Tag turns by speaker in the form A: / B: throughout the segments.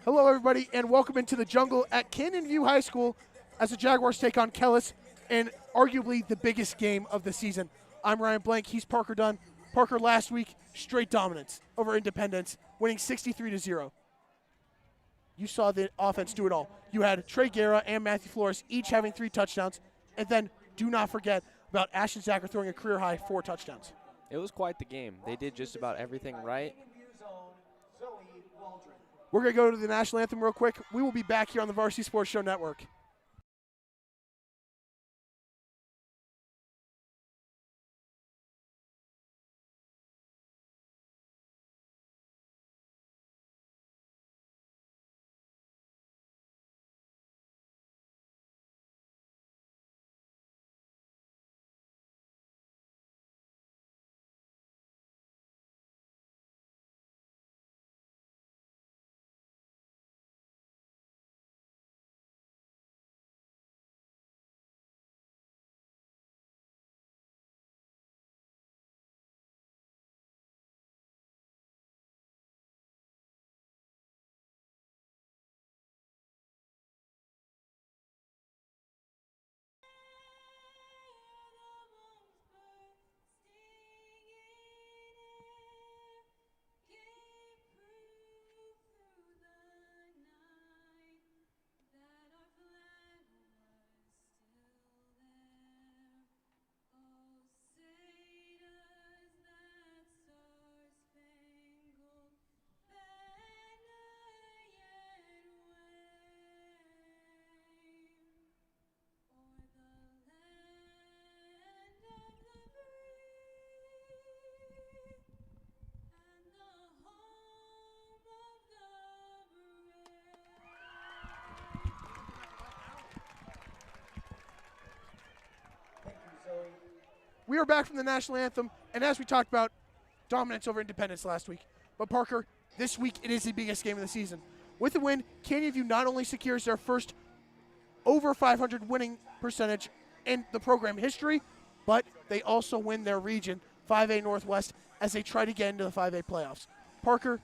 A: Hello, everybody, and welcome into the jungle at Canyon View High School as the Jaguars take on Kellis in arguably the biggest game of the season. I'm Ryan Blank. He's Parker Dunn. Parker, last week, straight dominance over Independence, winning 63-0. You saw the offense do it all. You had Trey Guerra and Matthew Flores each having 3 touchdowns, and then do not forget about Ashton Zacher throwing a career-high 4 touchdowns.
B: It was quite the game. They did just about everything right.
A: We're going to go to the national anthem real quick. We will be back here on the Varsity Sports Show Network. We are back from the national anthem, and as we talked about, dominance over Independence last week. But Parker, this week it is the biggest game of the season. With the win, Canyon View not only secures their first over 500 winning percentage in the program history, but they also win their region, 5A Northwest, as they try to get into the 5A playoffs. Parker,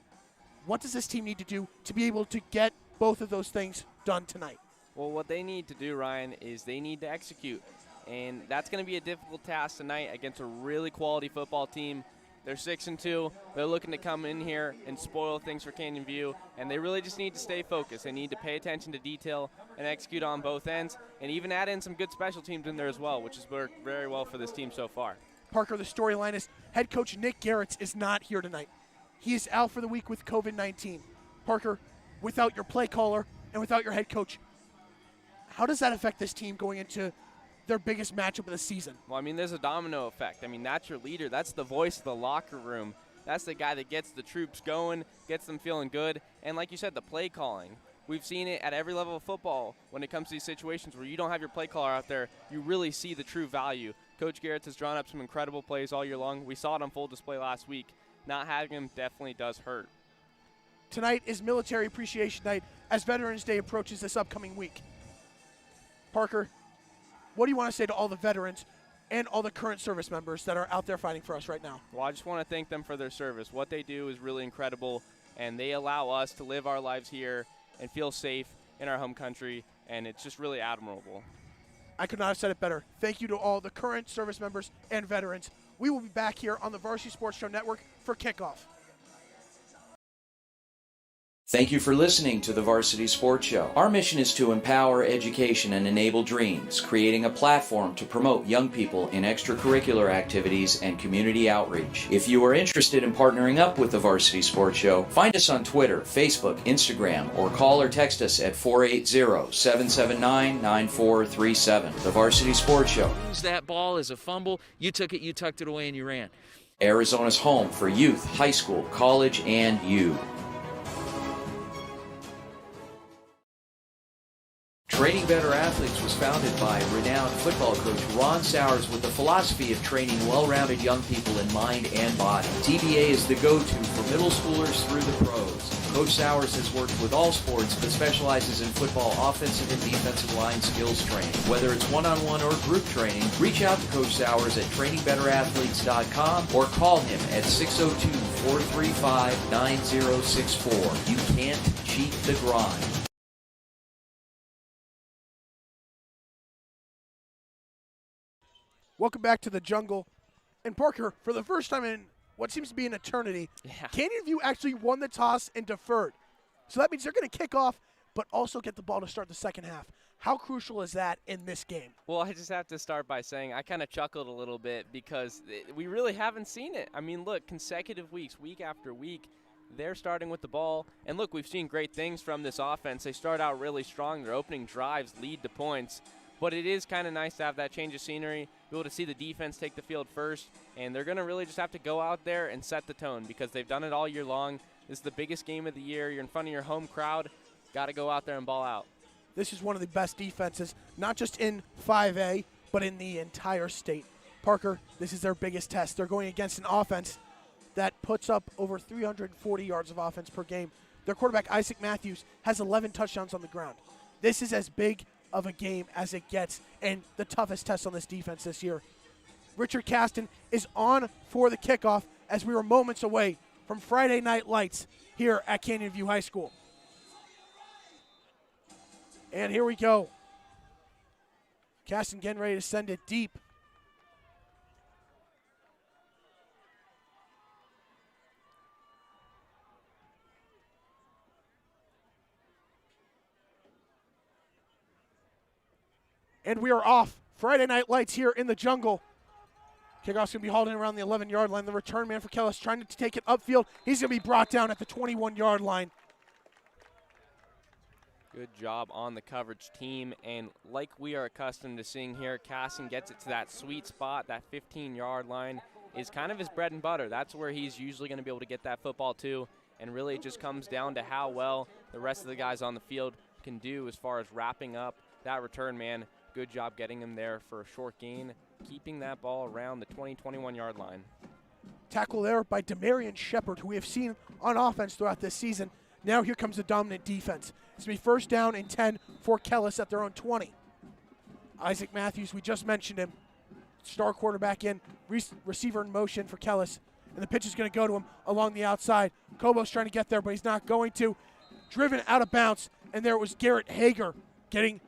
A: what does this team need to do to be able to get both of those things done tonight?
B: Well, what they need to do, Ryan, is they need to execute. And that's going to be a difficult task tonight against a really quality football team. They're 6-2. They're looking to come in here and spoil things for Canyon View, and they really just need to stay focused. They need to pay attention to detail and execute on both ends, and even add in some good special teams in there as well, which has worked very well for this team so far.
A: Parker, the storyline is head coach Nick Garrett is not here tonight. He is out for the week with COVID-19. Parker, without your play caller and without your head coach, how does that affect this team going into their biggest matchup of the season?
B: Well, I mean, there's a domino effect. I mean, that's your leader. That's the voice of the locker room. That's the guy that gets the troops going, gets them feeling good. And like you said, the play calling. We've seen it at every level of football when it comes to these situations where you don't have your play caller out there. You really see the true value. Coach Garrett has drawn up some incredible plays all year long. We saw it on full display last week. Not having him definitely does hurt.
A: Tonight is Military Appreciation Night as Veterans Day approaches this upcoming week. Parker, what do you want to say to all the veterans and all the current service members that are out there fighting for us right now?
B: Well, I just want to thank them for their service. What they do is really incredible, and they allow us to live our lives here and feel safe in our home country, and it's just really admirable.
A: I could not have said it better. Thank you to all the current service members and veterans. We will be back here on the Varsity Sports Show Network for Kickoff.
C: Thank you for listening to the Varsity Sports Show. Our mission is to empower education and enable dreams, creating a platform to promote young people in extracurricular activities and community outreach. If you are interested in partnering up with the Varsity Sports Show, find us on Twitter, Facebook, Instagram, or call or text us at 480-779-9437. The Varsity Sports Show.
D: Lose that ball as a fumble. You took it, you tucked it away, and you ran.
C: Arizona's home for youth, high school, college, and you. Training Better Athletes was founded by renowned football coach Ron Sowers with the philosophy of training well-rounded young people in mind and body. TBA is the go-to for middle schoolers through the pros. Coach Sowers has worked with all sports but specializes in football offensive and defensive line skills training. Whether it's one-on-one or group training, reach out to Coach Sowers at trainingbetterAthletes.com or call him at 602 435-9064. You can't cheat the grind.
A: Welcome back to the jungle. And Parker, for the first time in what seems to be an eternity, Canyon View actually won the toss and deferred. So that means they're going to kick off, but also get the ball to start the second half. How crucial is that in this game?
B: Well, I just have to start by saying I kind of chuckled a little bit because we really haven't seen it. I mean, look, consecutive weeks, week after week, they're starting with the ball. And look, we've seen great things from this offense. They start out really strong. Their opening drives lead to points. But it is kind of nice to have that change of scenery, be able to see the defense take the field first. And they're going to really just have to go out there and set the tone because they've done it all year long. This is the biggest game of the year. You're in front of your home crowd. Got to go out there and ball out.
A: This is one of the best defenses, not just in 5A, but in the entire state. Parker, this is their biggest test. They're going against an offense that puts up over 340 yards of offense per game. Their quarterback, Isaac Matthews, has 11 touchdowns on the ground. This is as big of a game as it gets and the toughest test on this defense this year. Richard Caston is on for the kickoff as we were moments away from Friday Night Lights here at Canyon View High School. And here we go. Caston getting ready to send it deep. And we are off. Friday Night Lights here in the jungle. Kickoff's going to be hauled in around the 11-yard line. The return man for Kellis trying to take it upfield. He's going to be brought down at the 21-yard line.
B: Good job on the coverage team. And like we are accustomed to seeing here, Caston gets it to that sweet spot. That 15-yard line is kind of his bread and butter. That's where he's usually going to be able to get that football to. And really it just comes down to how well the rest of the guys on the field can do as far as wrapping up that return man. Good job getting him there for a short gain, keeping that ball around the 20-21-yard line.
A: Tackle there by Demarion Shepard, who we have seen on offense throughout this season. Now here comes the dominant defense. It's going to be first down and 10 for Kellis at their own 20. Isaac Matthews, we just mentioned him. Star quarterback in, receiver in motion for Kellis. And the pitch is going to go to him along the outside. Kobo's trying to get there, but he's not going to. Driven out of bounds, and there was Garrett Hager getting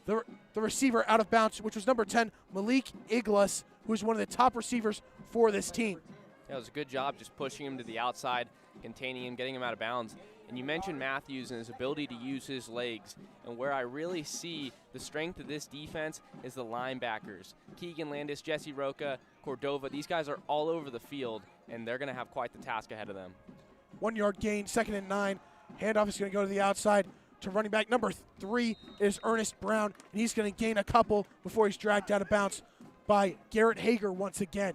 A: the receiver out of bounds, which was number 10, Malik Iglas, who is one of the top receivers for this team.
B: Yeah, it was a good job just pushing him to the outside, containing him, getting him out of bounds. And you mentioned Matthews and his ability to use his legs. And where I really see the strength of this defense is the linebackers. Keegan Landis, Jesse Roca, Cordova, these guys are all over the field, and they're going to have quite the task ahead of them.
A: 1 yard gain, 2nd and 9. Handoff is going to go to the outside to running back number 3 is Ernest Brown, and he's going to gain a couple before he's dragged out of bounds by Garrett Hager once again.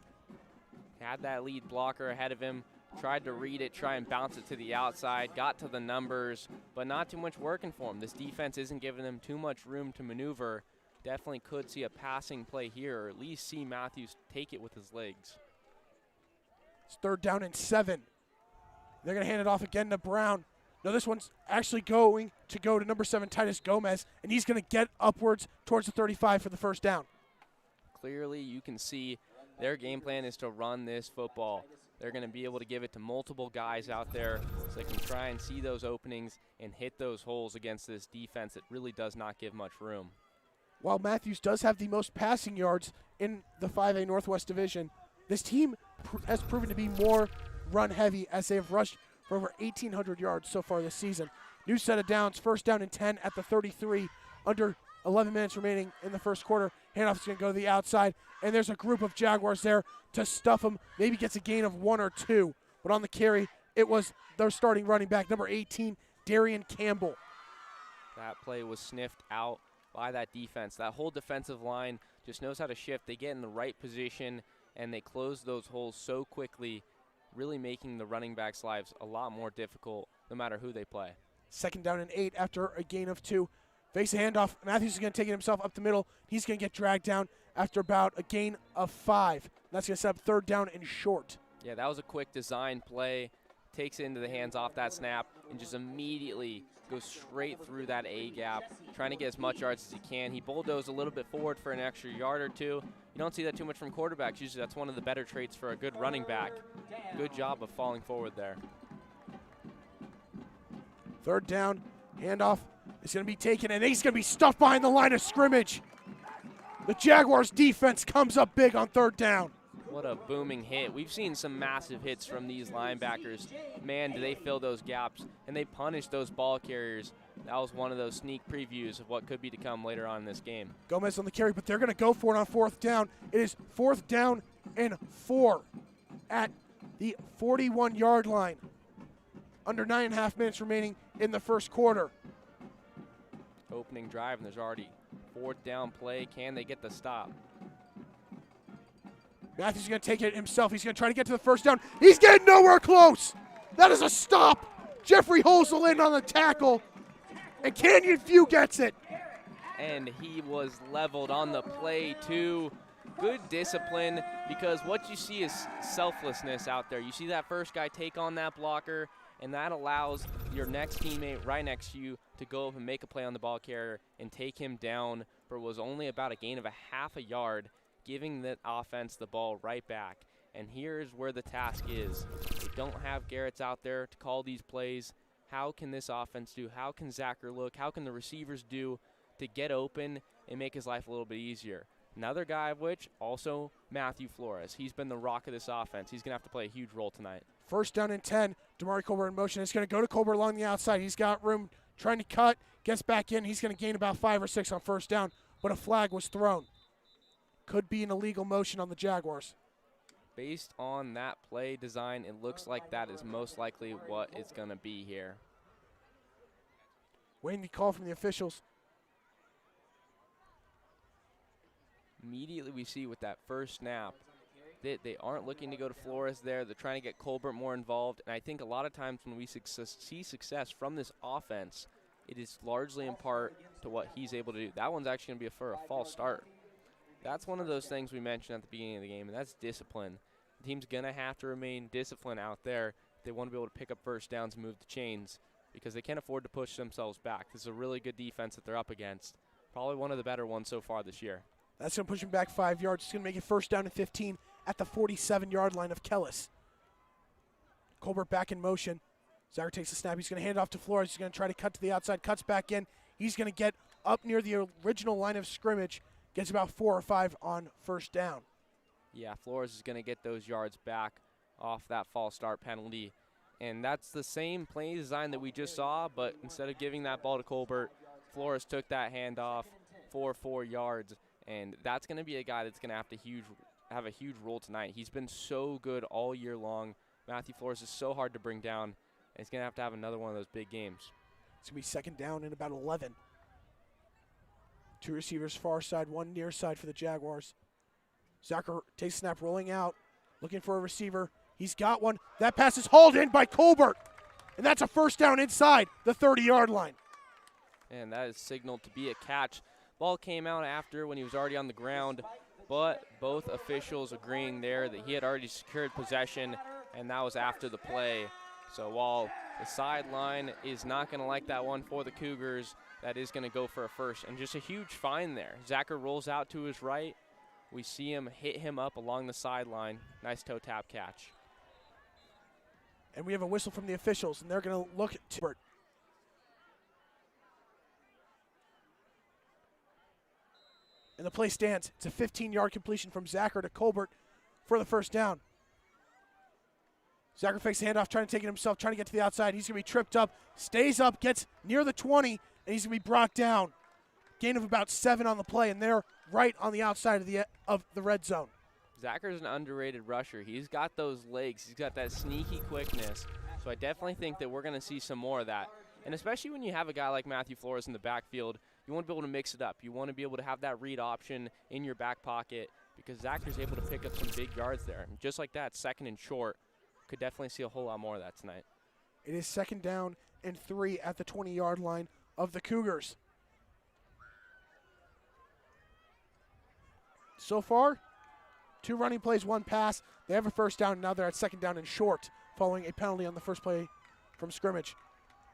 B: Had that lead blocker ahead of him, tried to read it, try and bounce it to the outside, got to the numbers, but not too much working for him. This defense isn't giving them too much room to maneuver. Definitely could see a passing play here, or at least see Matthews take it with his legs.
A: It's 3rd down and 7. They're going to hand it off again to Brown. No, this one's actually going to go to number 7, Titus Gomez, and he's going to get upwards towards the 35 for the first down.
B: Clearly, you can see their game plan is to run this football. They're going to be able to give it to multiple guys out there so they can try and see those openings and hit those holes against this defense that really does not give much room.
A: While Matthews does have the most passing yards in the 5A Northwest Division, this team has proven to be more run-heavy as they have rushed for over 1,800 yards so far this season. New set of downs, 1st down and 10 at the 33, under 11 minutes remaining in the first quarter. Handoff is going to go to the outside, and there's a group of Jaguars there to stuff him. Maybe gets a gain of 1 or 2, but on the carry, it was their starting running back, number 18, Darian Campbell.
B: That play was sniffed out by that defense. That whole defensive line just knows how to shift. They get in the right position, and they close those holes so quickly, really making the running backs' lives a lot more difficult no matter who they play. 2nd
A: down and 8 after a gain of 2. Face a handoff. Matthews is going to take it himself up the middle. He's going to get dragged down after about a gain of 5. That's going to set up 3rd down and short.
B: Yeah, that was a quick design play. Takes it into the hands off that snap and just immediately goes straight through that A gap, trying to get as much yards as he can. He bulldozed a little bit forward for an extra yard or 2. don't see that too much from quarterbacks. Usually that's one of the better traits for a good running back. Good job of falling forward there.
A: Third down, handoff is going to be taken, and he's going to be stuffed behind the line of scrimmage. The Jaguars defense comes up big on third down.
B: What a booming hit. We've seen some massive hits from these linebackers. Man, do they fill those gaps, and they punish those ball carriers. That was one of those sneak previews of what could be to come later on in this game.
A: Gomez on the carry, but they're going to go for it on fourth down. It is 4th down and 4 at the 41-yard line. Under 9.5 minutes remaining in the first quarter.
B: Opening drive, and there's already 4th down play. Can they get the stop?
A: Matthews is going to take it himself. He's going to try to get to the first down. He's getting nowhere close. That is a stop. Jeffrey Hosel in on the tackle, and Canyon Few gets it.
B: And he was leveled on the play, too. Good discipline, because what you see is selflessness out there. You see that first guy take on that blocker, and that allows your next teammate right next to you to go up and make a play on the ball carrier and take him down for what was only about a gain of a half a yard, giving the offense the ball right back. And here's where the task is. They don't have Garrett's out there to call these plays. How can this offense do? How can Zacher look? How can the receivers do to get open and make his life a little bit easier? Another guy of which, also Matthew Flores. He's been the rock of this offense. He's going to have to play a huge role tonight.
A: First down and 10. Damari Colbert in motion. It's going to go to Colbert along the outside. He's got room trying to cut. Gets back in. He's going to gain about 5 or 6 on first down, but a flag was thrown. Could be an illegal motion on the Jaguars.
B: Based on that play design, it looks like that is most likely what it's going to be here.
A: Waiting the call from the officials.
B: Immediately we see with that first snap that they aren't looking to go to Flores there. They're trying to get Colbert more involved. And I think a lot of times when we see success from this offense, it is largely in part to what he's able to do. That one's actually going to be for a false start. That's one of those things we mentioned at the beginning of the game, and that's discipline. The team's going to have to remain disciplined out there if they want to be able to pick up first downs and move the chains, because they can't afford to push themselves back. This is a really good defense that they're up against. Probably one of the better ones so far this year.
A: That's going to push him back 5 yards. It's going to make it first down and 15 at the 47-yard line of Kellis. Colbert back in motion. Zacher takes the snap. He's going to hand it off to Flores. He's going to try to cut to the outside, cuts back in. He's going to get up near the original line of scrimmage, gets about 4 or 5 on first down.
B: Yeah, Flores is going to get those yards back off that false start penalty. And that's the same play design that we just saw, but instead of giving that ball to Colbert, Flores took that handoff for 4 yards. And that's going to be a guy that's going to have a huge role tonight. He's been so good all year long. Matthew Flores is so hard to bring down, and he's going to have another one of those big games.
A: It's going to be second down and about 11. 2 receivers far side, 1 near side for the Jaguars. Zacher takes snap, rolling out, looking for a receiver. He's got one. That pass is hauled in by Colbert, and that's a first down inside the 30-yard line.
B: And that is signaled to be a catch. Ball came out after when he was already on the ground, but both officials agreeing there that he had already secured possession, and that was after the play. So while the sideline is not going to like that one for the Cougars, that is going to go for a first. And just a huge find there. Zacher rolls out to his right. We see him hit him up along the sideline. Nice toe tap catch.
A: And we have a whistle from the officials, and they're going to look at Bert. And the play stands. It's a 15-yard completion from Zacher to Colbert for the first down. Zacher fakes the handoff, trying to take it himself, trying to get to the outside. He's going to be tripped up, stays up, gets near the 20, and he's going to be brought down. Gain of about 7 on the play, and they're right on the outside of the red zone.
B: Zacher's an underrated rusher. He's got those legs. He's got that sneaky quickness. So I definitely think that we're going to see some more of that. And especially when you have a guy like Matthew Flores in the backfield, you want to be able to mix it up. You want to be able to have that read option in your back pocket, because Zacher's able to pick up some big yards there. And just like that, second and short, could definitely see a whole lot more of that tonight.
A: It is second down and 3 at the 20-yard line of the Cougars. So far, 2 running plays, 1 pass. They have a first down, and now they're at second down and short, following a penalty on the first play from scrimmage.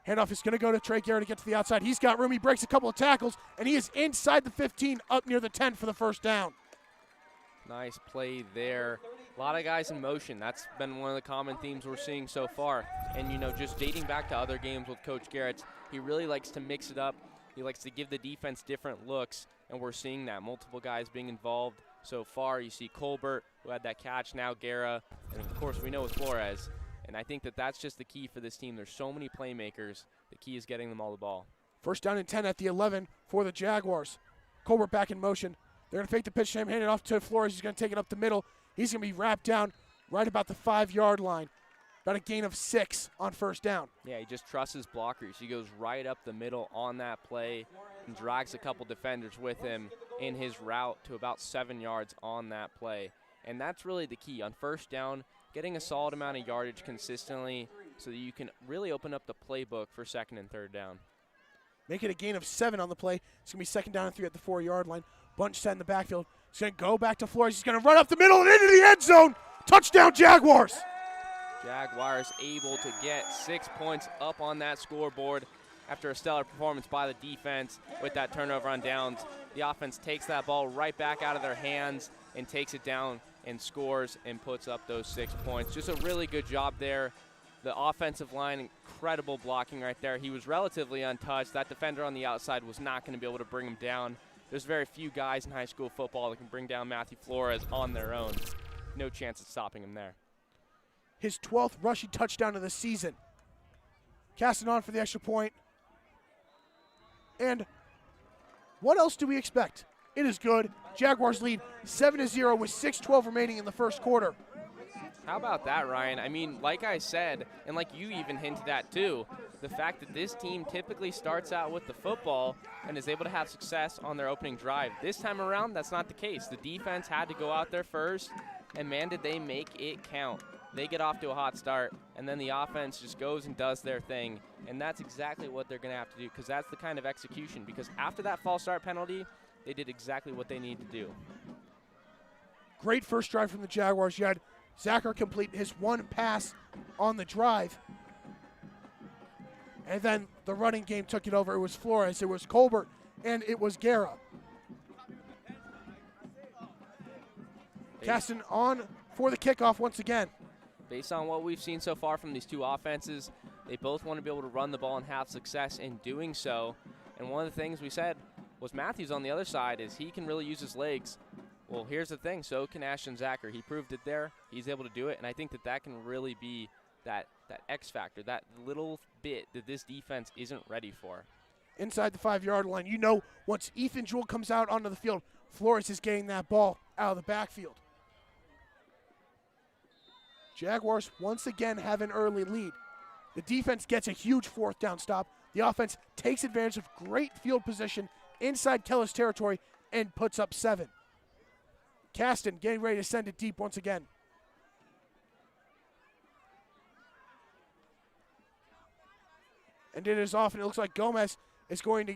A: Handoff is going to go to Trey Garrett to get to the outside. He's got room. He breaks a couple of tackles, and he is inside the 15, up near the 10 for the first down.
B: Nice play there. A lot of guys in motion. That's been one of the common themes we're seeing so far. And, you know, just dating back to other games with Coach Garrett, he really likes to mix it up. He likes to give the defense different looks, and we're seeing that. Multiple guys being involved so far. You see Colbert, who had that catch, now Guerra, and, of course, we know it's Flores. And I think that that's just the key for this team. There's so many playmakers. The key is getting them all the ball.
A: First down and 10 at the 11 for the Jaguars. Colbert back in motion. They're going to fake the pitch to him, hand it off to Flores. He's going to take it up the middle. He's going to be wrapped down right about the 5-yard line. About a gain of 6 on first down.
B: Yeah, he just trusts his blockers. He goes right up the middle on that play and drags a couple defenders with him in his route to about 7 yards on that play. And that's really the key. On first down, getting a solid amount of yardage consistently so that you can really open up the playbook for second and third down.
A: Make it a gain of 7 on the play. It's going to be second down and 3 at the 4-yard line. Bunch set in the backfield. He's going to go back to Flores. He's going to run up the middle and into the end zone. Touchdown, Jaguars.
B: Jaguars able to get 6 points up on that scoreboard after a stellar performance by the defense with that turnover on downs. The offense takes that ball right back out of their hands and takes it down and scores and puts up those 6 points. Just a really good job there. The offensive line, incredible blocking right there. He was relatively untouched. That defender on the outside was not going to be able to bring him down. There's very few guys in high school football that can bring down Matthew Flores on their own. No chance of stopping him there.
A: His 12th rushing touchdown of the season. Casting on for the extra point. And what else do we expect? It is good. Jaguars lead 7-0 with 6:12 remaining in the first quarter.
B: How about that, Ryan? I mean, like I said, and like you even hinted at too, the fact that this team typically starts out with the football and is able to have success on their opening drive. This time around, that's not the case. The defense had to go out there first, and man, did they make it count. They get off to a hot start, and then the offense just goes and does their thing, and that's exactly what they're going to have to do because that's the kind of execution. Because after that false start penalty, they did exactly what they need to do.
A: Great first drive from the Jaguars. You had Jaguar complete his one pass on the drive. And then the running game took it over. It was Flores, it was Colbert, and it was Guerra. Casting on for the kickoff once again.
B: Based on what we've seen so far from these two offenses, they both want to be able to run the ball and have success in doing so. And one of the things we said was Matthews on the other side is he can really use his legs. Well, here's the thing. So can Ashton Zacher. He proved it there. He's able to do it. And I think that that can really be that X factor, that little bit that this defense isn't ready for.
A: Inside the 5-yard line, you know once Ethan Jewell comes out onto the field, Flores is getting that ball out of the backfield. Jaguars once again have an early lead. The defense gets a huge 4th down stop. The offense takes advantage of great field position inside Kellis territory and puts up 7. Caston getting ready to send it deep once again. And it is off, and it looks like Gomez is going to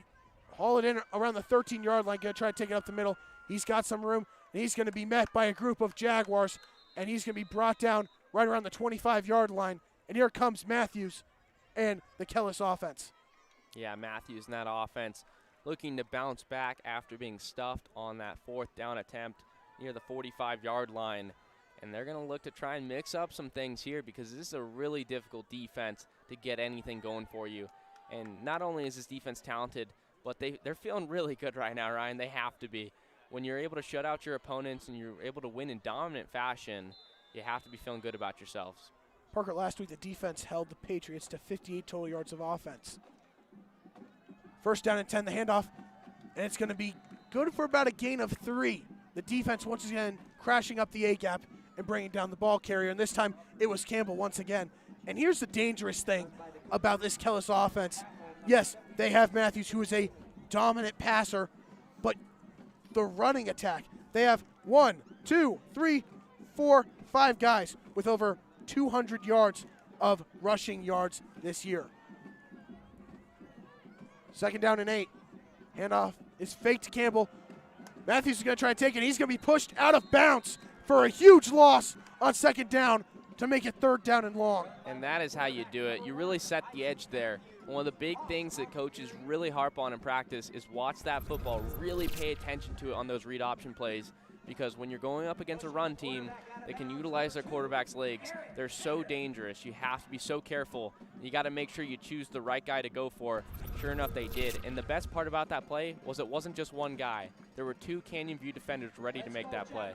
A: haul it in around the 13-yard line, going to try to take it up the middle. He's got some room, and he's going to be met by a group of Jaguars, and he's going to be brought down right around the 25-yard line. And here comes Matthews and the Kellis offense.
B: Yeah, Matthews and that offense looking to bounce back after being stuffed on that 4th down attempt near the 45-yard line. And they're going to look to try and mix up some things here because this is a really difficult defense to get anything going for you. And not only is this defense talented, but they're feeling really good right now, Ryan. They have to be. When you're able to shut out your opponents and you're able to win in dominant fashion, you have to be feeling good about yourselves.
A: Parker, last week the defense held the Patriots to 58 total yards of offense. First down and 10, the handoff, and it's going to be good for about a gain of 3. The defense once again crashing up the A-gap and bringing down the ball carrier, and this time it was Campbell once again. And here's the dangerous thing about this Kellis offense. Yes, they have Matthews, who is a dominant passer, but the running attack, they have 1, 2, 3, 4, 5 guys with over 200 yards of rushing yards this year. Second down and 8. Handoff is fake to Campbell. Matthews is going to try to take it. He's going to be pushed out of bounds for a huge loss on second down to make it 3rd down and long.
B: And that is how you do it. You really set the edge there. One of the big things that coaches really harp on in practice is watch that football, really pay attention to it on those read option plays, because when you're going up against a run team that can utilize their quarterback's legs, they're so dangerous. You have to be so careful. You got to make sure you choose the right guy to go for. Sure enough, they did. And the best part about that play was it wasn't just one guy. There were 2 Canyon View defenders ready to make that play.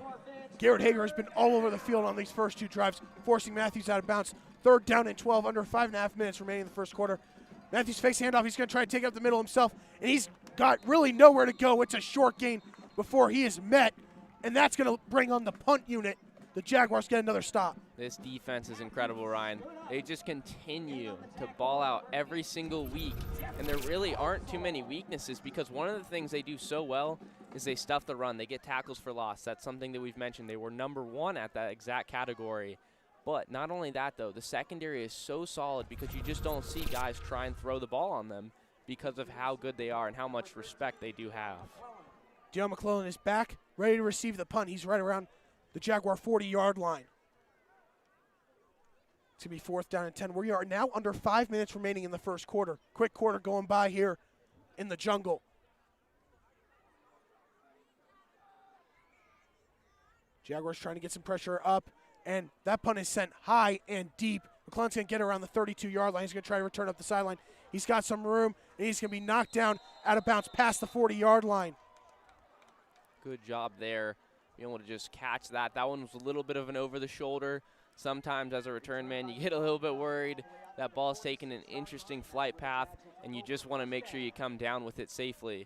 A: Garrett Hager has been all over the field on these first 2 drives, forcing Matthews out of bounds. 3rd down and 12, under 5.5 minutes remaining in the first quarter. Matthews fakes handoff. He's going to try to take it up the middle himself, and he's got really nowhere to go. It's a short gain before he is met, and that's going to bring on the punt unit. The Jaguars get another stop.
B: This defense is incredible, Ryan. They just continue to ball out every single week, and there really aren't too many weaknesses because one of the things they do so well is they stuff the run. They get tackles for loss. That's something that we've mentioned. They were number 1 at that exact category. But not only that, though, the secondary is so solid because you just don't see guys try and throw the ball on them because of how good they are and how much respect they do have.
A: Dale McClellan is back, ready to receive the punt. He's right around the Jaguar 40-yard line. It's going to be 4th down and 10. We are now under 5 minutes remaining in the first quarter. Quick quarter going by here in the jungle. Jaguars trying to get some pressure up, and that punt is sent high and deep. McClellan's going to get around the 32-yard line. He's going to try to return up the sideline. He's got some room, and he's going to be knocked down out of bounds past the 40-yard line.
B: Good job there, being able to just catch that. That one was a little bit of an over-the-shoulder. Sometimes as a return man, you get a little bit worried. That ball's taking an interesting flight path, and you just want to make sure you come down with it safely.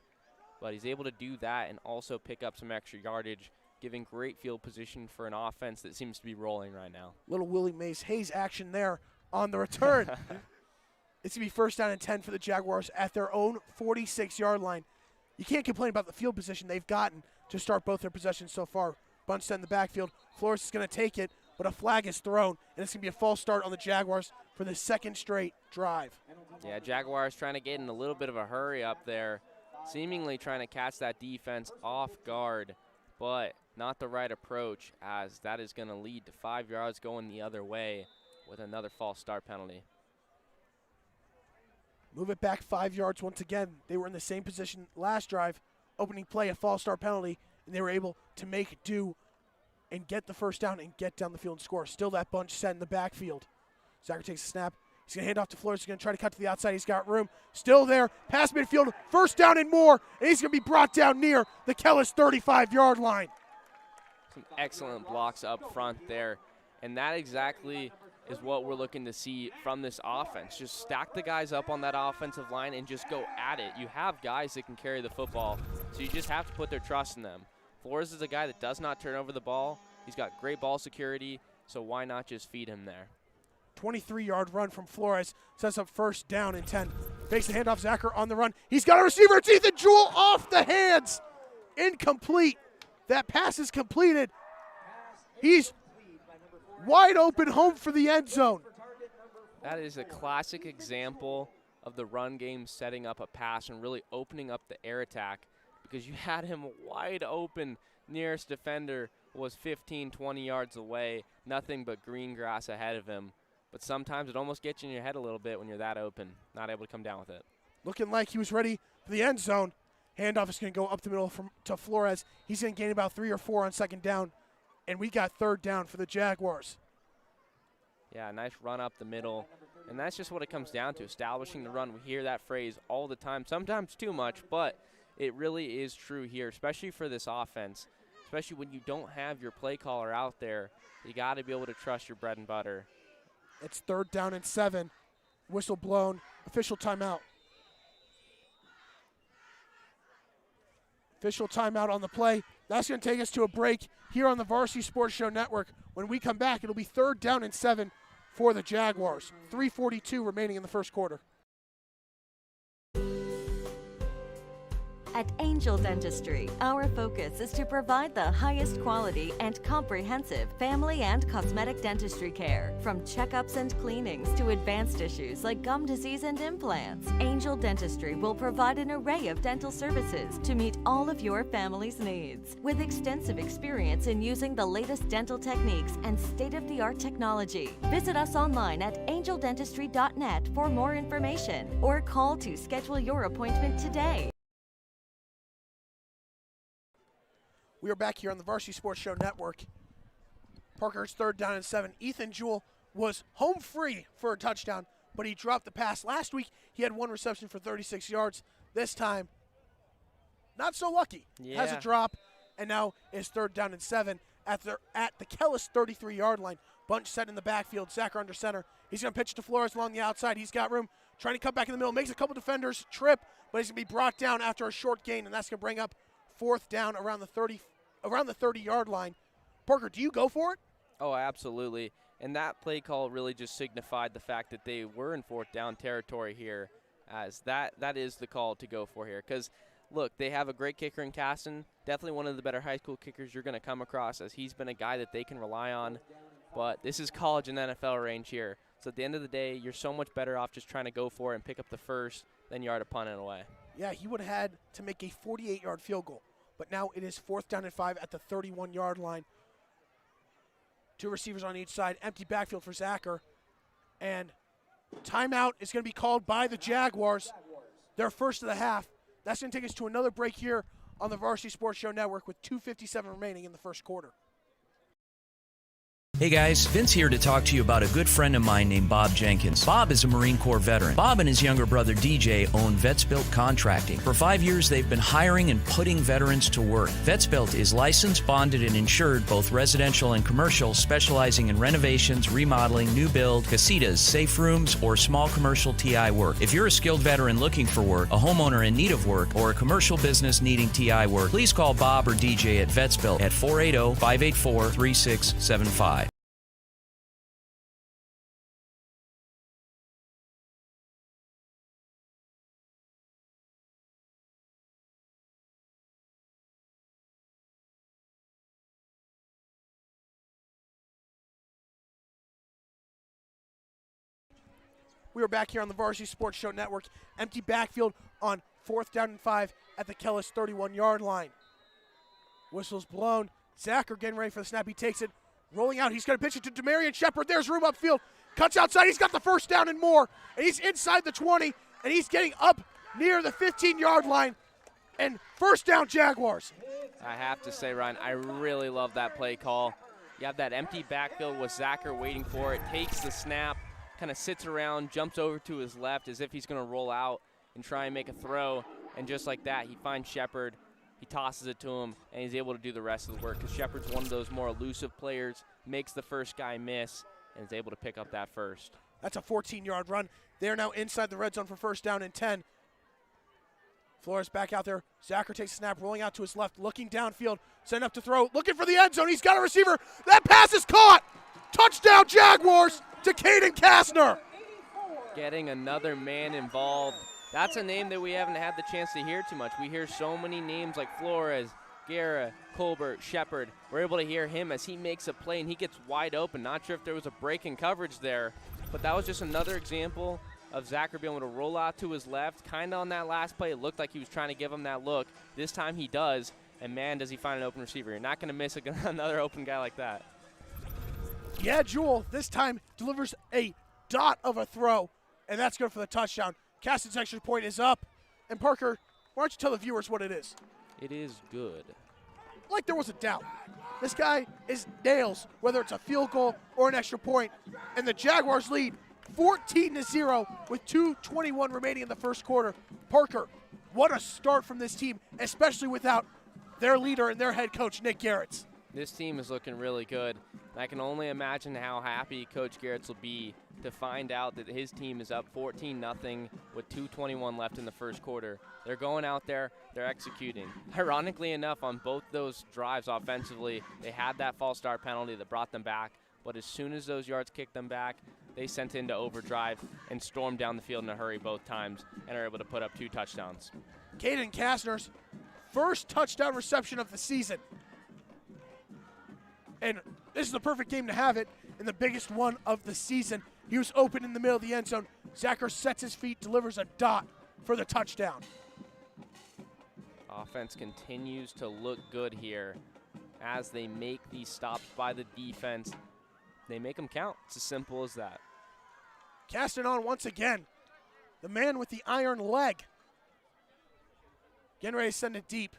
B: But he's able to do that and also pick up some extra yardage, giving great field position for an offense that seems to be rolling right now.
A: Little Willie Mays Hayes action there on the return. It's going to be 1st down and 10 for the Jaguars at their own 46-yard line. You can't complain about the field position they've gotten to start both their possessions so far. Bunch set in the backfield. Flores is going to take it, but a flag is thrown, and it's going to be a false start on the Jaguars for the 2nd straight drive.
B: Yeah, Jaguars trying to get in a little bit of a hurry up there, seemingly trying to catch that defense off guard, but not the right approach, as that is going to lead to 5 yards going the other way with another false start penalty.
A: Move it back 5 yards once again. They were in the same position last drive, opening play, a false start penalty, and they were able to make do and get the 1st down and get down the field and score. Still that bunch set in the backfield. Zacher takes a snap. He's going to hand off to Flores. He's going to try to cut to the outside. He's got room. Still there. Past midfield. 1st down and more. And he's going to be brought down near the Kellis 35-yard line.
B: Some excellent blocks up front there. And that exactly is what we're looking to see from this offense. Just stack the guys up on that offensive line and just go at it. You have guys that can carry the football, so you just have to put their trust in them. Flores is a guy that does not turn over the ball. He's got great ball security, so why not just feed him there?
A: 23-yard run from Flores sets up 1st down and 10. Fakes the handoff. Zacher on the run. He's got a receiver. It's Ethan Jewell off the hands. Incomplete. That pass is completed. He's wide open, home for the end zone.
B: That is a classic example of the run game setting up a pass and really opening up the air attack, because you had him wide open. Nearest defender was 15, 20 yards away. Nothing but green grass ahead of him. But sometimes it almost gets you in your head a little bit when you're that open, not able to come down with it.
A: Looking like he was ready for the end zone. Handoff is going to go up the middle to Flores. He's going to gain about 3 or 4 on 2nd down. And we got 3rd down for the Jaguars.
B: Yeah, nice run up the middle. And that's just what it comes down to, establishing the run. We hear that phrase all the time, sometimes too much, but it really is true here, especially for this offense, especially when you don't have your play caller out there. You got to be able to trust your bread and butter.
A: It's 3rd down and 7. Whistle blown. Official timeout. Official timeout on the play. That's going to take us to a break here on the Varsity Sports Show Network. When we come back, it'll be 3rd down and 7 for the Jaguars. 3:42 remaining in the first quarter.
E: At Angel Dentistry, our focus is to provide the highest quality and comprehensive family and cosmetic dentistry care. From checkups and cleanings to advanced issues like gum disease and implants, Angel Dentistry will provide an array of dental services to meet all of your family's needs. With extensive experience in using the latest dental techniques and state-of-the-art technology, visit us online at angeldentistry.net for more information or call to schedule your appointment today.
A: We are back here on the Varsity Sports Show Network. Parker's 3rd down and 7. Ethan Jewell was home free for a touchdown, but he dropped the pass. Last week, he had 1 reception for 36 yards. This time, not so lucky.
B: Yeah.
A: Has a drop, and now is 3rd down and 7 at the Kellis 33-yard line. Bunch set in the backfield. Jaguar under center. He's going to pitch to Flores along the outside. He's got room. Trying to cut back in the middle. Makes a couple defenders trip, but he's going to be brought down after a short gain, and that's going to bring up 4th down around the 30-yard line. Parker, do you go for it?
B: Oh, absolutely. And that play call really just signified the fact that they were in 4th down territory here, as that is the call to go for here. Because, look, they have a great kicker in Caston, definitely one of the better high school kickers you're going to come across, as he's been a guy that they can rely on. But this is college and NFL range here. So at the end of the day, you're so much better off just trying to go for it and pick up the first than you are to punt it away.
A: Yeah, he would have had to make a 48-yard field goal. But now it is 4th down and 5 at the 31-yard line. 2 receivers on each side. Empty backfield for Zacher. And timeout is going to be called by the Jaguars. Their first of the half. That's going to take us to another break here on the Varsity Sports Show Network with 2:57 remaining in the first quarter.
F: Hey guys, Vince here to talk to you about a good friend of mine named Bob Jenkins. Bob is a Marine Corps veteran. Bob and his younger brother DJ own Vets Built Contracting. For 5 years, they've been hiring and putting veterans to work. Vets Built is licensed, bonded, and insured, both residential and commercial, specializing in renovations, remodeling, new build, casitas, safe rooms, or small commercial TI work. If you're a skilled veteran looking for work, a homeowner in need of work, or a commercial business needing TI work, please call Bob or DJ at Vets Built at 480-584-3675.
A: We are back here on the Varsity Sports Show Network. Empty backfield on 4th down and 5 at the Kellis 31-yard line. Whistle's blown. Zacher getting ready for the snap. He takes it. Rolling out. He's going to pitch it to Demarion Shepard. There's room upfield. Cuts outside. He's got the 1st down and more. And he's inside the 20. And he's getting up near the 15-yard line. And 1st down Jaguars.
B: I have to say, Ryan, I really love that play call. You have that empty backfield with Zacher waiting for it. Takes the snap. Kind of sits around, jumps over to his left as if he's going to roll out and try and make a throw. And just like that, he finds Shepard. He tosses it to him, and he's able to do the rest of the work because Shepard's one of those more elusive players, makes the first guy miss, and is able to pick up that first.
A: That's a 14-yard run. They're now inside the red zone for 1st down and 10. Flores back out there. Zacher takes a snap, rolling out to his left, looking downfield, setting up to throw, looking for the end zone. He's got a receiver. That pass is caught. Touchdown Jaguars to Caden Kastner.
B: Getting another man involved. That's a name that we haven't had the chance to hear too much. We hear so many names like Flores, Guerra, Colbert, Shepard. We're able to hear him as he makes a play and he gets wide open. Not sure if there was a break in coverage there, but that was just another example of Zacher being able to roll out to his left. Kind of on that last play, it looked like he was trying to give him that look. This time he does, and man, does he find an open receiver. You're not going to miss another open guy like that.
A: Yeah, Jewell this time delivers a dot of a throw, and that's good for the touchdown. Caston's extra point is up. And Parker, why don't you tell the viewers what it is?
B: It is good.
A: Like there was a doubt. This guy is nails, whether it's a field goal or an extra point. And the Jaguars lead 14-0 with 2:21 remaining in the first quarter. Parker, what a start from this team, especially without their leader and their head coach, Nick Garretts.
B: This team is looking really good. I can only imagine how happy Coach Garretts will be to find out that his team is up 14-0 with 2:21 left in the first quarter. They're going out there, they're executing. Ironically enough, on both those drives offensively, they had that false start penalty that brought them back, but as soon as those yards kicked them back, they sent into overdrive and stormed down the field in a hurry both times and are able to put up 2 touchdowns.
A: Caden Kastner's first touchdown reception of the season. And this is the perfect game to have it, and the biggest one of the season. He was open in the middle of the end zone. Zacher sets his feet, delivers a dot for the touchdown.
B: Offense continues to look good here as they make these stops by the defense. They make them count. It's as simple as that.
A: Casting on once again. The man with the iron leg. Getting ready to send it deep.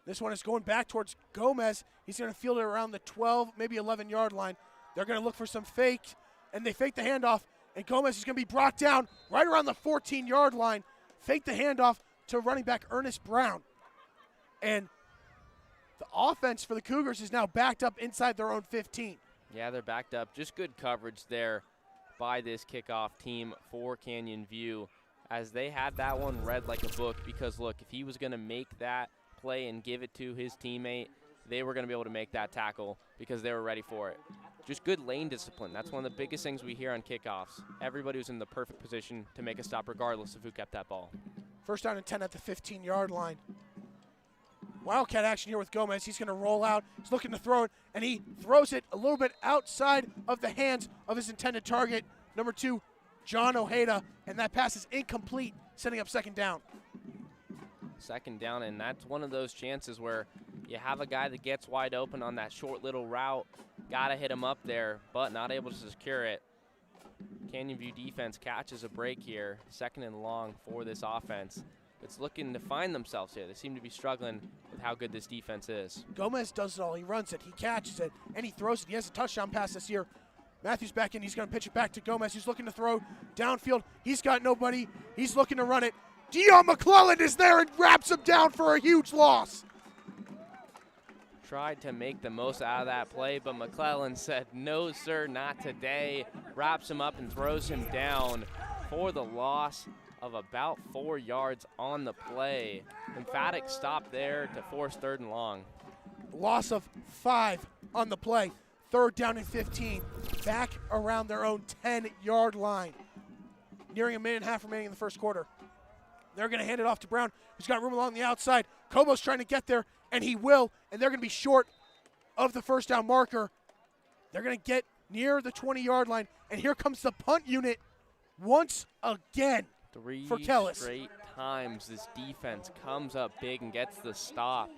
A: This one is going back towards Gomez. He's going to field it around the 12, maybe 11-yard line. They're going to look for some fake, and they fake the handoff, and Gomez is going to be brought down right around the 14-yard line. Fake the handoff to running back Ernest Brown. And the offense for the Cougars is now backed up inside their own 15.
B: Yeah, they're backed up. Just good coverage there by this kickoff team for Canyon View, as they had that one read like a book, because, look, if he was going to make that play and give it to his teammate, they were going to be able to make that tackle because they were ready for it. Just good lane discipline. That's one of the biggest things we hear on kickoffs. Everybody was in the perfect position to make a stop regardless of who kept that ball.
A: First down and 10 at the 15-yard line. Wildcat action here with Gomez. He's going to roll out. He's looking to throw it, and he throws it a little bit outside of the hands of his intended target, number 2, John Ojeda, and that pass is incomplete, setting up second down.
B: Second down, and that's one of those chances where you have a guy that gets wide open on that short little route. Got to hit him up there, but not able to secure it. Canyon View defense catches a break here. Second and long for this offense. It's looking to find themselves here. They seem to be struggling with how good this defense is.
A: Gomez does it all. He runs it, he catches it, and he throws it. He has a touchdown pass this year. Matthews back in. He's going to pitch it back to Gomez. He's looking to throw downfield. He's got nobody. He's looking to run it. Dion McClellan is there and wraps him down for a huge loss.
B: Tried to make the most out of that play, but McClellan said, no, sir, not today. Wraps him up and throws him down for the loss of about 4 yards on the play. Emphatic stop there to force third and long.
A: Loss of 5 on the play. Third down and 15. Back around their own 10-yard line. Nearing a minute and a half remaining in the first quarter. They're going to hand it off to Brown, who's got room along the outside. Kobo's trying to get there, and he will, and they're going to be short of the first down marker. They're going to get near the 20-yard line, and here comes the punt unit once again for Kellis.
B: 3 straight times this defense comes up big and gets the stop,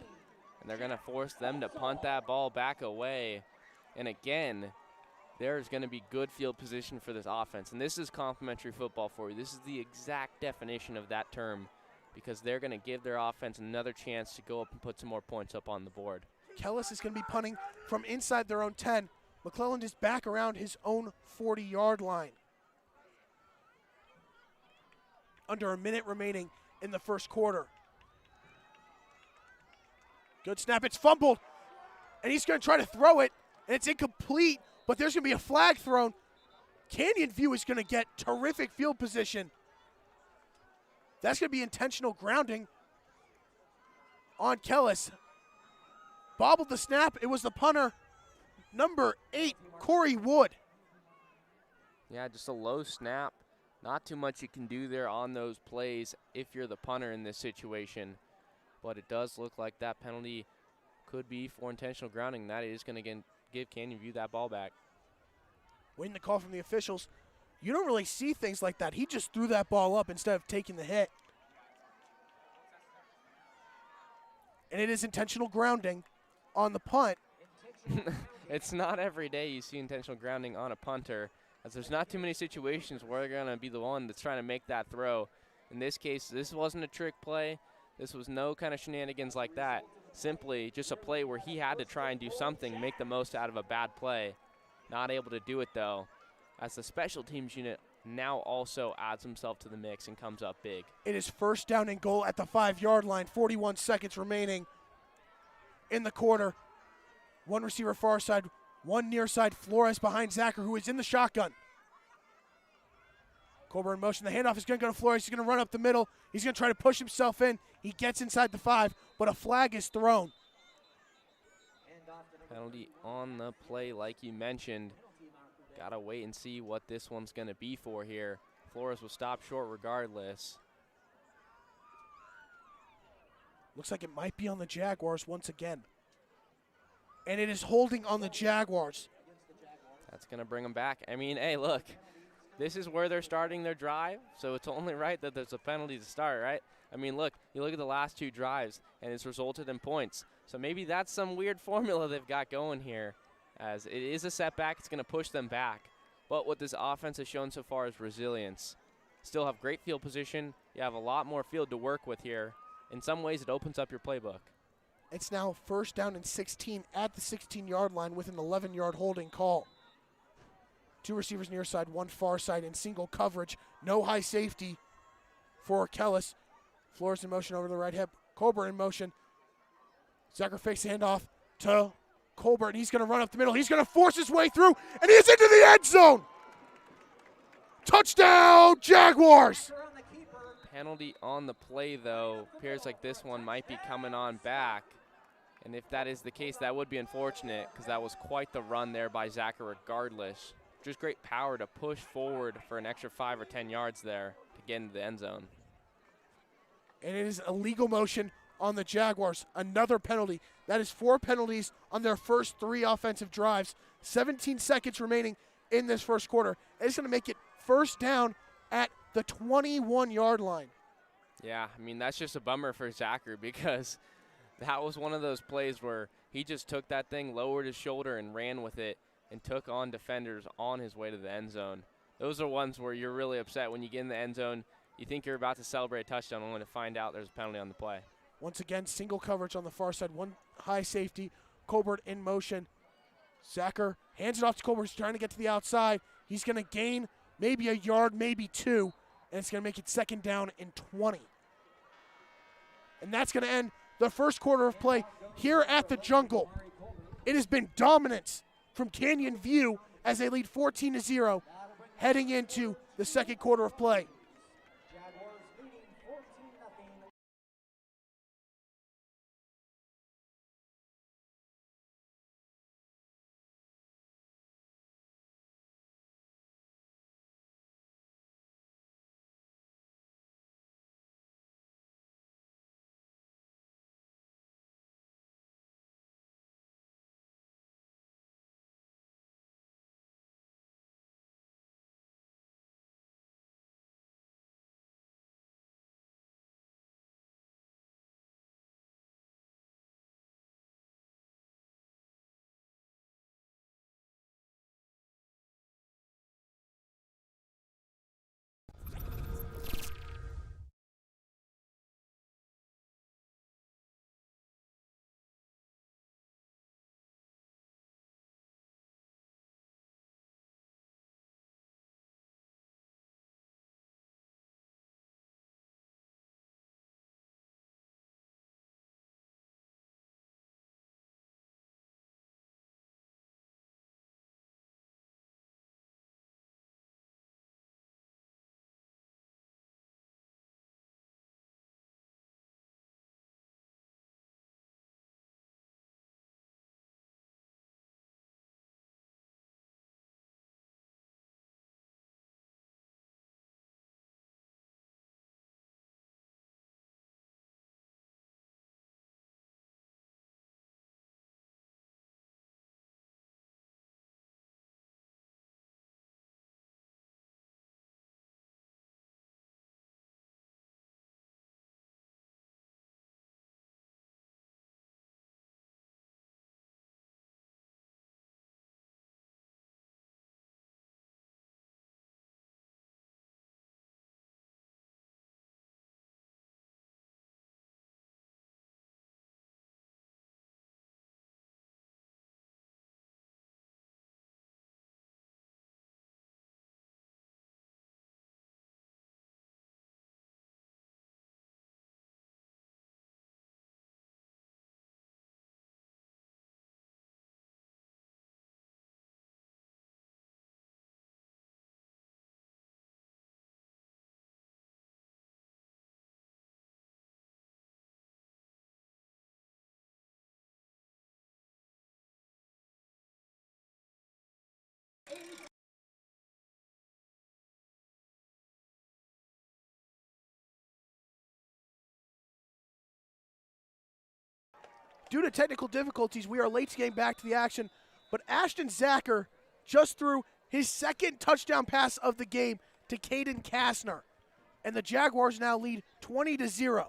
B: and they're going to force them to punt that ball back away. And again, there's going to be good field position for this offense. And this is complimentary football for you. This is the exact definition of that term, because they're going to give their offense another chance to go up and put some more points up on the board.
A: Kellis is going to be punting from inside their own 10. McClellan is back around his own 40-yard line. Under a minute remaining in the first quarter. Good snap. It's fumbled. And he's going to try to throw it. And it's incomplete. But there's going to be a flag thrown. Canyon View is going to get terrific field position. That's going to be intentional grounding on Kellis. Bobbled the snap. It was the punter, number 8, Corey Wood.
B: Yeah, just a low snap. Not too much you can do there on those plays if you're the punter in this situation. But it does look like that penalty could be for intentional grounding. That is going to give Canyon View that ball back.
A: Waiting the call from the officials. You don't really see things like that. He just threw that ball up instead of taking the hit. And it is intentional grounding on the punt.
B: It's not every day you see intentional grounding on a punter, as there's not too many situations where they're going to be the one that's trying to make that throw. In this case, this wasn't a trick play. This was no kind of shenanigans like that. Simply just a play where he had to try and do something, make the most out of a bad play. Not able to do it, though, as the special teams unit now also adds himself to the mix and comes up big.
A: It is first down and goal at the 5-yard line. 41 seconds remaining in the quarter. One receiver far side, one near side. Flores behind Zacher, who is in the shotgun. Colburn in motion. The handoff is going to go to Flores. He's going to run up the middle. He's going to try to push himself in. He gets inside the 5, but a flag is thrown.
B: Penalty on the play, like you mentioned. Got to wait and see what this one's going to be for here. Flores will stop short regardless.
A: Looks like it might be on the Jaguars once again. And it is holding on the Jaguars.
B: That's going to bring them back. I mean, hey, look. This is where they're starting their drive, so it's only right that there's a penalty to start, right? I mean, look, you look at the last 2 drives, and it's resulted in points. So maybe that's some weird formula they've got going here, as it is a setback. It's going to push them back. But what this offense has shown so far is resilience. Still have great field position. You have a lot more field to work with here. In some ways, it opens up your playbook.
A: It's now first down and 16 at the 16-yard line with an 11-yard holding call. 2 receivers near side, 1 far side in single coverage. No high safety for Kellis. Flores in motion over the right hip. Colbert in motion. Zacher fakes the handoff to Colbert, and he's going to run up the middle. He's going to force his way through, and he is into the end zone. Touchdown, Jaguars.
B: Penalty on the play, though. Appears like this one might be coming on back. And if that is the case, that would be unfortunate because that was quite the run there by Zacher regardless. Just great power to push forward for an extra 5 or 10 yards there to get into the end zone.
A: And it is a legal motion on the Jaguars. Another penalty. That is 4 penalties on their first 3 offensive drives. 17 seconds remaining in this first quarter. And it's going to make it first down at the 21-yard line.
B: Yeah, I mean, that's just a bummer for Zacher because that was one of those plays where he just took that thing, lowered his shoulder, and ran with it and took on defenders on his way to the end zone. Those are ones where you're really upset when you get in the end zone. You think you're about to celebrate a touchdown only to find out there's a penalty on the play.
A: Once again, single coverage on the far side, 1 high safety. Colbert in motion. Zacher hands it off to Colbert. He's trying to get to the outside. He's going to gain maybe a yard, maybe 2, and it's going to make it second down and 20. And that's going to end the first quarter of play here at the Jungle. It has been dominance from Canyon View as they lead 14-0 heading into the second quarter of play. Due to technical difficulties, we are late to getting back to the action, but Ashton Zacher just threw his second touchdown pass of the game to Caden Kastner, and the Jaguars now lead 20-0.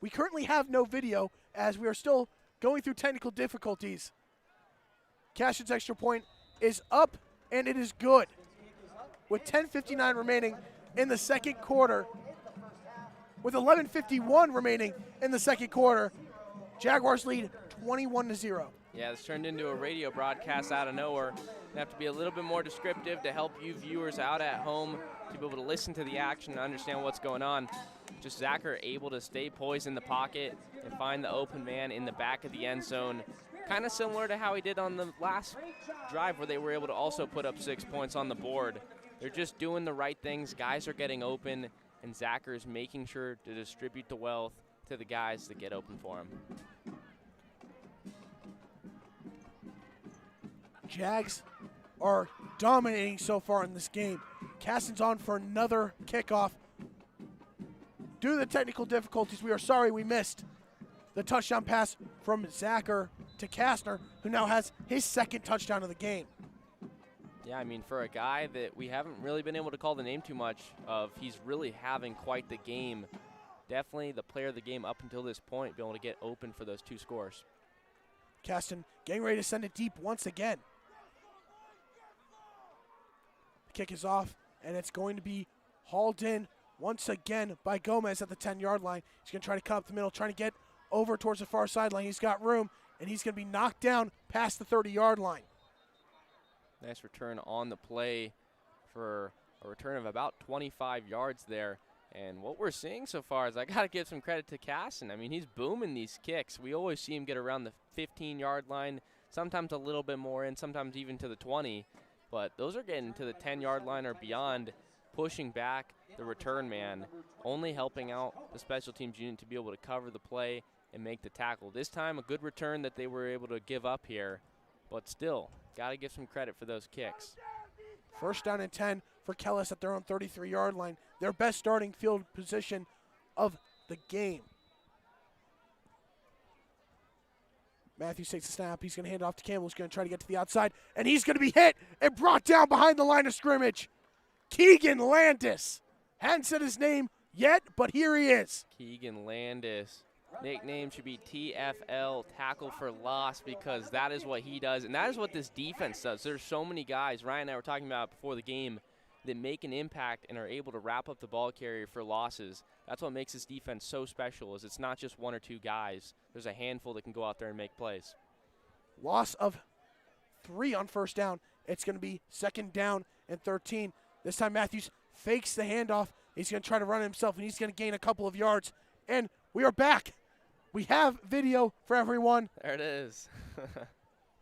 A: We currently have no video as we are still going through technical difficulties. Kastner's extra point is up, and it is good. With 10:59 remaining in the second quarter, with 11:51 remaining in the second quarter, Jaguars lead 21-0.
B: Yeah, this turned into a radio broadcast out of nowhere. You have to be a little bit more descriptive to help you viewers out at home to be able to listen to the action and understand what's going on. Just Zacher able to stay poised in the pocket and find the open man in the back of the end zone. Kind of similar to how he did on the last drive where they were able to also put up 6 points on the board. They're just doing the right things. Guys are getting open, and Zacher is making sure to distribute the wealth to the guys that get open for him.
A: Jags are dominating so far in this game. Caston's on for another kickoff. Due to the technical difficulties, we are sorry we missed the touchdown pass from Zacher to Kastner, who now has his second touchdown of the game.
B: Yeah, I mean, for a guy that we haven't really been able to call the name too much of, he's really having quite the game. Definitely the player of the game up until this point, being able to get open for those 2 scores.
A: Kaston getting ready to send it deep once again. The kick is off, and it's going to be hauled in once again by Gomez at the 10-yard line. He's going to try to cut up the middle, trying to get over towards the far sideline. He's got room, and he's going to be knocked down past the 30-yard line.
B: Nice return on the play for a return of about 25 yards there. And what we're seeing so far is I got to give some credit to Caston. I mean, he's booming these kicks. We always see him get around the 15-yard line, sometimes a little bit more in, sometimes even to the 20. But those are getting to the 10-yard line or beyond, pushing back the return man, only helping out the special teams unit to be able to cover the play and make the tackle. This time, a good return that they were able to give up here, but still, got to give some credit for those kicks.
A: First down and 10 for Kellis at their own 33-yard line, their best starting field position of the game. Matthews takes the snap. He's going to hand it off to Campbell. He's going to try to get to the outside, and he's going to be hit and brought down behind the line of scrimmage. Keegan Landis. Hadn't said his name yet, but here he is.
B: Keegan Landis. Nickname should be TFL, tackle for loss, because that is what he does, and that is what this defense does. There's so many guys, Ryan and I were talking about before the game, that make an impact and are able to wrap up the ball carrier for losses. That's what makes this defense so special, is it's not just 1 or 2 guys. There's a handful that can go out there and make plays.
A: Loss of 3 on first down. It's going to be second down and 13. This time Matthews fakes the handoff. He's going to try to run it himself, and he's going to gain a couple of yards. And we are back. We have video for everyone.
B: There it is.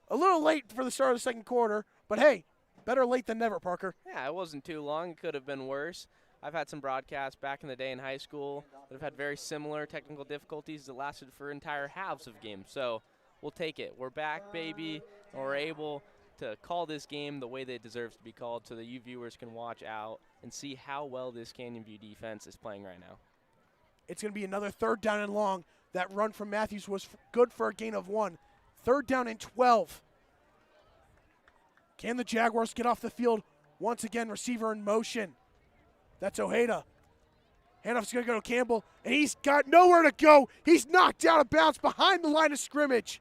A: A little late for the start of the second quarter, but hey, better late than never, Parker.
B: Yeah, it wasn't too long. It could have been worse. I've had some broadcasts back in the day in high school that have had very similar technical difficulties that lasted for entire halves of games. So we'll take it. We're back, baby, and we're able to call this game the way that it deserves to be called so that you viewers can watch out and see how well this Canyon View defense is playing right now.
A: It's going to be another third down and long. That run from Matthews was good for a gain of 1. Third down and 12. Can the Jaguars get off the field? Once again, receiver in motion. That's Ojeda. Handoff's going to go to Campbell, and he's got nowhere to go. He's knocked out of bounds behind the line of scrimmage.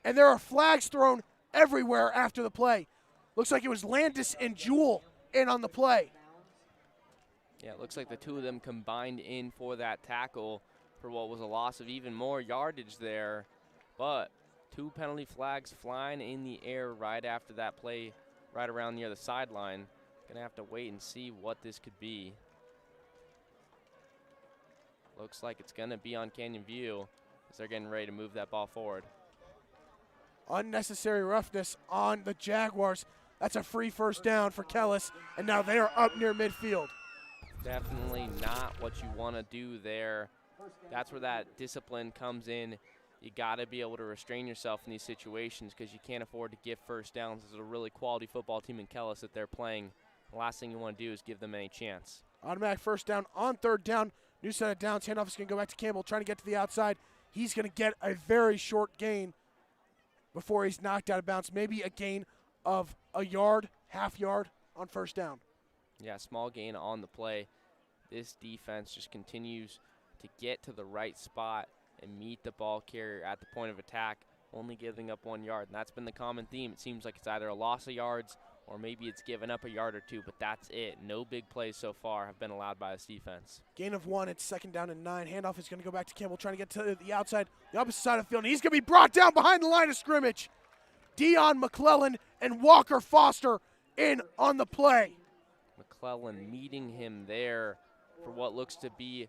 A: And there are flags thrown everywhere after the play. Looks like it was Landis and Jewell in on the play.
B: Yeah, it looks like the 2 of them combined in for that tackle for what was a loss of even more yardage there. But 2 penalty flags flying in the air right after that play, right around near the sideline. Gonna have to wait and see what this could be. Looks like it's gonna be on Canyon View as they're getting ready to move that ball forward.
A: Unnecessary roughness on the Jaguars. That's a free first down for Kellis, and now they are up near midfield.
B: Definitely not what you want to do there. That's where that discipline comes in. You got to be able to restrain yourself in these situations because you can't afford to give first downs. This is a really quality football team in Kellis that they're playing. The last thing you want to do is give them any chance.
A: Automatic first down on third down. New set of downs. Handoff is going to go back to Campbell, trying to get to the outside. He's going to get a very short gain before he's knocked out of bounds. Maybe a gain of a yard, half yard on first down.
B: Yeah, small gain on the play. This defense just continues to get to the right spot and meet the ball carrier at the point of attack, only giving up 1 yard. And that's been the common theme. It seems like it's either a loss of yards or maybe it's given up a yard or two, but that's it. No big plays so far have been allowed by this defense.
A: Gain of 1, it's 2nd down and 9. Handoff is going to go back to Campbell, trying to get to the outside, the opposite side of the field, and he's going to be brought down behind the line of scrimmage. Dion McClellan and Walker Foster in on the play.
B: McClellan meeting him there for what looks to be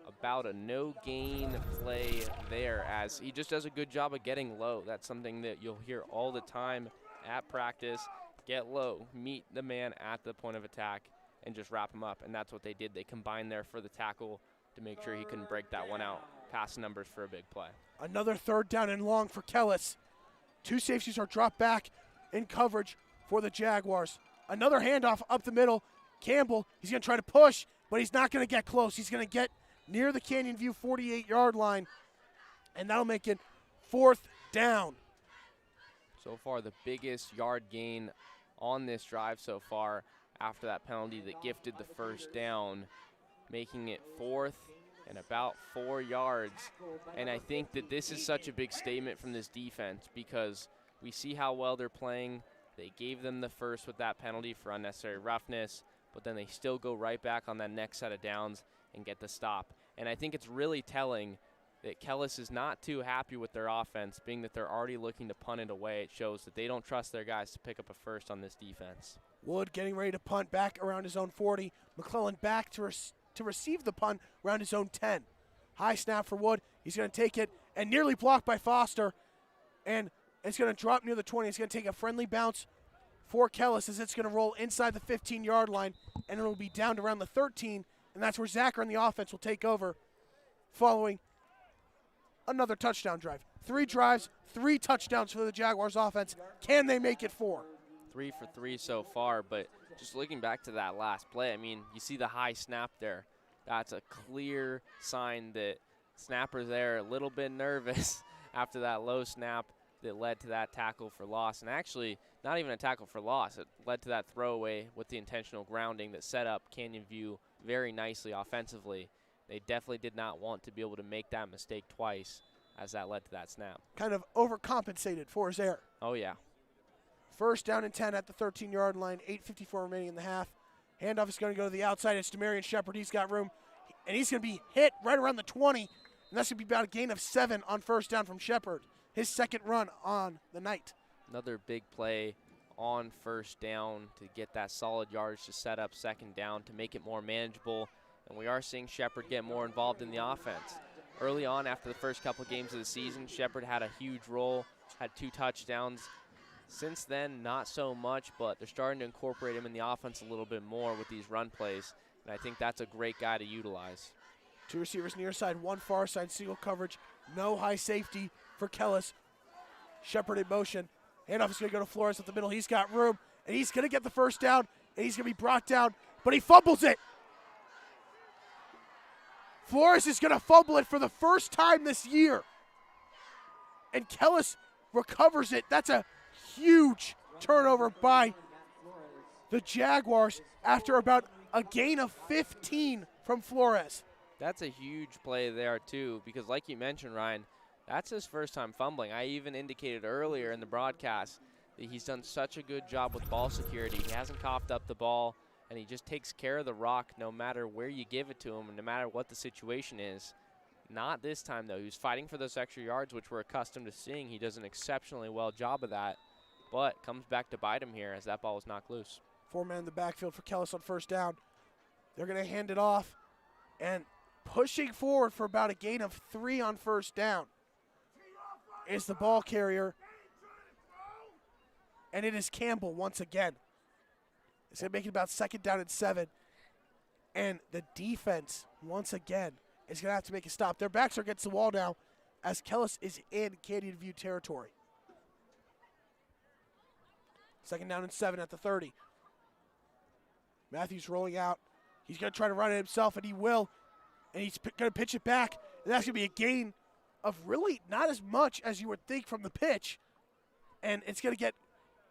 B: about a no-gain play there, as he just does a good job of getting low. That's something that you'll hear all the time at practice. Get low, meet the man at the point of attack, and just wrap him up. And that's what they did. They combined there for the tackle to make sure he couldn't break that one out. Pass numbers for a big play.
A: Another 3rd down and long for Kellis. 2 safeties are dropped back in coverage for the Jaguars. Another handoff up the middle. Campbell, he's going to try to push, but he's not going to get close. He's going to get near the Canyon View 48-yard line, and that'll make it 4th down.
B: So far, the biggest yard gain on this drive so far after that penalty that gifted the 1st down, making it 4th and about 4 yards. And I think that this is such a big statement from this defense because we see how well they're playing. They gave them the first with that penalty for unnecessary roughness, but then they still go right back on that next set of downs and get the stop. And I think it's really telling that Kellis is not too happy with their offense, being that they're already looking to punt it away. It shows that they don't trust their guys to pick up a first on this defense.
A: Wood getting ready to punt back around his own 40. McClellan back to receive the punt around his own 10. High snap for Wood. He's going to take it and nearly blocked by Foster. And it's going to drop near the 20. It's going to take a friendly bounce for Kellis as it's going to roll inside the 15-yard line, and it'll be down to around the 13, and that's where Zacher and the offense will take over following another touchdown drive. 3 drives, 3 touchdowns for the Jaguars offense. Can they make it 4?
B: 3 for 3 so far, but just looking back to that last play, I mean, you see the high snap there. That's a clear sign that snapper's there a little bit nervous after that low snap that led to that tackle for loss. And actually, not even a tackle for loss. It led to that throwaway with the intentional grounding that set up Canyon View very nicely offensively. They definitely did not want to be able to make that mistake twice as that led to that snap.
A: Kind of overcompensated for his error.
B: Oh, yeah.
A: 1st down and 10 at the 13-yard line, 8:54 remaining in the half. Handoff is going to go to the outside. It's Demarion Shepard. He's got room, and he's going to be hit right around the 20, and that's going to be about a gain of 7 on 1st down from Shepard, his 2nd run on the night.
B: Another big play on 1st down to get that solid yardage to set up 2nd down to make it more manageable, and we are seeing Shepard get more involved in the offense. Early on, after the first couple games of the season, Shepard had a huge role, had 2 touchdowns. Since then, not so much, but they're starting to incorporate him in the offense a little bit more with these run plays, and I think that's a great guy to utilize.
A: 2 receivers near side, 1 far side, single coverage, no high safety for Kellis. Shepard in motion. Handoff is going to go to Flores at the middle. He's got room, and he's going to get the 1st down, and he's going to be brought down, but he fumbles it. Flores is going to fumble it for the first time this year, and Kellis recovers it. That's a huge turnover by the Jaguars after about a gain of 15 from Flores.
B: That's a huge play there, too, because like you mentioned, Ryan, that's his first time fumbling. I even indicated earlier in the broadcast that he's done such a good job with ball security. He hasn't coughed up the ball, and he just takes care of the rock no matter where you give it to him and no matter what the situation is. Not this time, though. He was fighting for those extra yards, which we're accustomed to seeing. He does an exceptionally well job of that, but comes back to bite him here as that ball was knocked loose.
A: 4-man in the backfield for Kellis on 1st down. They're going to hand it off, and pushing forward for about a gain of 3 on 1st down is the ball carrier, and it is Campbell once again. It's going to make it about 2nd down and 7, and the defense once again is going to have to make a stop. Their backs are against the wall now as Kellis is in Canyon View territory. 2nd down and 7 at the 30. Matthews rolling out. He's going to try to run it himself, and he will. And he's going to pitch it back. And that's going to be a gain of really not as much as you would think from the pitch. And it's going to get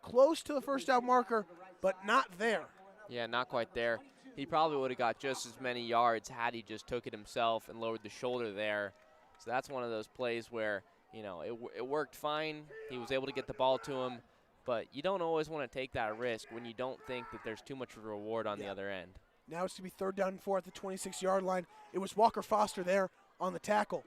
A: close to the 1st down marker, but not there.
B: Yeah, not quite there. He probably would have got just as many yards had he just took it himself and lowered the shoulder there. So that's one of those plays where, you know, it worked fine. He was able to get the ball to him, but you don't always want to take that risk when you don't think that there's too much reward on the other end.
A: Now it's to be 3rd down and 4 at the 26-yard line. It was Walker Foster there on the tackle.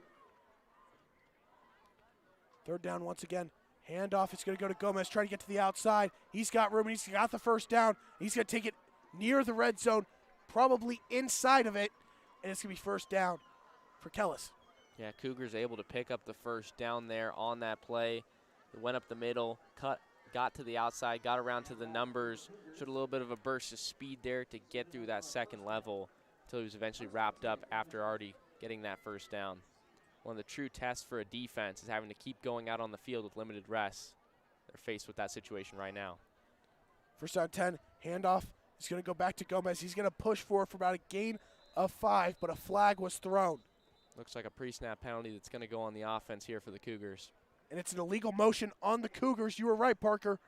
A: 3rd down once again. Handoff is going to go to Gomez, trying to get to the outside. He's got room, and he's got the 1st down. He's going to take it near the red zone, probably inside of it, and it's going to be 1st down for Kellis.
B: Yeah, Cougars able to pick up the 1st down there on that play. It went up the middle, got to the outside, got around to the numbers, showed a little bit of a burst of speed there to get through that 2nd level until he was eventually wrapped up after already getting that 1st down. One of the true tests for a defense is having to keep going out on the field with limited rest. They're faced with that situation right now.
A: 1st down 10, handoff is going to go back to Gomez. He's going to push forward for about a gain of 5, but a flag was thrown.
B: Looks like a pre-snap penalty that's going to go on the offense here for the Cougars.
A: And it's an illegal motion on the Cougars. You were right, Parker.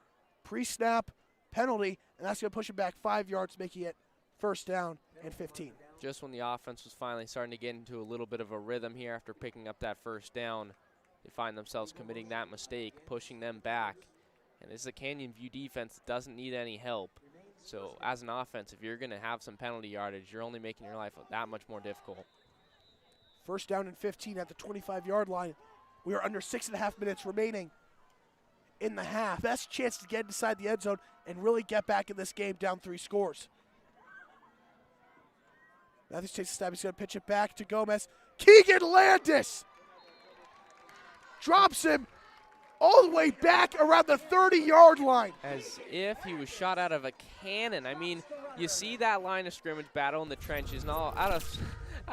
A: Pre-snap penalty, and that's going to push it back 5 yards, making it 1st down and 15.
B: Just when the offense was finally starting to get into a little bit of a rhythm here after picking up that 1st down, they find themselves committing that mistake, pushing them back. And this is a Canyon View defense that doesn't need any help. So as an offense, if you're going to have some penalty yardage, you're only making your life that much more difficult.
A: 1st down and 15 at the 25-yard line. We are under 6.5 minutes remaining in the half. Best chance to get inside the end zone and really get back in this game down 3 scores. Matthews takes a stab. He's going to pitch it back to Gomez. Keegan Landis drops him all the way back around the 30-yard line.
B: As if he was shot out of a cannon. I mean, you see that line of scrimmage battle in the trenches, and all out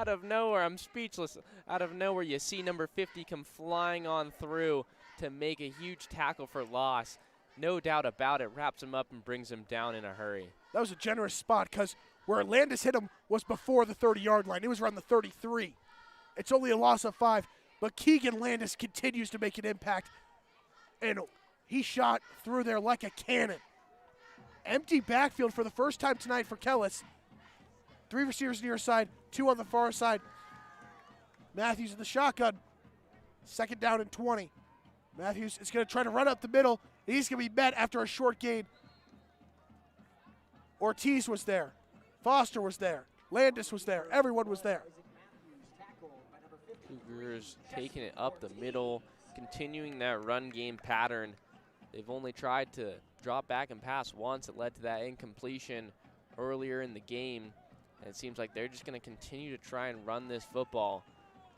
B: of nowhere, I'm speechless. Out of nowhere, you see number 50 come flying on through to make a huge tackle for loss. No doubt about it, wraps him up and brings him down in a hurry.
A: That was a generous spot because where Landis hit him was before the 30-yard line. It was around the 33. It's only a loss of 5, but Keegan Landis continues to make an impact, and he shot through there like a cannon. Empty backfield for the first time tonight for Kellis. 3 receivers near side, 2 on the far side. Matthews in the shotgun. 2nd down and 20. Matthews is going to try to run up the middle. He's going to be met after a short gain. Ortiz was there. Foster was there. Landis was there. Everyone was there.
B: Cougars taking it up the middle, continuing that run game pattern. They've only tried to drop back and pass once. It led to that incompletion earlier in the game. And it seems like they're just going to continue to try and run this football.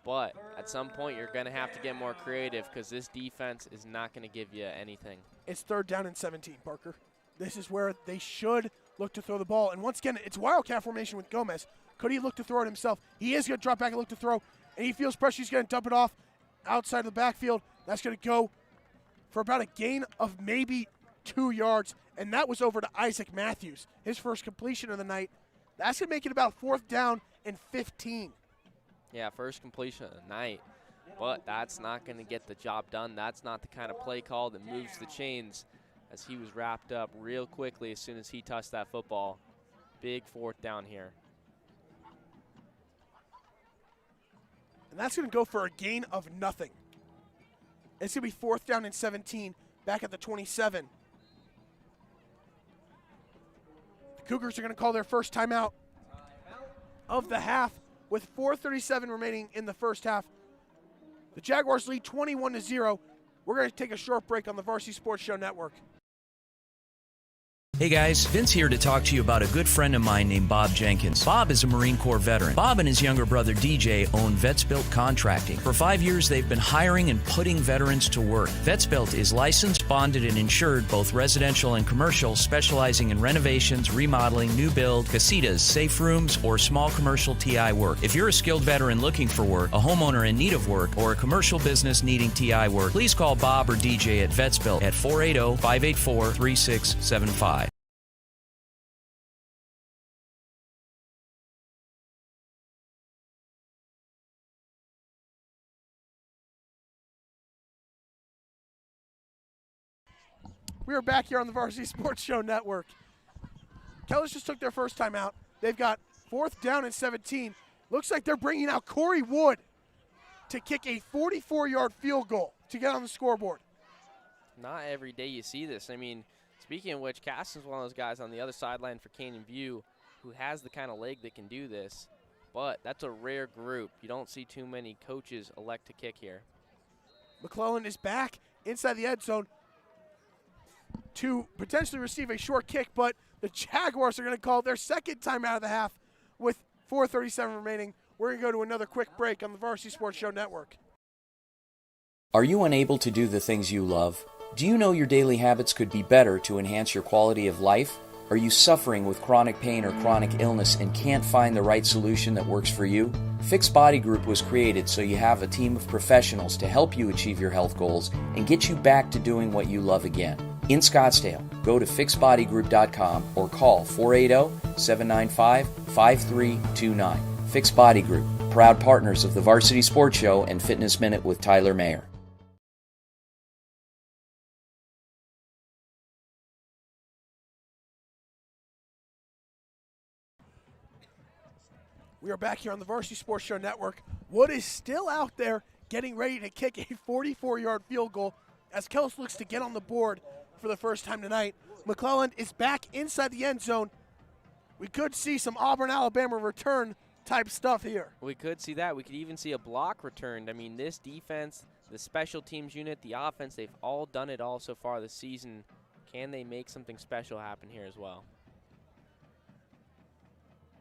B: But at some point, you're going to have to get more creative because this defense is not going to give you anything.
A: It's 3rd down and 17, Parker. This is where they should look to throw the ball. And once again, it's Wildcat formation with Gomez. Could he look to throw it himself? He is going to drop back and look to throw. And he feels pressure. He's going to dump it off outside of the backfield. That's going to go for about a gain of maybe 2 yards. And that was over to Isaac Matthews, his first completion of the night. That's going to make it about 4th down and 15.
B: Yeah, first completion of the night. But that's not going to get the job done. That's not the kind of play call that moves the chains, as he was wrapped up real quickly as soon as he touched that football. Big 4th down here.
A: And that's going to go for a gain of nothing. It's going to be 4th down and 17 back at the 27. The Cougars are going to call their first timeout of the half with 4:37 remaining in the first half. The Jaguars lead 21-0. We're going to take a short break on the Varsity Sports Show Network.
F: Hey guys, Vince here to talk to you about a good friend of mine named Bob Jenkins. Bob is a Marine Corps veteran. Bob and his younger brother DJ own Vetsbuilt Contracting. For 5 years, they've been hiring and putting veterans to work. Vetsbuilt is licensed, bonded, and insured, both residential and commercial, specializing in renovations, remodeling, new build, casitas, safe rooms, or small commercial TI work. If you're a skilled veteran looking for work, a homeowner in need of work, or a commercial business needing TI work, please call Bob or DJ at Vetsbuilt at 480-584-3675.
A: We are back here on the Varsity Sports Show Network. Kellis just took their first time out. They've got 4th down and 17. Looks like they're bringing out Corey Wood to kick a 44-yard field goal to get on the scoreboard.
B: Not every day you see this. I mean, speaking of which, Caston's one of those guys on the other sideline for Canyon View who has the kind of leg that can do this, but that's a rare group. You don't see too many coaches elect to kick here.
A: McClellan is back inside the end zone to potentially receive a short kick, but the Jaguars are going to call their second timeout of the half with 4:37 remaining. We're going to go to another quick break on the Varsity Sports Show Network.
F: Are you unable to do the things you love? Do you know your daily habits could be better to enhance your quality of life? Are you suffering with chronic pain or chronic illness and can't find the right solution that works for you? Fix Body Group was created so you have a team of professionals to help you achieve your health goals and get you back to doing what you love again. In Scottsdale, go to fixbodygroup.com or call 480-795-5329. Fix Body Group, proud partners of the Varsity Sports Show and Fitness Minute with Tyler Mayer.
A: We are back here on the Varsity Sports Show Network. Wood is still out there getting ready to kick a 44-yard field goal as Kellis looks to get on the board for the first time tonight. McClellan is back inside the end zone. We could see some Auburn, Alabama return type stuff here.
B: We could see that. We could even see a block returned. I mean, this defense, the special teams unit, the offense, they've all done it all so far this season. Can they make something special happen here as well?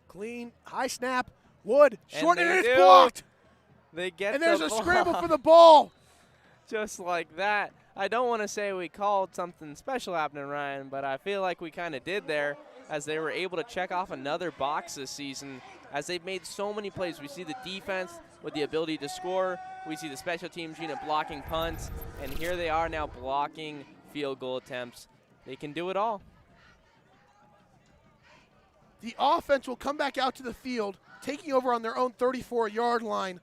A: Clean, high snap, Wood, short, and it's
B: do.
A: blocked.
B: They get
A: And there's
B: the
A: a
B: ball.
A: scramble for the ball.
B: Just like that. I don't want to say we called something special happening, Ryan, but I feel like we kind of did there as they were able to check off another box this season as they've made so many plays. We see the defense with the ability to score. We see the special teams unit blocking punts, and here they are now blocking field goal attempts. They can do it all.
A: The offense will come back out to the field, taking over on their own 34-yard line.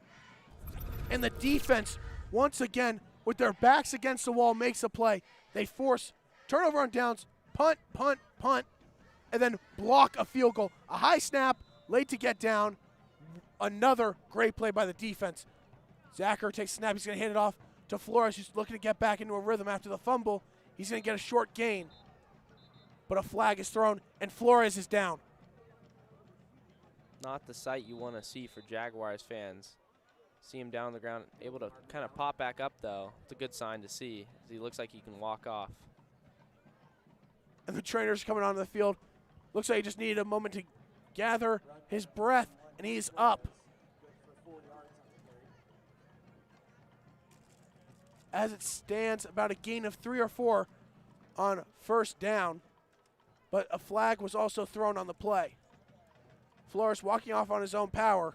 A: And the defense, once again, with their backs against the wall, makes a play. They force turnover on downs, punt, punt, punt, and then block a field goal. A high snap, late to get down. Another great play by the defense. Zacher takes a snap. He's going to hand it off to Flores, who's looking to get back into a rhythm after the fumble. He's going to get a short gain. But a flag is thrown, and Flores is down.
B: Not the sight you want to see for Jaguars fans. See him down on the ground, able to kind of pop back up, though. It's a good sign to see. He looks like he can walk off.
A: And the trainer's coming onto the field. Looks like he just needed a moment to gather his breath, and he's up. As it stands, about a gain of 3 or 4 on first down, but a flag was also thrown on the play. Flores walking off on his own power,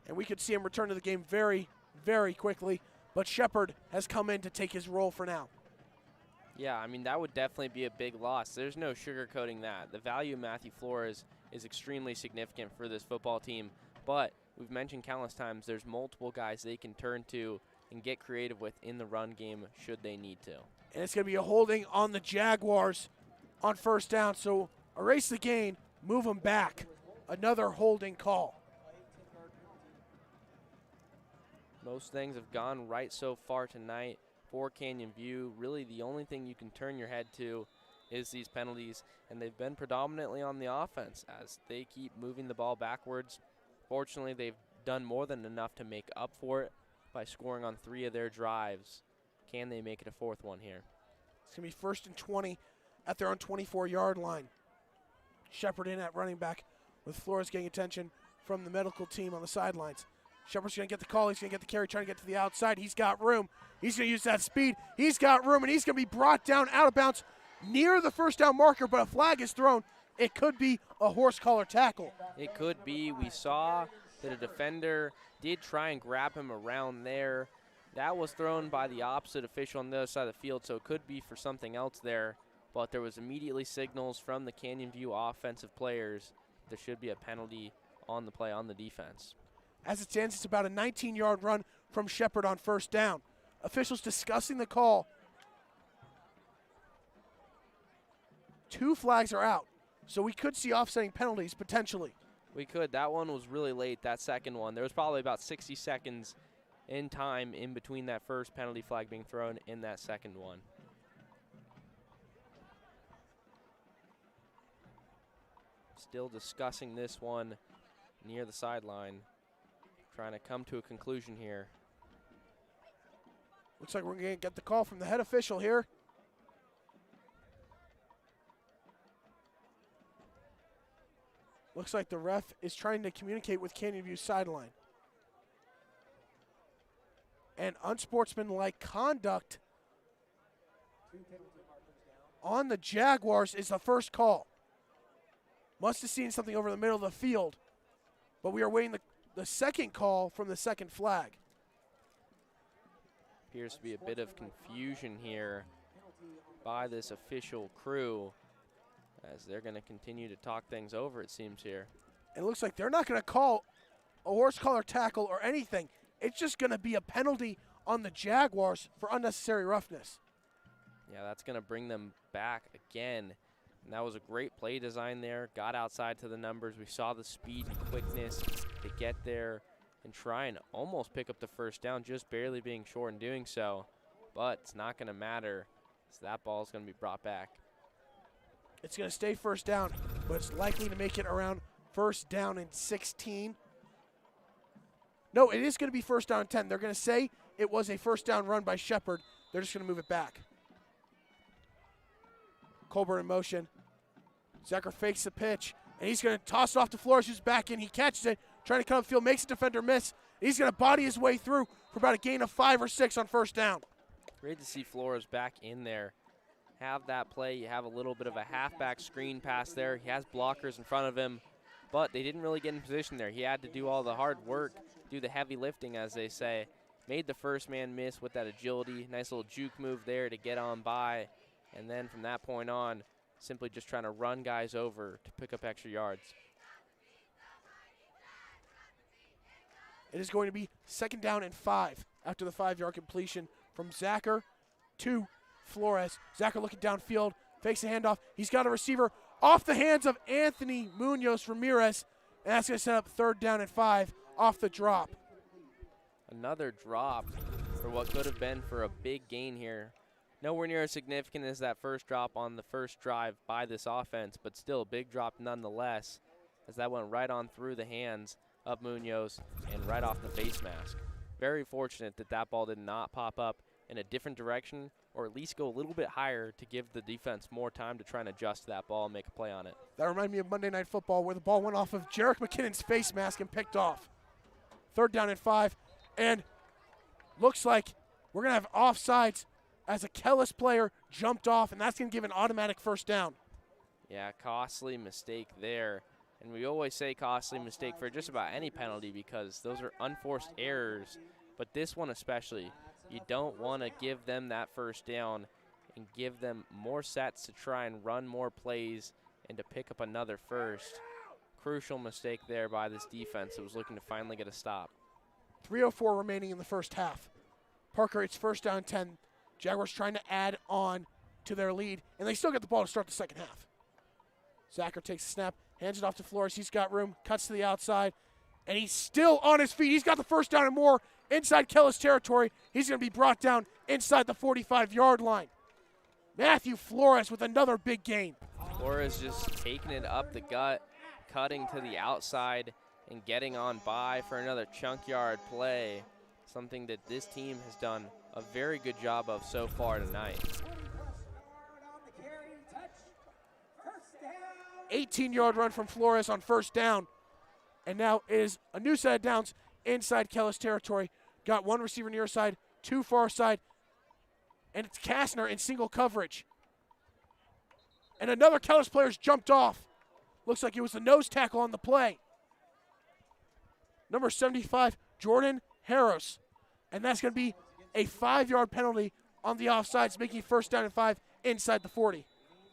A: and we could see him return to the game very, very quickly, but Shepard has come in to take his role for now.
B: Yeah, I mean, that would definitely be a big loss. There's no sugarcoating that. The value of Matthew Flores is extremely significant for this football team, but we've mentioned countless times there's multiple guys they can turn to and get creative with in the run game should they need to.
A: And it's going to be a holding on the Jaguars on first down, so erase the gain, move them back. Another holding call.
B: Most things have gone right so far tonight for Canyon View. Really the only thing you can turn your head to is these penalties, and they've been predominantly on the offense as they keep moving the ball backwards. Fortunately, they've done more than enough to make up for it by scoring on 3 of their drives. Can they make it a 4th one here?
A: It's going to be 1st and 20 at their own 24-yard line. Shepard in at running back with Flores getting attention from the medical team on the sidelines. Shepard's going to get the call. He's going to get the carry, trying to get to the outside. He's got room. He's going to use that speed. He's got room, and he's going to be brought down out of bounds near the first down marker, but a flag is thrown. It could be a horse collar tackle.
B: It could be. We saw that a defender did try and grab him around there. That was thrown by the opposite official on the other side of the field, so it could be for something else there. But there was immediately signals from the Canyon View offensive players. There should be a penalty on the play on the defense.
A: As it stands, it's about a 19-yard run from Shepard on first down. Officials discussing the call. 2 flags are out, so we could see offsetting penalties potentially.
B: We could. That one was really late, that second one. There was probably about 60 seconds in time in between that first penalty flag being thrown in that second one. Still discussing this one near the sideline, trying to come to a conclusion here.
A: Looks like we're going to get the call from the head official here. Looks like the ref is trying to communicate with Canyon View's sideline. And unsportsmanlike conduct on the Jaguars is the first call. Must have seen something over the middle of the field. But we are waiting the second call from the second flag.
B: Appears to be a bit of confusion here by this official crew as they're going to continue to talk things over, it seems here.
A: It looks like they're not going to call a horse collar tackle or anything. It's just going to be a penalty on the Jaguars for unnecessary roughness.
B: Yeah, that's going to bring them back again. And that was a great play design there. Got outside to the numbers. We saw the speed and quickness to get there and try and almost pick up the first down, just barely being short in doing so. But it's not going to matter, so that ball is going to be brought back.
A: It's going to stay first down, but it's likely to make it around first down and 16. No, it is going to be first down and 10. They're going to say it was a first down run by Shepard. They're just going to move it back. Colbert in motion. Zacher fakes the pitch, and he's going to toss it off to Flores, who's back in. He catches it, trying to come upfield, makes the defender miss. He's going to body his way through for about a gain of 5 or 6 on first down.
B: Great to see Flores back in there. Have that play. You have a little bit of a halfback screen pass there. He has blockers in front of him, but they didn't really get in position there. He had to do all the hard work, do the heavy lifting, as they say. Made the first man miss with that agility. Nice little juke move there to get on by. And then from that point on, simply just trying to run guys over to pick up extra yards.
A: It is going to be second down and 5 after the 5-yard completion from Zacher to Flores. Zacher looking downfield, fakes the handoff. He's got a receiver off the hands of Anthony Munoz Ramirez, and that's going to set up third down and 5 off the drop.
B: Another drop for what could have been for a big gain here. Nowhere near as significant as that first drop on the first drive by this offense, but still a big drop nonetheless, as that went right on through the hands of Munoz and right off the face mask. Very fortunate that that ball did not pop up in a different direction, or at least go a little bit higher to give the defense more time to try and adjust that ball and make a play on it.
A: That reminded me of Monday Night Football, where the ball went off of Jerick McKinnon's face mask and picked off. Third down and 5, and looks like we're going to have offsides as a Kellis player jumped off, and that's going to give an automatic first down.
B: Yeah, costly mistake there. And we always say costly mistake for just about any penalty because those are unforced errors. But this one especially, you don't want to give them that first down and give them more sets to try and run more plays and to pick up another first. Crucial mistake there by this defense that was looking to finally get a stop.
A: 3:04 remaining in the first half. Parker, it's first down 10. Jaguars trying to add on to their lead, and they still get the ball to start the second half. Zacher takes the snap, hands it off to Flores. He's got room, cuts to the outside, and he's still on his feet. He's got the first down and more inside Kellis territory. He's going to be brought down inside the 45-yard line. Matthew Flores with another big gain.
B: Flores just taking it up the gut, cutting to the outside, and getting on by for another chunk yard play. Something that this team has done a very good job of so far tonight.
A: 18-yard run from Flores on first down. And now is a new set of downs inside Kellis territory. Got one receiver near side, 2 far side, and it's Kastner in single coverage. And another Kellis player's jumped off. Looks like it was the nose tackle on the play. Number 75, Jordan Harris. And that's going to be a 5-yard penalty on the offsides, making first down and 5 inside the 40.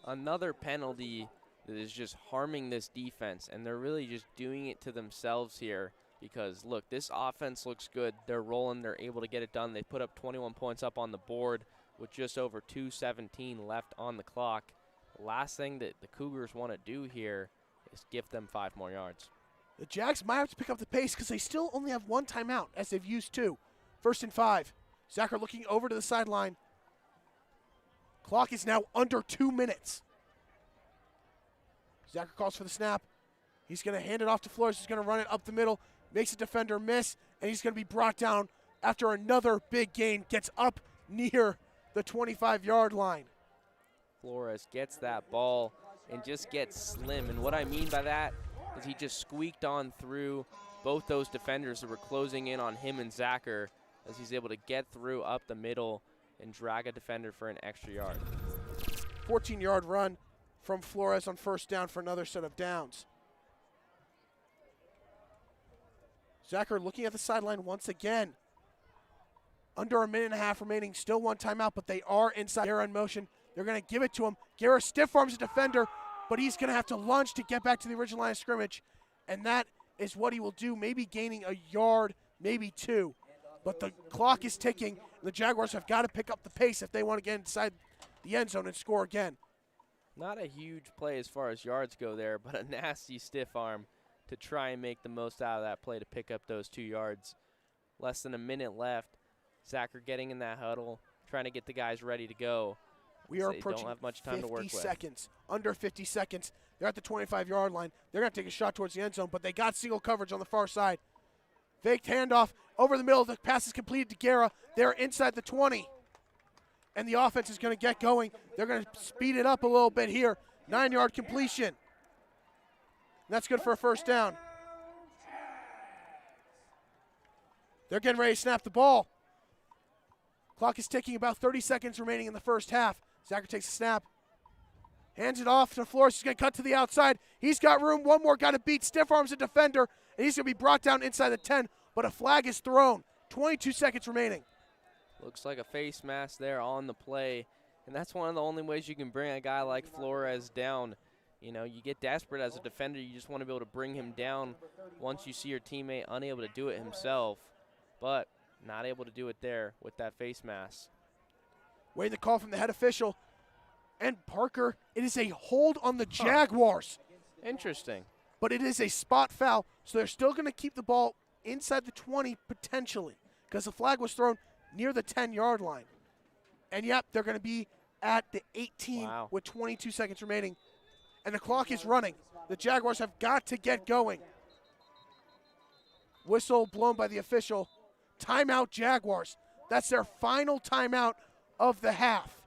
B: Another penalty that is just harming this defense, and they're really just doing it to themselves here because, look, this offense looks good. They're rolling. They're able to get it done. They put up 21 points up on the board with just over 2:17 left on the clock. The last thing that the Cougars want to do here is give them 5 more yards.
A: The Jags might have to pick up the pace because they still only have 1 timeout, as they've used 2. 1st and 5. Jaguar looking over to the sideline. Clock is now under 2 minutes. Jaguar calls for the snap. He's going to hand it off to Flores. He's going to run it up the middle. Makes a defender miss, and he's going to be brought down after another big gain. Gets up near the 25-yard line.
B: Flores gets that ball and just gets slim. And what I mean by that is he just squeaked on through both those defenders that were closing in on him and Zacher as he's able to get through up the middle and drag a defender for an extra yard.
A: 14-yard run from Flores on 1st down for another set of downs. Zacher looking at the sideline once again. Under a minute and a half remaining, still 1 timeout, but they are inside. Guerra in motion. They're going to give it to him. Guerra stiff arms a defender, but he's going to have to lunge to get back to the original line of scrimmage, and that is what he will do, maybe gaining a yard, maybe 2. But the clock is ticking, and the Jaguars have got to pick up the pace if they want to get inside the end zone and score again.
B: Not a huge play as far as yards go there, but a nasty stiff arm to try and make the most out of that play to pick up those 2 yards. Less than a minute left. Zacher getting in that huddle, trying to get the guys ready to go.
A: We are
B: They
A: approaching
B: don't have much time to work with.
A: 50 seconds, under 50 seconds. They're at the 25-yard line. They're going to take a shot towards the end zone, but they got single coverage on the far side. Faked handoff over the middle. The pass is completed to Guerra. They're inside the 20. And the offense is going to get going. They're going to speed it up a little bit here. 9-yard completion. And that's good for a 1st down. They're getting ready to snap the ball. Clock is ticking, about 30 seconds remaining in the 1st half. Zacher takes a snap. Hands it off to Flores. He's going to cut to the outside. He's got room. One more got to beat. Stiff arms a defender. And he's going to be brought down inside the 10. But a flag is thrown. 22 seconds remaining.
B: Looks like a face mask there on the play. And that's one of the only ways you can bring a guy like Flores down. You know, you get desperate as a defender. You just want to be able to bring him down once you see your teammate unable to do it himself. But not able to do it there with that face mask.
A: Waiting the call from the head official. And Parker, it is a hold on the Jaguars.
B: Interesting.
A: But it is a spot foul, so they're still going to keep the ball inside the 20 potentially because the flag was thrown near the 10-yard line. And, yep, they're going to be at the 18 with 22 seconds remaining. And the clock is running. The Jaguars have got to get going. Whistle blown by the official. Timeout Jaguars. That's their final timeout of the half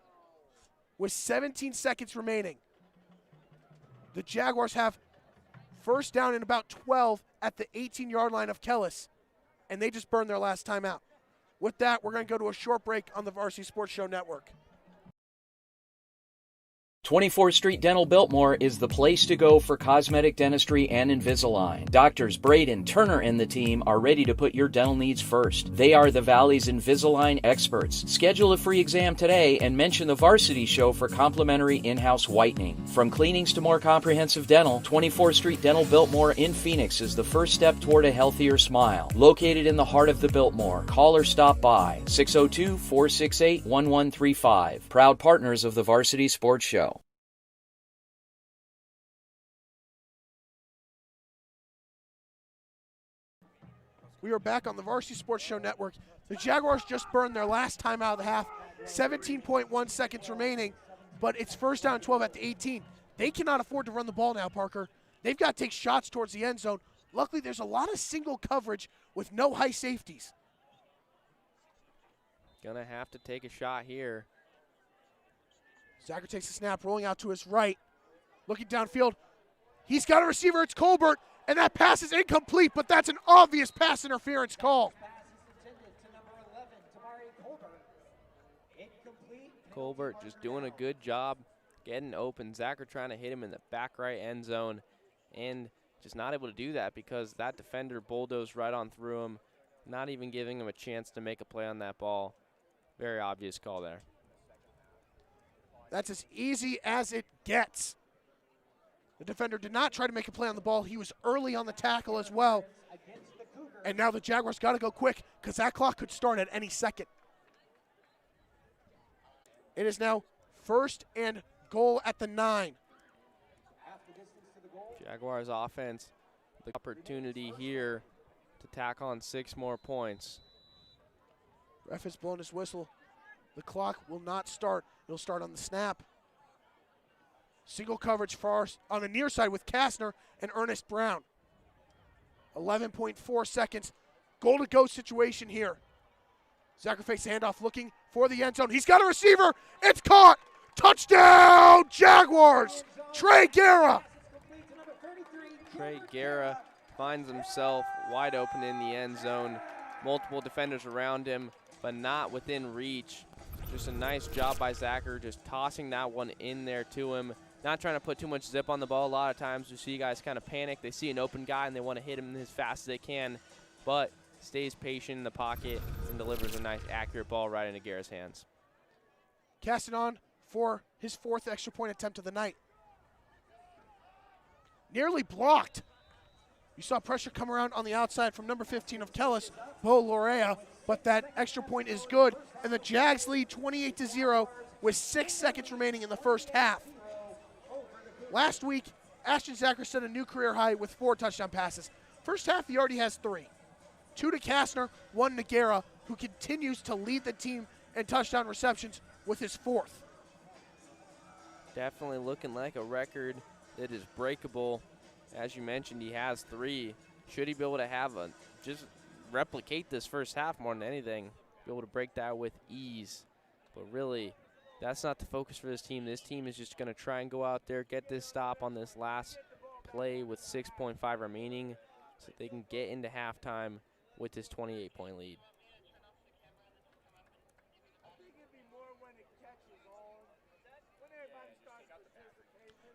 A: with 17 seconds remaining. The Jaguars have 1st down and about 12 at the 18-yard line of Kellis, and they just burned their last timeout. With that, we're going to go to a short break on the Varsity Sports Show Network.
F: 24th Street Dental Biltmore is the place to go for cosmetic dentistry and Invisalign. Doctors Braden, Turner, and the team are ready to put your dental needs first. They are the Valley's Invisalign experts. Schedule a free exam today and mention the Varsity Show for complimentary in-house whitening. From cleanings to more comprehensive dental, 24th Street Dental Biltmore in Phoenix is the first step toward a healthier smile. Located in the heart of the Biltmore, call or stop by 602-468-1135. Proud partners of the Varsity Sports Show.
A: We are back on the Varsity Sports Show Network. The Jaguars just burned their last time out of the half. 17.1 seconds remaining, but it's 1st down and 12 at the 18. They cannot afford to run the ball now, Parker. They've got to take shots towards the end zone. Luckily, there's a lot of single coverage with no high safeties.
B: Gonna have to take a shot here.
A: Zacher takes a snap, rolling out to his right. Looking downfield. He's got a receiver. It's Colbert. And that pass is incomplete, but that's an obvious pass interference call.
B: Colbert just doing a good job getting open. Zacher trying to hit him in the back right end zone and just not able to do that because that defender bulldozed right on through him, not even giving him a chance to make a play on that ball. Very obvious call there.
A: That's as easy as it gets. The defender did not try to make a play on the ball. He was early on the tackle as well. And now the Jaguars got to go quick because that clock could start at any second. It is now 1st and goal at the 9.
B: Jaguars offense, the opportunity here to tack on 6 more points.
A: Ref has blown his whistle. The clock will not start. It'll start on the snap. Single coverage far on the near side with Kastner and Ernest Brown. 11.4 seconds. Goal to go situation here. Jaguar fakes the handoff looking for the end zone. He's got a receiver. It's caught. Touchdown, Jaguars. Trey Guerra.
B: Trey Guerra finds himself wide open in the end zone. Multiple defenders around him, but not within reach. Just a nice job by Jaguar, just tossing that one in there to him. Not trying to put too much zip on the ball. A lot of times we see guys kind of panic. They see an open guy and they want to hit him as fast as they can, but stays patient in the pocket and delivers a nice accurate ball right into Guerra's hands.
A: Casting on for his 4th extra point attempt of the night. Nearly blocked. You saw pressure come around on the outside from number 15 of Kellis, Bo Lorea, but that extra point is good, and the Jags lead 28-0 with 6 seconds remaining in the first half. Last week, Ashton Jaguar set a new career high with 4 touchdown passes. First half, he already has 3. 2 to Kastner, 1 to Guerra, who continues to lead the team in touchdown receptions with his 4th.
B: Definitely looking like a record that is breakable. As you mentioned, he has 3. Should he be able to have just replicate this first half more than anything, be able to break that with ease. But really, that's not the focus for this team. This team is just going to try and go out there, get this stop on this last play with 6.5 remaining so they can get into halftime with this 28-point lead.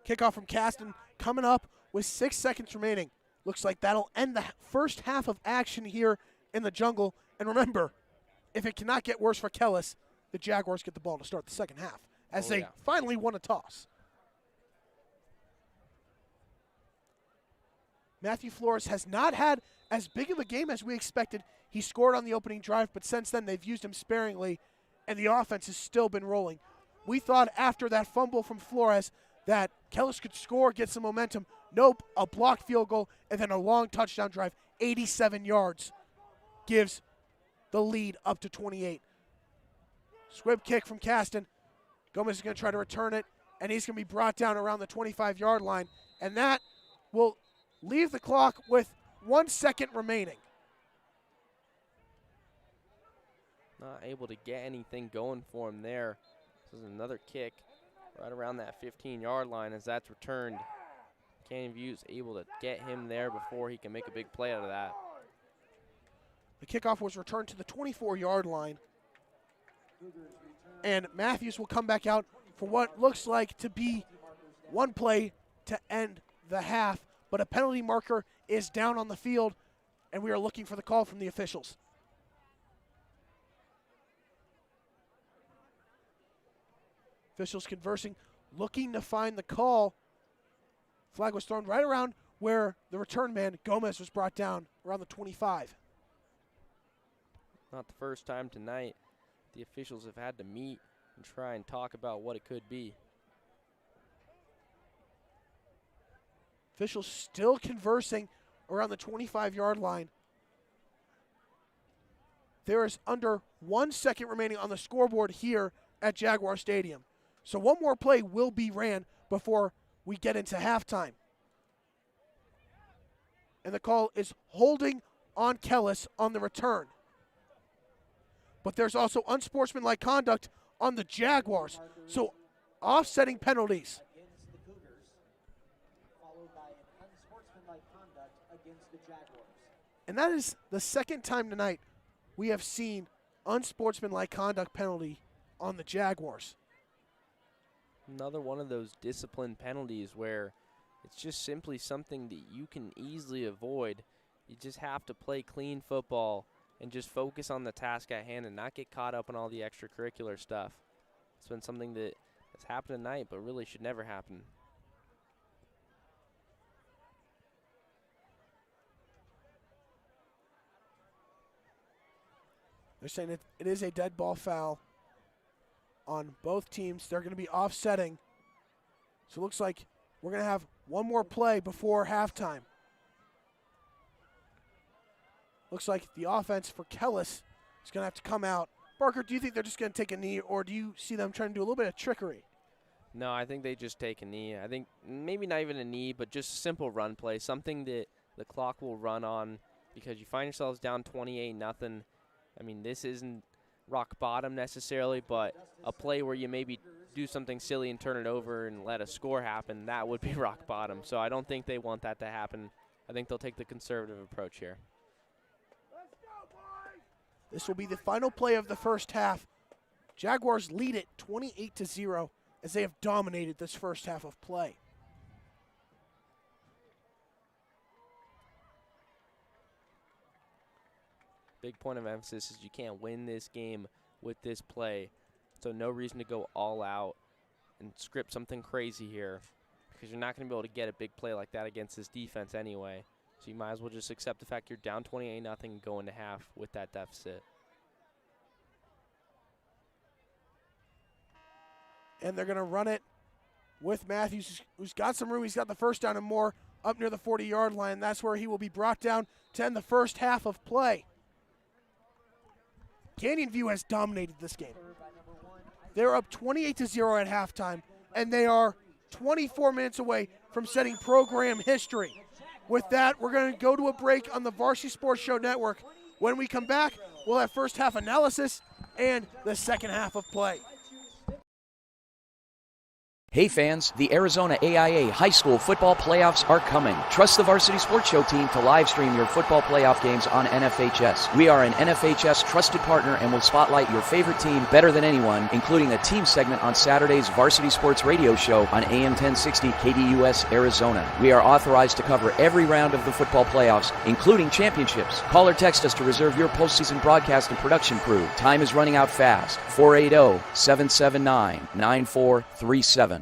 A: Kickoff from Caston coming up with 6 seconds remaining. Looks like that'll end the first half of action here in the jungle. And remember, if it cannot get worse for Kellis, the Jaguars get the ball to start the second half as they finally won a toss. Matthew Flores has not had as big of a game as we expected. He scored on the opening drive, but since then they've used him sparingly, and the offense has still been rolling. We thought after that fumble from Flores that Kellis could score, get some momentum. Nope, a blocked field goal, and then a long touchdown drive, 87 yards, gives the lead up to 28. Squib kick from Caston. Gomez is going to try to return it, and he's going to be brought down around the 25-yard line, and that will leave the clock with 1 second remaining.
B: Not able to get anything going for him there. This is another kick right around that 15-yard line as that's returned. Canyon View is able to get him there before he can make a big play out of that.
A: The kickoff was returned to the 24-yard line. And Matthews will come back out for what looks like to be one play to end the half. But a penalty marker is down on the field, and we are looking for the call from the officials. Officials conversing, looking to find the call. Flag was thrown right around where the return man, Gomez, was brought down, around the 25.
B: Not the first time tonight the officials have had to meet and try and talk about what it could be.
A: Officials still conversing around the 25-yard line. There is under 1 second remaining on the scoreboard here at Jaguar Stadium. So one more play will be ran before we get into halftime. And the call is holding on Kellis on the return. But there's also unsportsmanlike conduct on the Jaguars. So offsetting penalties. And that is the second time tonight we have seen unsportsmanlike conduct penalty on the Jaguars.
B: Another one of those discipline penalties where it's just simply something that you can easily avoid. You just have to play clean football and just focus on the task at hand and not get caught up in all the extracurricular stuff. It's been something that has happened tonight but really should never happen.
A: They're saying it is a dead ball foul on both teams. They're going to be offsetting. So it looks like we're going to have one more play before halftime. Looks like the offense for Kellis is going to have to come out Parker, do you think they're just going to take a knee, or do you see them trying to do a little bit of trickery?
B: No, I think they just take a knee. I think maybe not even a knee, but just a simple run play, something that the clock will run on, because you find yourselves down 28-0. I mean, this isn't rock bottom necessarily, but a play where you maybe do something silly and turn it over and let a score happen, that would be rock bottom. So I don't think they want that to happen. I think they'll take the conservative approach here.
A: This will be the final play of the first half. Jaguars lead it 28-0 as they have dominated this first half of play.
B: Big point of emphasis is you can't win this game with this play. So no reason to go all out and script something crazy here, because you're not going to be able to get a big play like that against this defense anyway. So you might as well just accept the fact you're down 28-0 and go into half with that deficit.
A: And they're going to run it with Matthews, who's got some room. He's got the first down and more up near the 40-yard line. That's where he will be brought down to end the first half of play. Canyon View has dominated this game. They're up 28-0 at halftime, and they are 24 minutes away from setting program history. With that, we're going to go to a break on the Varsity Sports Show Network. When we come back, we'll have first half analysis and the second half of play.
C: Hey fans, the Arizona AIA High School Football Playoffs are coming. Trust the Varsity Sports Show team to live stream your football playoff games on NFHS. We are an NFHS trusted partner and will spotlight your favorite team better than anyone, including a team segment on Saturday's Varsity Sports Radio Show on AM 1060 KDUS Arizona. We are authorized to cover every round of the football playoffs, including championships. Call or text us to reserve your postseason broadcast and production crew. Time is running out fast. 480-779-9437.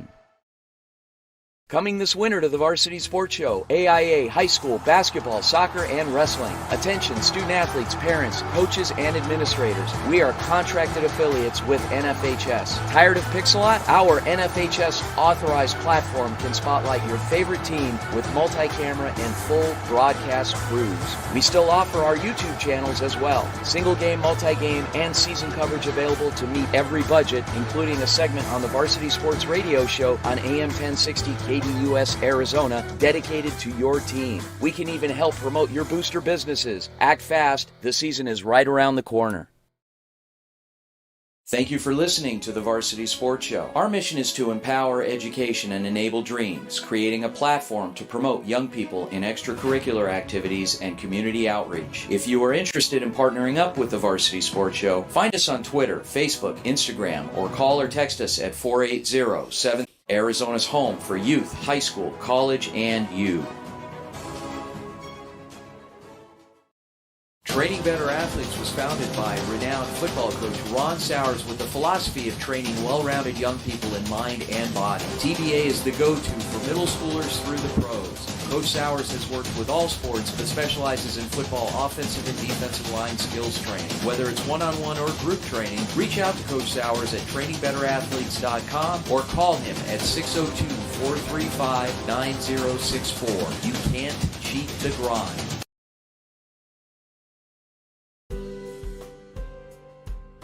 C: Coming this winter to the Varsity Sports Show, AIA High School Basketball, Soccer, and Wrestling. Attention student-athletes, parents, coaches, and administrators. We are contracted affiliates with NFHS. Tired of Pixelot? Our NFHS authorized platform can spotlight your favorite team with multi-camera and full broadcast crews. We still offer our YouTube channels as well. Single game, multi-game, and season coverage available to meet every budget, including a segment on the Varsity Sports Radio Show on AM 1060 KDUS Arizona, dedicated to your team. We can even help promote your booster businesses. Act fast. The season is right around the corner. Thank you for listening to the Varsity Sports Show. Our mission is to empower education and enable dreams, creating a platform to promote young people in extracurricular activities and community outreach. If you are interested in partnering up with the Varsity Sports Show, find us on Twitter, Facebook, Instagram, or call or text us at 480-7... Arizona's home for youth, high school, college, and you. Training Better Athletes was founded by renowned football coach Ron Sowers with the philosophy of training well-rounded young people in mind and body. TBA is the go-to for middle schoolers through the pros. Coach Sowers has worked with all sports but specializes in football offensive and defensive line skills training. Whether it's one-on-one or group training, reach out to Coach Sowers at trainingbetterAthletes.com or call him at 602-435-9064. You can't cheat the grind.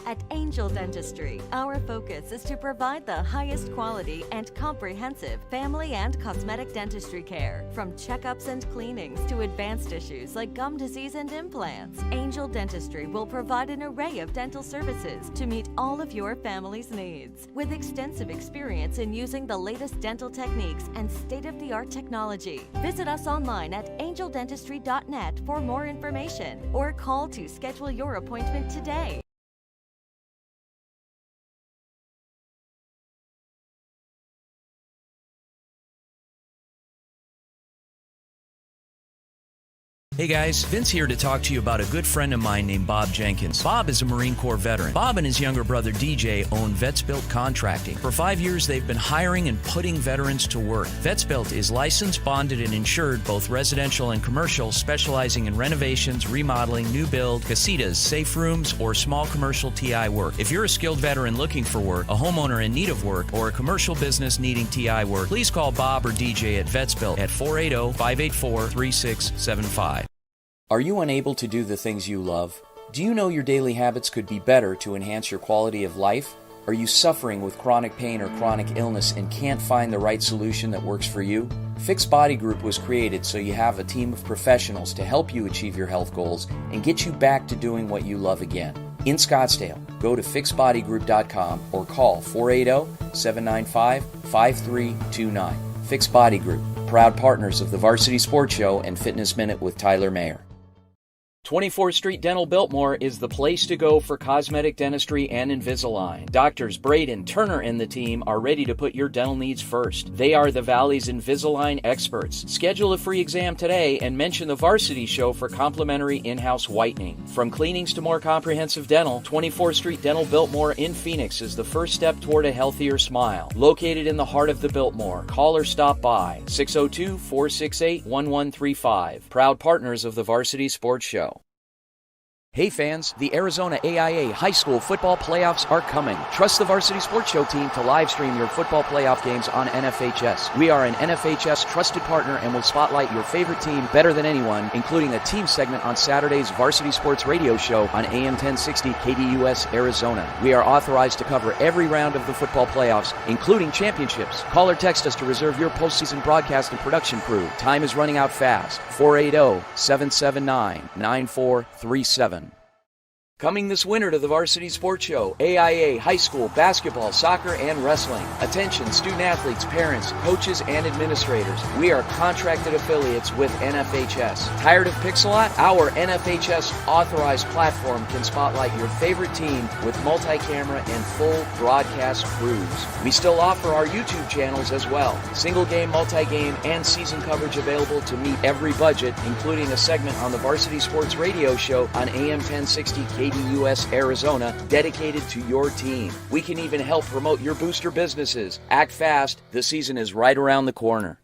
E: At Angel Dentistry, our focus is to provide the highest quality and comprehensive family and cosmetic dentistry care. From checkups and cleanings to advanced issues like gum disease and implants, Angel Dentistry will provide an array of dental services to meet all of your family's needs. With extensive experience in using the latest dental techniques and state-of-the-art technology, visit us online at angeldentistry.net for more information or call to schedule your appointment today.
F: Hey guys, Vince here to talk to you about a good friend of mine named Bob Jenkins. Bob is a Marine Corps veteran. Bob and his younger brother DJ own Vets Built Contracting. For 5 years, they've been hiring and putting veterans to work. Vets Built is licensed, bonded, and insured, both residential and commercial, specializing in renovations, remodeling, new build, casitas, safe rooms, or small commercial TI work. If you're a skilled veteran looking for work, a homeowner in need of work, or a commercial business needing TI work, please call Bob or DJ at Vets Built at 480-584-3675.
C: Are you unable to do the things you love?
F: Do you know your daily habits could be better to enhance your quality of life? Are you suffering with chronic pain or chronic illness and can't find the right solution that works for you? Fix Body Group was created so you have a team of professionals to help you achieve your health goals and get you back to doing what you love again. In Scottsdale, go to fixbodygroup.com or call 480-795-5329. Fix Body Group, proud partners of the Varsity Sports Show and Fitness Minute with Tyler Mayer. 24th Street Dental Biltmore is the place to go for cosmetic dentistry and Invisalign. Doctors Braden, Turner, and the team are ready to put your dental needs first. They are the Valley's Invisalign experts. Schedule a free exam today and mention the Varsity Show for complimentary in-house whitening. From cleanings to more comprehensive dental, 24th Street Dental Biltmore in Phoenix is the first step toward a healthier smile. Located in the heart of the Biltmore, call or stop by 602-468-1135. Proud partners of the Varsity Sports Show. Hey fans, the Arizona AIA High School Football Playoffs are coming. Trust the Varsity Sports Show team to live stream your football playoff games on NFHS. We are an NFHS trusted partner and will spotlight your favorite team better than anyone, including a team segment on Saturday's Varsity Sports Radio Show on AM 1060 KDUS Arizona. We are authorized to cover every round of the football playoffs, including championships. Call or text us to reserve your postseason broadcast and production crew. Time is running out fast. 480-779-9437. Coming this winter to the Varsity Sports Show, AIA, high school, basketball, soccer, and wrestling. Attention, student athletes, parents, coaches, and administrators. We are contracted affiliates with NFHS. Tired of Pixelot? Our NFHS authorized platform can spotlight your favorite team with multi-camera and full broadcast crews. We still offer our YouTube channels as well. Single game, multi-game, and season coverage available to meet every budget, including a segment on the Varsity Sports Radio Show on AM 1060 KDUS Arizona, dedicated to your team. We can even help promote your booster businesses. Act fast. The season is right around the corner.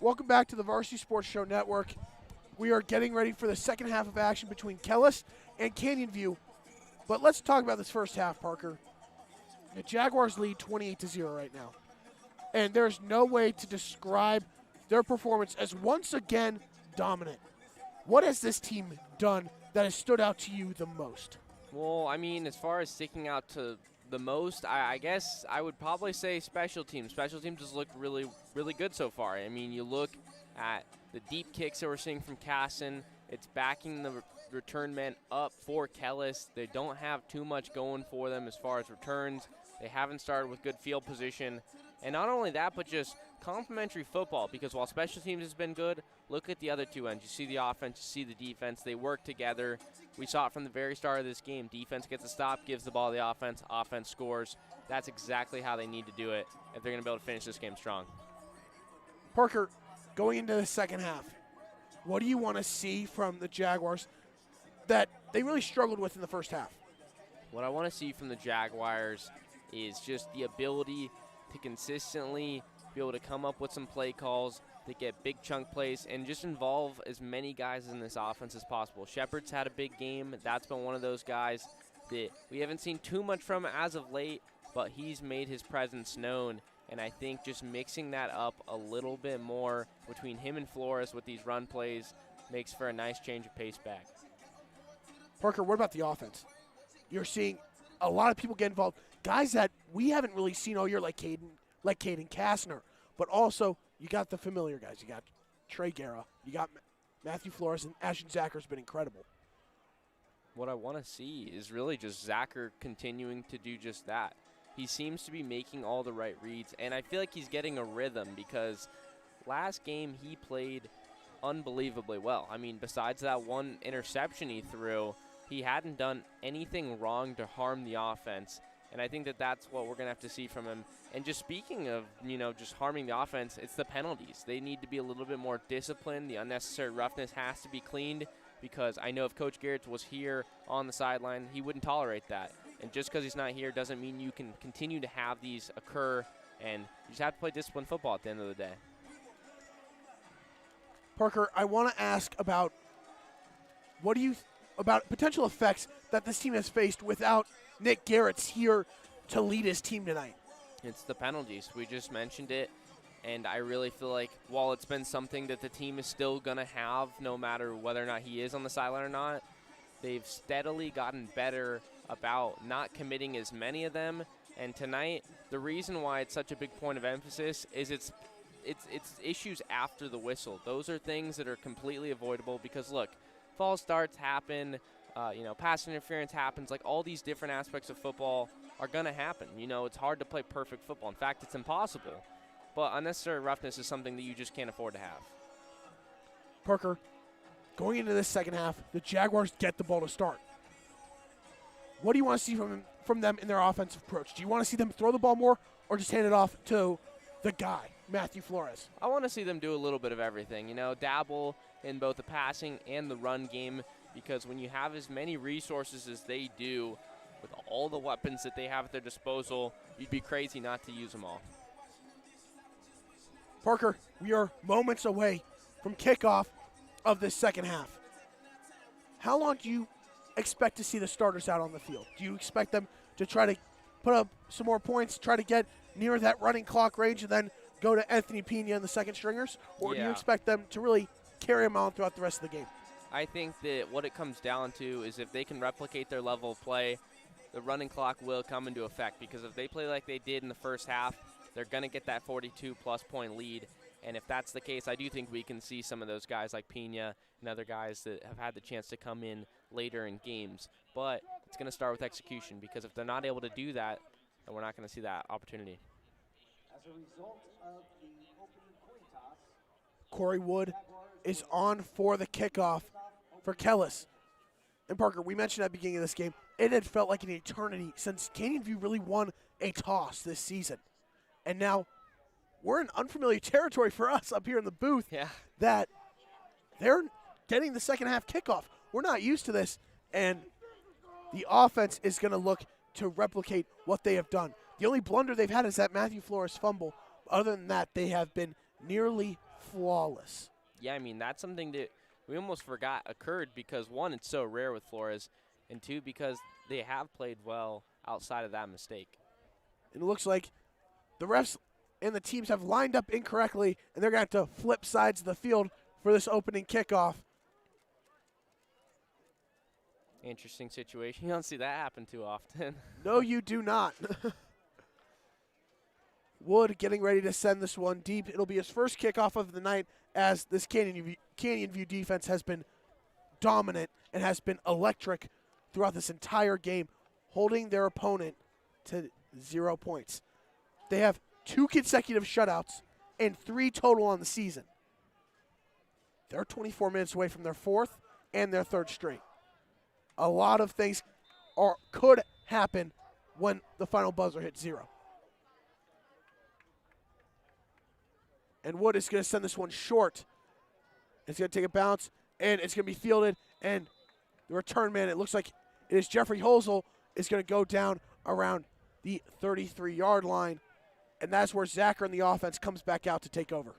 A: Welcome back to the Varsity Sports Show Network. We are getting ready for the second half of action between Kellis and Canyon View. But let's talk about this first half, Parker. The Jaguars lead 28-0 right now. And there's no way to describe their performance as once again dominant. What has this team done that has stood out to you the most?
B: Well, I mean, as far as sticking out to the most, I guess I would probably say special teams. Special teams has looked really, really good so far. I mean, you look at the deep kicks that we're seeing from Casson. It's backing the return men up for Kellis. They don't have too much going for them as far as returns. They haven't started with good field position. And not only that, but just complementary football, because while special teams has been good, look at the other two ends. You see the offense, you see the defense. They work together. We saw it from the very start of this game. Defense gets a stop, gives the ball to the offense. Offense scores. That's exactly how they need to do it if they're going to be able to finish this game strong.
A: Parker, going into the second half, what do you want to see from the Jaguars that they really struggled with in the first half?
B: What I want to see from the Jaguars is just the ability to consistently be able to come up with some play calls, to get big chunk plays, and just involve as many guys in this offense as possible. Shepard's had a big game. That's been one of those guys that we haven't seen too much from as of late, but he's made his presence known. And I think just mixing that up a little bit more between him and Flores with these run plays makes for a nice change of pace back.
A: Parker, what about the offense? You're seeing a lot of people get involved. Guys that we haven't really seen all year, like Caden Kastner. But also, you got the familiar guys. You got Trey Guerra. You got Matthew Flores, and Ashton Zacker's been incredible.
B: What I want to see is really just Zacher continuing to do just that. He seems to be making all the right reads, and I feel like he's getting a rhythm because last game he played unbelievably well. I mean, besides that one interception he threw, he hadn't done anything wrong to harm the offense. And I think that that's what we're going to have to see from him. And just speaking of, just harming the offense, it's the penalties. They need to be a little bit more disciplined. The unnecessary roughness has to be cleaned because I know if Coach Garrett was here on the sideline, he wouldn't tolerate that. And just because he's not here doesn't mean you can continue to have these occur. And you just have to play disciplined football at the end of the day.
A: Parker, I want to ask about about potential effects that this team has faced without Nick Garrett's here to lead his team tonight.
B: It's the penalties. We just mentioned it, and I really feel like while it's been something that the team is still going to have no matter whether or not he is on the sideline or not, they've steadily gotten better about not committing as many of them. And tonight, the reason why it's such a big point of emphasis is it's issues after the whistle. Those are things that are completely avoidable because, look, false starts happen, pass interference happens. Like, all these different aspects of football are going to happen. It's hard to play perfect football. In fact, it's impossible. But unnecessary roughness is something that you just can't afford to have.
A: Parker, going into this second half, the Jaguars get the ball to start. What do you want to see from them in their offensive approach? Do you want to see them throw the ball more or just hand it off to the guy, Matthew Flores?
B: I want to see them do a little bit of everything, dabble in both the passing and the run game, because when you have as many resources as they do, with all the weapons that they have at their disposal, you'd be crazy not to use them all.
A: Parker, we are moments away from kickoff of this second half. How long do you expect to see the starters out on the field? Do you expect them to try to put up some more points, try to get near that running clock range, and then go to Anthony Pena and the second stringers? Or do you expect them to really carry them on throughout the rest of the game?
B: I think that what it comes down to is if they can replicate their level of play, the running clock will come into effect, because if they play like they did in the first half, they're going to get that 42-plus point lead. And if that's the case, I do think we can see some of those guys like Pena and other guys that have had the chance to come in later in games. But it's going to start with execution, because if they're not able to do that, then we're not going to see that opportunity.
G: As a result of the opening coin toss,
A: Corey Wood is on for the kickoff for Kellis. And Parker, we mentioned at the beginning of this game, it had felt like an eternity since Canyon View really won a toss this season. And now we're in unfamiliar territory for us up here in the booth, that they're getting the second half kickoff. We're not used to this, and the offense is going to look to replicate what they have done. The only blunder they've had is that Matthew Flores fumble. Other than that, they have been nearly flawless.
B: Yeah, I mean, that's something that we almost forgot occurred because, one, it's so rare with Flores, and two, because they have played well outside of that mistake.
A: And it looks like the refs and the teams have lined up incorrectly, and they're going to have to flip sides of the field for this opening kickoff.
B: Interesting situation. You don't see that happen too often.
A: No, you do not. Wood getting ready to send this one deep. It'll be his first kickoff of the night, as this Canyon View defense has been dominant and has been electric throughout this entire game, holding their opponent to 0 points. They have 2 consecutive shutouts and 3 total on the season. They're 24 minutes away from their 4th and their 3rd straight. A lot of things could happen when the final buzzer hits 0. And Wood is going to send this one short. It's going to take a bounce, and it's going to be fielded. And the return man, it looks like it is Jeffrey Hosel, is going to go down around the 33-yard line. And that's where Zacher and the offense comes back out to take over.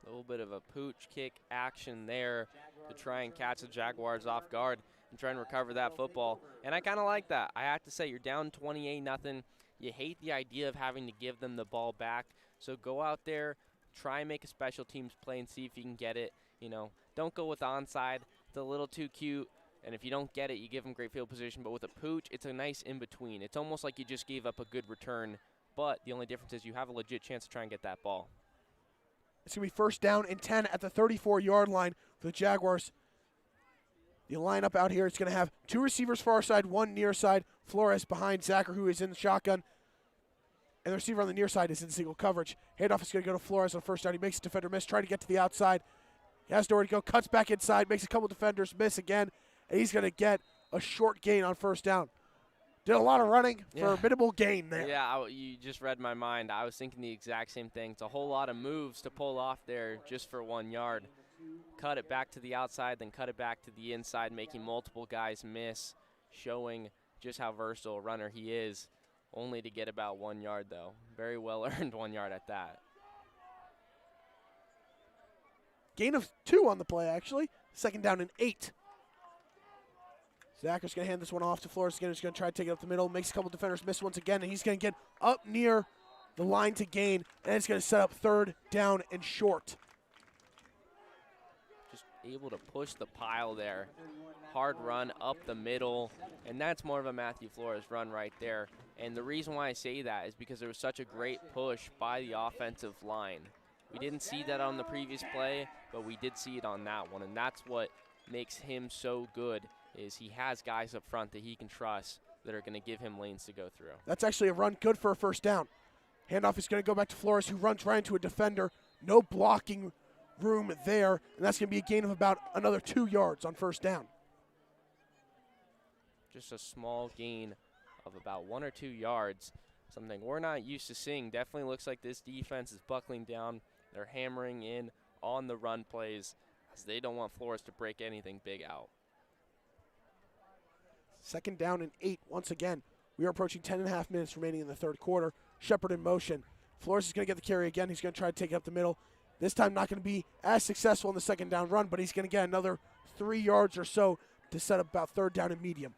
B: A little bit of a pooch kick action there to try and catch the Jaguars off guard and try and recover that football. And I kind of like that. I have to say, you're down 28-0. You hate the idea of having to give them the ball back. So go out there, try and make a special teams play and see if you can get it. You know, don't go with onside. It's a little too cute. And if you don't get it, you give them great field position. But with a pooch, it's a nice in-between. It's almost like you just gave up a good return. But the only difference is you have a legit chance to try and get that ball.
A: It's going to be 1st down and 10 at the 34-yard line for the Jaguars. The lineup out here is going to have 2 receivers far side, 1 near side. Flores behind Zacher, who is in the shotgun. And the receiver on the near side is in single coverage. Handoff is going to go to Flores on 1st down. He makes a defender miss, trying to get to the outside. He has nowhere to go, cuts back inside, makes a couple defenders miss again, and he's going to get a short gain on 1st down. Did a lot of running for a minimal gain there.
B: Yeah, you just read my mind. I was thinking the exact same thing. It's a whole lot of moves to pull off there just for 1 yard. Cut it back to the outside, then cut it back to the inside, making multiple guys miss, showing just how versatile a runner he is, only to get about 1 yard, though. Very well earned 1 yard at that.
A: Gain of 2 on the play, actually. 2nd down and 8. Zacher's going to hand this one off to Flores again. He's going to try to take it up the middle. Makes a couple defenders miss once again, and he's going to get up near the line to gain, and it's going to set up 3rd down and short.
B: Just able to push the pile there. Hard run up the middle, and that's more of a Matthew Flores run right there. And the reason why I say that is because there was such a great push by the offensive line. We didn't see that on the previous play, but we did see it on that one, and that's what makes him so good, is he has guys up front that he can trust that are going to give him lanes to go through.
A: That's actually a run good for a 1st down. Handoff is going to go back to Flores, who runs right into a defender. No blocking room there, and that's going to be a gain of about another 2 yards on 1st down.
B: Just a small gain of about 1 or 2 yards, something we're not used to seeing. Definitely looks like this defense is buckling down. They're hammering in on the run plays, as they don't want Flores to break anything big out.
A: 2nd down and 8 once again. We are approaching 10.5 minutes remaining in the 3rd quarter. Shepard in motion. Flores is going to get the carry again. He's going to try to take it up the middle. This time not going to be as successful in the 2nd down run, but he's going to get another 3 yards or so to set up about 3rd down and medium.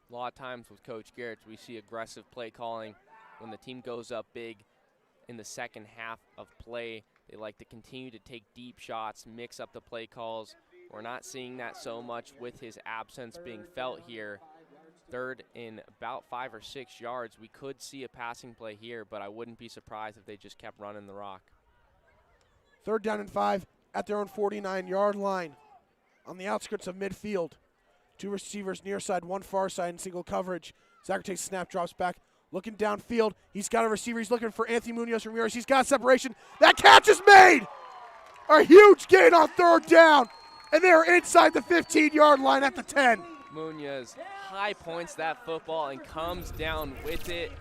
B: A lot of times with Coach Garrett, we see aggressive play calling. When the team goes up big in the second half of play, they like to continue to take deep shots, mix up the play calls. We're not seeing that so much with his absence being felt here. 3rd and about 5 or 6 yards. We could see a passing play here, but I wouldn't be surprised if they just kept running the rock.
A: 3rd down and 5 at their own 49-yard line on the outskirts of midfield. 2 receivers near side, 1 far side in single coverage. Zacher takes a snap, drops back, looking downfield. He's got a receiver. He's looking for Anthony Munoz Ramirez. He's got separation. That catch is made! A huge gain on 3rd down, and they're inside the 15-yard line at the 10.
B: Munoz high points that football and comes down with it.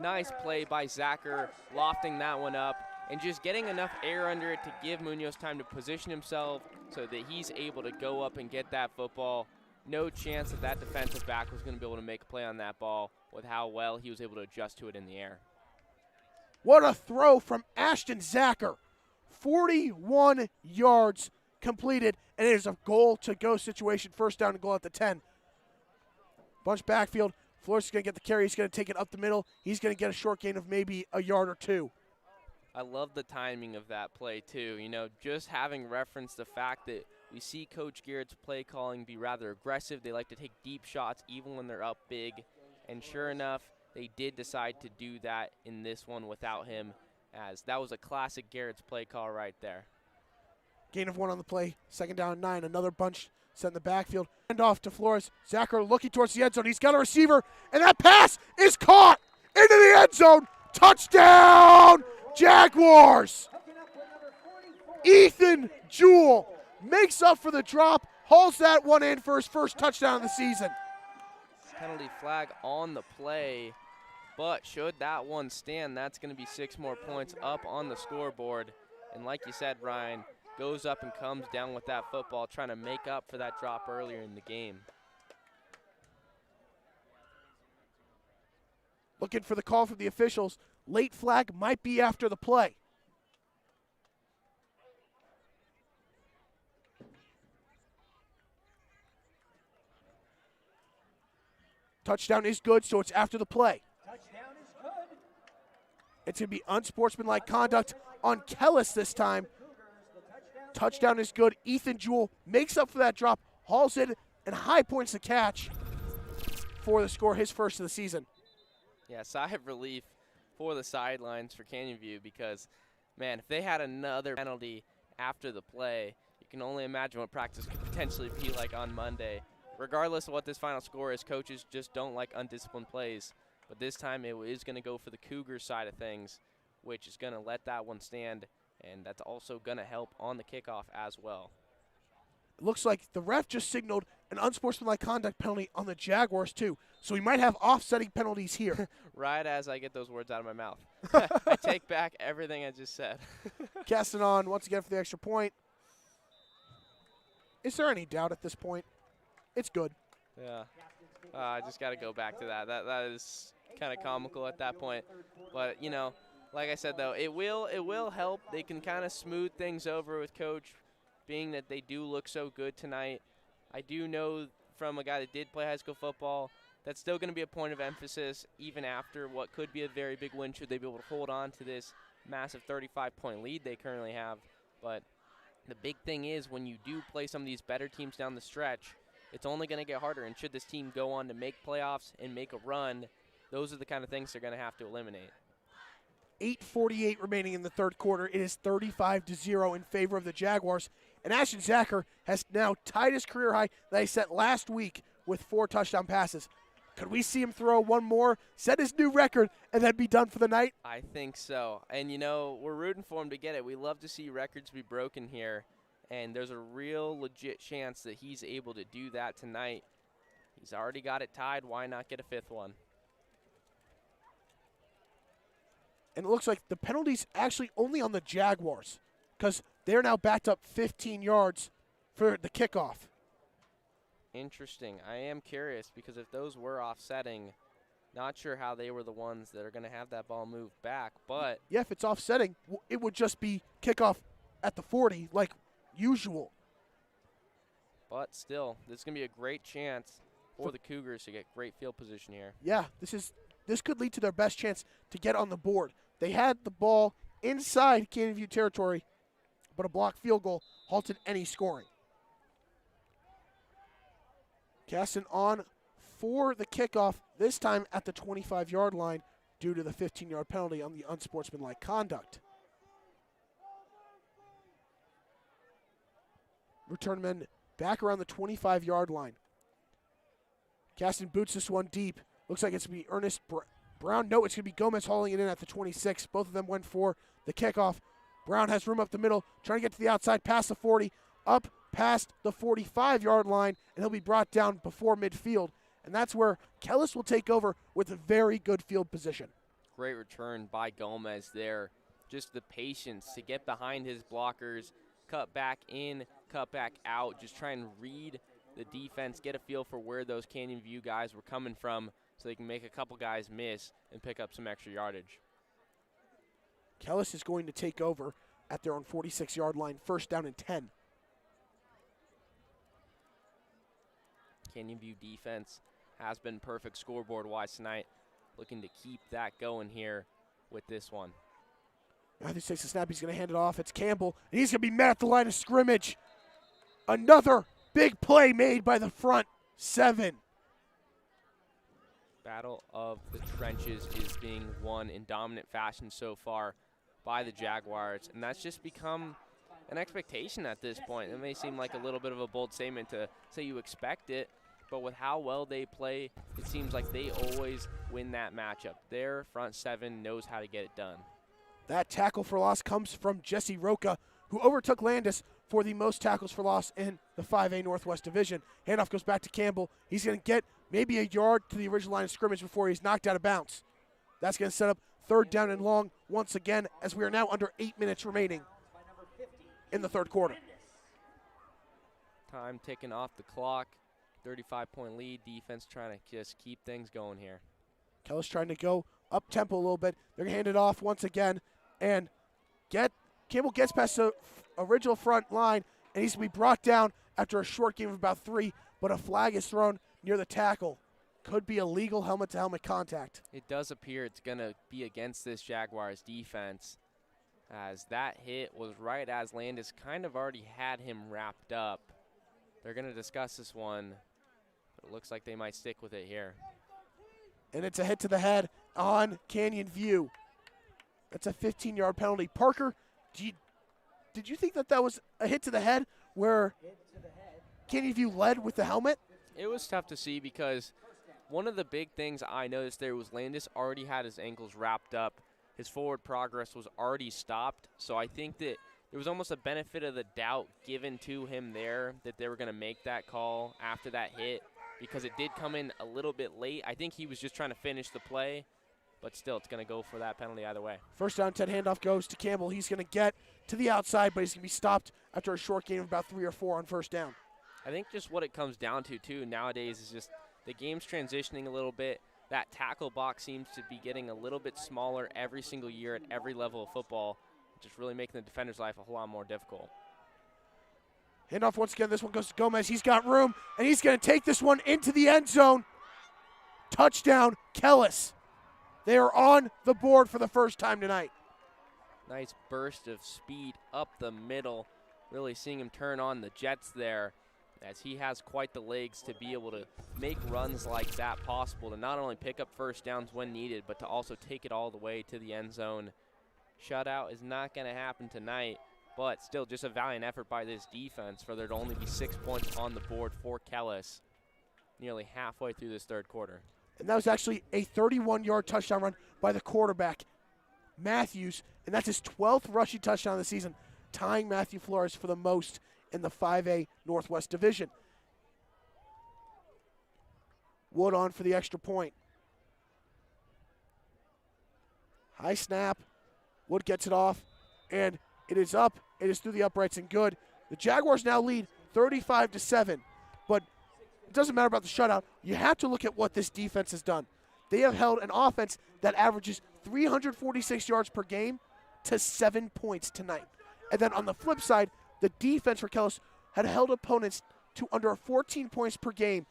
B: Nice play by Zacher, lofting that one up and just getting enough air under it to give Munoz time to position himself so that he's able to go up and get that football. No chance that that defensive back was going to be able to make a play on that ball with how well he was able to adjust to it in the air.
A: What a throw from Ashton Zacher. 41 yards completed, and it is a goal-to-go situation, first down and goal at the 10. Bunch backfield. Flores is going to get the carry. He's going to take it up the middle. He's going to get a short gain of maybe a yard or two.
B: I love the timing of that play, too. You know, just having referenced the fact that we see Coach Garrett's play calling be rather aggressive. They like to take deep shots even when they're up big. And sure enough, they did decide to do that in this one without him, as that was a classic Garrett's play call right there.
A: Gain of 1 on the play. Second down and 9. Another bunch set in the backfield. Hand off to Flores. Jaguar looking towards the end zone. He's got a receiver, and that pass is caught into the end zone. Touchdown, Jaguars! Ethan Jewell makes up for the drop, hauls that one in for his first touchdown of the season.
B: Penalty flag on the play, but should that one stand, that's going to be 6 more points up on the scoreboard. And like you said, Ryan, goes up and comes down with that football, trying to make up for that drop earlier in the game.
A: Looking for the call from the officials. Late flag might be after the play. Touchdown is good, so it's after the play.
G: Touchdown is good.
A: It's going to be unsportsmanlike conduct on Kellis this time. Touchdown is good. Ethan Jewell makes up for that drop, hauls it, and high points the catch for the score, his first of the season.
B: Yeah, sigh of relief for the sidelines for Canyon View because, man, if they had another penalty after the play, you can only imagine what practice could potentially be like on Monday. Regardless of what this final score is, coaches just don't like undisciplined plays. But this time it is going to go for the Cougars side of things, which is going to let that one stand. And that's also going to help on the kickoff as well.
A: It looks like the ref just signaled an unsportsmanlike conduct penalty on the Jaguars, too. So we might have offsetting penalties here.
B: Right as I get those words out of my mouth. I take back everything I just said.
A: Casting on once again for the extra point. Is there any doubt at this point? It's good.
B: Yeah. I just got to go back to that. That is kind of comical at that point. But, you know, like I said, though, it will help. They can kind of smooth things over with Coach, being that they do look so good tonight. I do know from a guy that did play high school football, that's still going to be a point of emphasis even after what could be a very big win should they be able to hold on to this massive 35-point lead they currently have. But the big thing is when you do play some of these better teams down the stretch, it's only going to get harder. And should this team go on to make playoffs and make a run, those are the kind of things they're going to have to eliminate.
A: 8:48 remaining in the third quarter. It is 35-0 in favor of the Jaguars. And Ashton Zacher has now tied his career high that he set last week with 4 touchdown passes. Could we see him throw one more, set his new record, and then be done for the night?
B: I think so. And, you know, we're rooting for him to get it. We love to see records be broken here. And there's a real legit chance that he's able to do that tonight. He's already got it tied. Why not get a 5th one?
A: And it looks like the penalty's actually only on the Jaguars because they're now backed up 15 yards for the kickoff.
B: Interesting. I am curious because if those were offsetting, not sure how they were the ones that are going to have that ball move back. But
A: yeah, if it's offsetting, it would just be kickoff at the 40 like usual.
B: But still, this is going to be a great chance for the Cougars to get great field position here.
A: Yeah, this could lead to their best chance to get on the board. They had the ball inside Canyon View territory, but a blocked field goal halted any scoring. Casting on for the kickoff, this time at the 25-yard line due to the 15-yard penalty on the unsportsmanlike conduct. Return men back around the 25-yard line. Caston boots this one deep. Looks like it's going to be Ernest Brown. No, it's going to be Gomez hauling it in at the 26. Both of them went for the kickoff. Brown has room up the middle, trying to get to the outside, past the 40, up past the 45-yard line, and he'll be brought down before midfield. And that's where Kellis will take over with a very good field position.
B: Great return by Gomez there. Just the patience to get behind his blockers, cut back in, cut back out, just try and read the defense, get a feel for where those Canyon View guys were coming from so they can make a couple guys miss and pick up some extra yardage.
A: Kellis is going to take over at their own 46-yard line, 1st down and 10.
B: Canyon View defense has been perfect scoreboard-wise tonight. Looking to keep that going here with this one.
A: Matthews takes the snap. He's going to hand it off. It's Campbell, and he's going to be met at the line of scrimmage. Another big play made by the front 7.
B: Battle of the trenches is being won in dominant fashion so far by the Jaguars, and that's just become an expectation at this point. It may seem like a little bit of a bold statement to say you expect it, but with how well they play, it seems like they always win that matchup. Their front 7 knows how to get it done.
A: That tackle for loss comes from Jesse Roca, who overtook Landis for the most tackles for loss in the 5A Northwest Division. Handoff goes back to Campbell. He's going to get maybe a yard to the original line of scrimmage before he's knocked out of bounds. That's going to set up 3rd down and long once again, as we are now under 8 minutes remaining in the 3rd quarter.
B: Time ticking off the clock. 35-point lead. Defense trying to just keep things going here.
A: Kellis trying to go up-tempo a little bit. They're going to hand it off once again. And Campbell gets past the original front line, and he's going to be brought down after a short game of about 3, but a flag is thrown near the tackle. Could be illegal helmet-to-helmet contact.
B: It does appear it's going to be against this Jaguars defense, as that hit was right as Landis kind of already had him wrapped up. They're going to discuss this one, but it looks like they might stick with it here.
A: And it's a hit to the head on Canyon View. That's a 15-yard penalty. Parker, did you think that was a hit to the head where Canyon View led with the helmet?
B: It was tough to see because one of the big things I noticed there was Landis already had his ankles wrapped up. His forward progress was already stopped. So I think that there was almost a benefit of the doubt given to him there that they were going to make that call after that hit, because it did come in a little bit late. I think he was just trying to finish the play, but still it's going to go for that penalty either way.
A: 1st down, 10, handoff goes to Campbell. He's going to get to the outside, but he's going to be stopped after a short game of about 3 or 4 on 1st down.
B: I think just what it comes down to, too, nowadays is just the game's transitioning a little bit. That tackle box seems to be getting a little bit smaller every single year at every level of football, just really making the defender's life a whole lot more difficult.
A: Handoff once again. This one goes to Gomez. He's got room, and he's going to take this one into the end zone. Touchdown, Kellis. They are on the board for the first time tonight.
B: Nice burst of speed up the middle. Really seeing him turn on the jets there, as he has quite the legs to be able to make runs like that possible, to not only pick up 1st downs when needed, but to also take it all the way to the end zone. Shutout is not going to happen tonight, but still just a valiant effort by this defense for there to only be 6 points on the board for Kellis nearly halfway through this 3rd quarter.
A: And that was actually a 31-yard touchdown run by the quarterback, Matthews, and that's his 12th rushing touchdown of the season, tying Matthew Flores for the most in the 5A Northwest Division. Wood on for the extra point. High snap. Wood gets it off, and it is up. It is through the uprights and good. The Jaguars now lead 35-7, but it doesn't matter about the shutout. You have to look at what this defense has done. They have held an offense that averages 346 yards per game to 7 points tonight. And then on the flip side, the defense for Kellis had held opponents to under 14 points per game.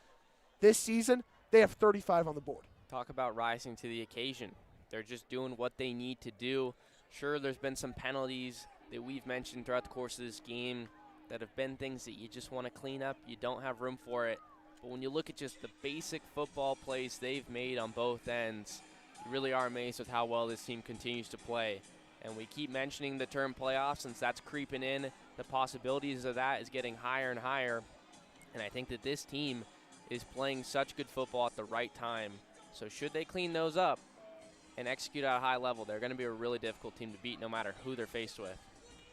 A: This season, they have 35 on the board.
B: Talk about rising to the occasion. They're just doing what they need to do. Sure, there's been some penalties that we've mentioned throughout the course of this game that have been things that you just want to clean up. You don't have room for it. But when you look at just the basic football plays they've made on both ends, you really are amazed with how well this team continues to play. And we keep mentioning the term playoffs since that's creeping in. The possibilities of that is getting higher and higher. And I think that this team is playing such good football at the right time. So should they clean those up and execute at a high level, they're going to be a really difficult team to beat no matter who they're faced with.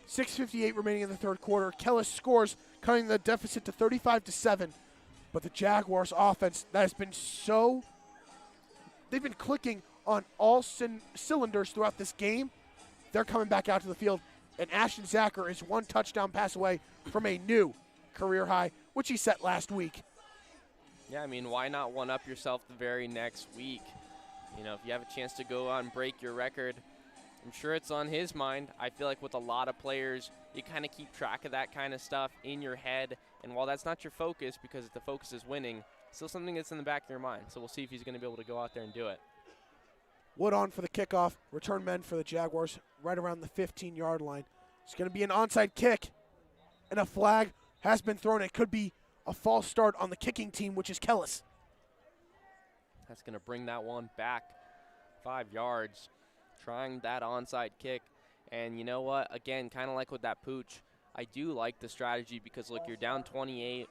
A: 6:58 remaining in the 3rd quarter. Kellis scores, cutting the deficit to 35-7. But the Jaguars offense, that has been they've been clicking on all cylinders throughout this game. They're coming back out to the field, and Ashton Zacher is 1 touchdown pass away from a new career high, which he set last week.
B: Yeah, I mean, why not one-up yourself the very next week? You know, if you have a chance to go out and break your record, I'm sure it's on his mind. I feel like with a lot of players, you kind of keep track of that kind of stuff in your head. And while that's not your focus, because the focus is winning, still something that's in the back of your mind. So we'll see if he's going to be able to go out there and do it.
A: Wood on for the kickoff. Return men for the Jaguars right around the 15-yard line. It's going to be an onside kick, and a flag has been thrown. It could be a false start on the kicking team, which is Kellis.
B: That's going to bring that one back 5 yards, trying that onside kick. And you know what? Again, kind of like with that pooch, I do like the strategy because, look, you're down 28.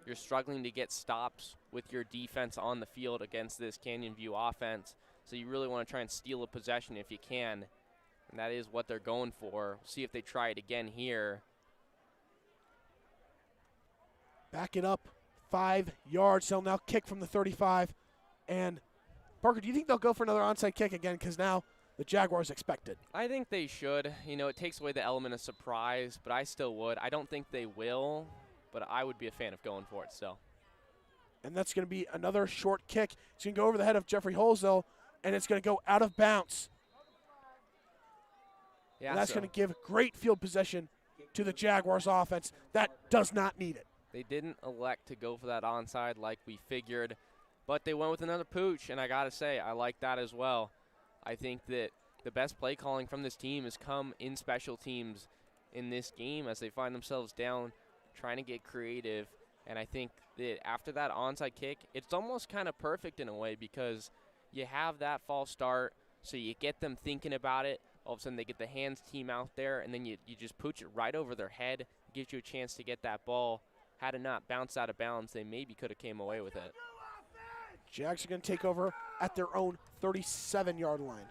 B: You're struggling to get stops with your defense on the field against this Canyon View offense. So you really want to try and steal a possession if you can. And that is what they're going for. See if they try it again here.
A: Back it up 5 yards. They'll now kick from the 35. And, Parker, do you think they'll go for another onside kick again? Because now the Jaguars expect it.
B: I think they should. You know, it takes away the element of surprise, but I still would. I don't think they will, but I would be a fan of going for it still.
A: And that's going to be another short kick. It's going to go over the head of Jeffrey Holzel, and it's going to go out of bounds.
B: Yeah,
A: and that's going to give great field possession to the Jaguars offense. That does not need it.
B: They didn't elect to go for that onside like we figured, but they went with another pooch, and I got to say, I like that as well. I think that the best play calling from this team has come in special teams in this game as they find themselves down, trying to get creative. And I think that after that onside kick, it's almost kind of perfect in a way because you have that false start, so you get them thinking about it. All of a sudden, they get the hands team out there, and then you just pooch it right over their head. It gives you a chance to get that ball. Had it not bounced out of bounds, they maybe could have came away with it.
A: Jags are going to take over at their own 37-yard line.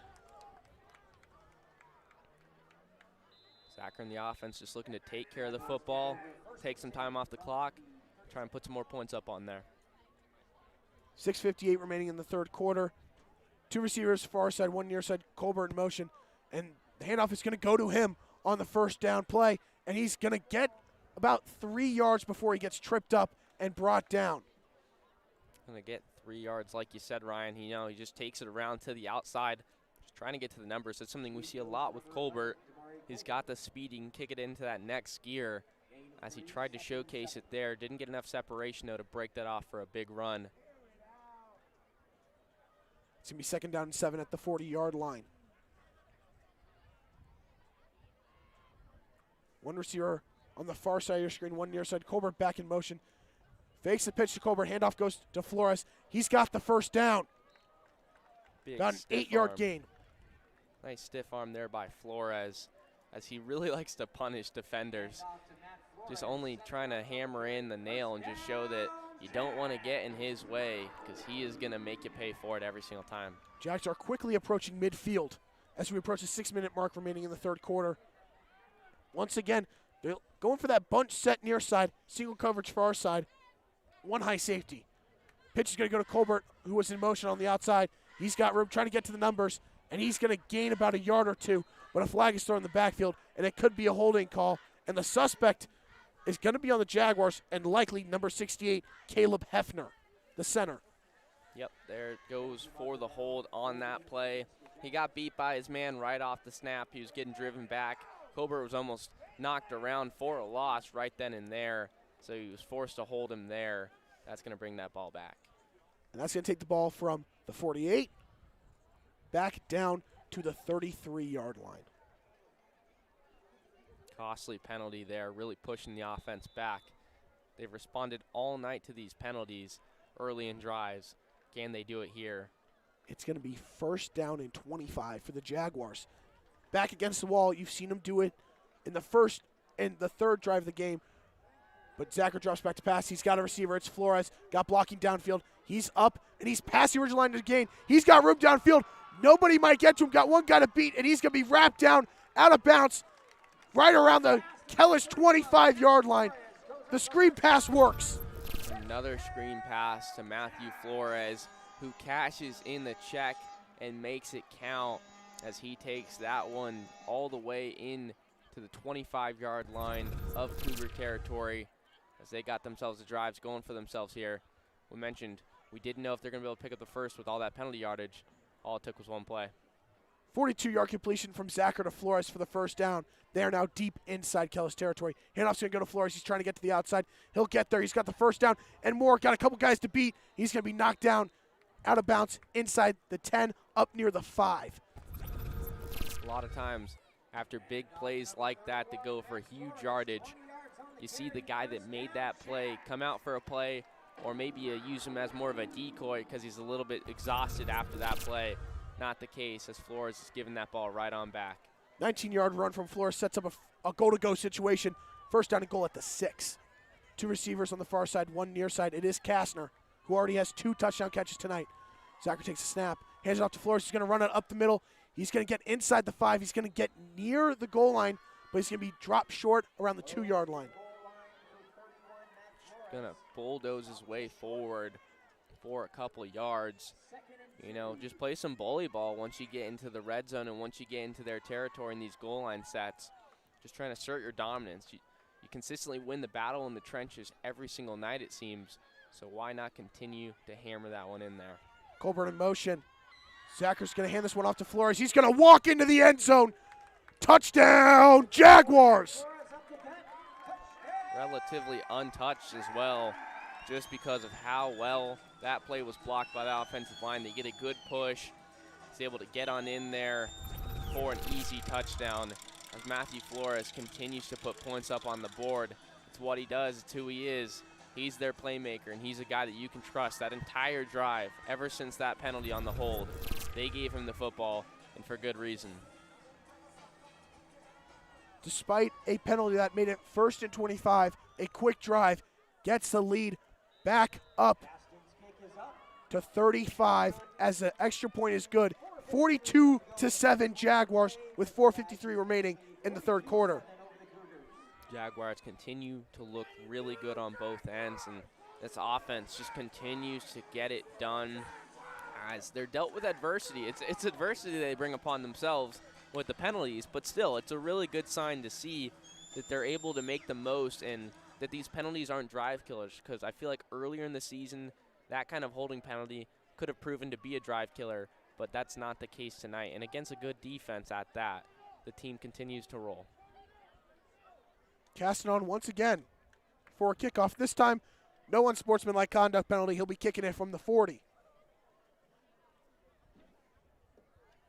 B: Zachary and the offense just looking to take care of the football, take some time off the clock, try and put some more points up on there.
A: 6:58 remaining in the third quarter. 2 receivers, far side, 1 near side, Colbert in motion. And the handoff is going to go to him on the first down play. And he's going to get about 3 yards before he gets tripped up and brought down.
B: Going to get 3 yards, like you said, Ryan. He just takes it around to the outside, just trying to get to the numbers. That's something we see a lot with Colbert. He's got the speed. He can kick it into that next gear. As he tried to showcase it there, didn't get enough separation, though, to break that off for a big run.
A: It's going to be 2nd down and 7 at the 40-yard line. 1 receiver on the far side of your screen, 1 near side. Colbert back in motion. Fakes the pitch to Colbert. Handoff goes to Flores. He's got the first down.
B: Big
A: About an
B: stiff
A: 8-yard
B: arm.
A: gain.
B: Nice stiff arm there by Flores, as he really likes to punish defenders. Just only trying to hammer in the nail and just show that you don't want to get in his way because he is going to make you pay for it every single time.
A: Jags are quickly approaching midfield as we approach the 6-minute mark remaining in the third quarter. Once again, they're going for that bunch set near side, single coverage far side, 1 high safety. Pitch is going to go to Colbert, who was in motion on the outside. He's got room, trying to get to the numbers, and he's going to gain about 1 yard or 2, but a flag is thrown in the backfield, and it could be a holding call, and the suspect is going to be on the Jaguars and likely number 68, Caleb Hefner, the center.
B: Yep, there it goes for the hold on that play. He got beat by his man right off the snap. He was getting driven back. Colbert was almost knocked around for a loss right then and there, so he was forced to hold him there. That's going to bring that ball back.
A: And that's going to take the ball from the 48 back down to the 33-yard line.
B: Costly penalty there, really pushing the offense back. They've responded all night to these penalties early in drives. Can they do it here?
A: It's going to be 1st down and 25 for the Jaguars. Back against the wall. You've seen them do it in the first and the third drive of the game. But Zachary drops back to pass. He's got a receiver. It's Flores. Got blocking downfield. He's up, and he's past the original line to gain. He's got room downfield. Nobody might get to him. Got one guy to beat, and he's going to be wrapped down out of bounds right around the Kellis 25-yard line. The screen pass works.
B: Another screen pass to Matthew Flores, who cashes in the check and makes it count as he takes that one all the way in to the 25-yard line of Cougar territory as they got themselves the drives going for themselves here. We mentioned we didn't know if they're going to be able to pick up the first with all that penalty yardage. All it took was one play.
A: 42-yard completion from Zacher to Flores for the first down. They are now deep inside Kellis territory. Handoff's going to go to Flores. He's trying to get to the outside. He'll get there. He's got the first down and more. Got a couple guys to beat. He's going to be knocked down out of bounds inside the 10, up near the 5.
B: A lot of times after big plays like that that go for huge yardage, you see the guy that made that play come out for a play, or maybe you use him as more of a decoy because he's a little bit exhausted after that play. Not the case, as Flores is giving that ball right on back.
A: 19-yard run from Flores sets up a go-to-go situation. First down and goal at the 6. 2 receivers on the far side, 1 near side. It is Kastner, who already has 2 touchdown catches tonight. Zacher takes a snap, hands it off to Flores. He's going to run it up the middle. He's going to get inside the 5. He's going to get near the goal line, but he's going to be dropped short around the 2-yard line.
B: Going to bulldoze his way forward for a couple of yards. You know, just play some bully ball once you get into the red zone and once you get into their territory in these goal line sets. Just trying to assert your dominance. You consistently win the battle in the trenches every single night, it seems. So why not continue to hammer that one in there?
A: Colburn in motion. Zacher's going to hand this one off to Flores. He's going to walk into the end zone. Touchdown, Jaguars!
B: Relatively untouched as well, just because of how well that play was blocked by the offensive line. They get a good push. He's able to get on in there for an easy touchdown as Matthew Flores continues to put points up on the board. It's what he does. It's who he is. He's their playmaker, and he's a guy that you can trust. That entire drive, ever since that penalty on the hold, they gave him the football, and for good reason.
A: Despite a penalty that made it 1st and 25, a quick drive gets the lead back up to 35 as the extra point is good. 42-7 Jaguars with 4:53 remaining in the 3rd quarter.
B: Jaguars continue to look really good on both ends, and this offense just continues to get it done as they're dealt with adversity. It's adversity they bring upon themselves with the penalties, but still, it's a really good sign to see that they're able to make the most and that these penalties aren't drive killers, because I feel like earlier in the season, that kind of holding penalty could have proven to be a drive killer, but that's not the case tonight. And against a good defense at that, the team continues to roll.
A: Casting on once again for a kickoff. This time, no unsportsmanlike conduct penalty. He'll be kicking it from the 40.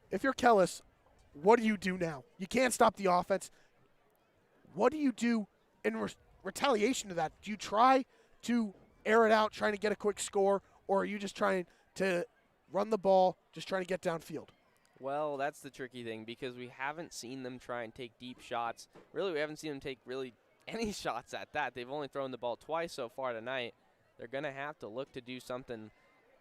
A: If you're Kellis, what do you do now? You can't stop the offense. What do you do in retaliation to that? Do you try to air it out, trying to get a quick score, or are you just trying to run the ball, just trying to get downfield?
B: Well, that's the tricky thing, because we haven't seen them try and take deep shots. Really, we haven't seen them take really any shots at that. They've only thrown the ball twice so far tonight. They're going to have to look to do something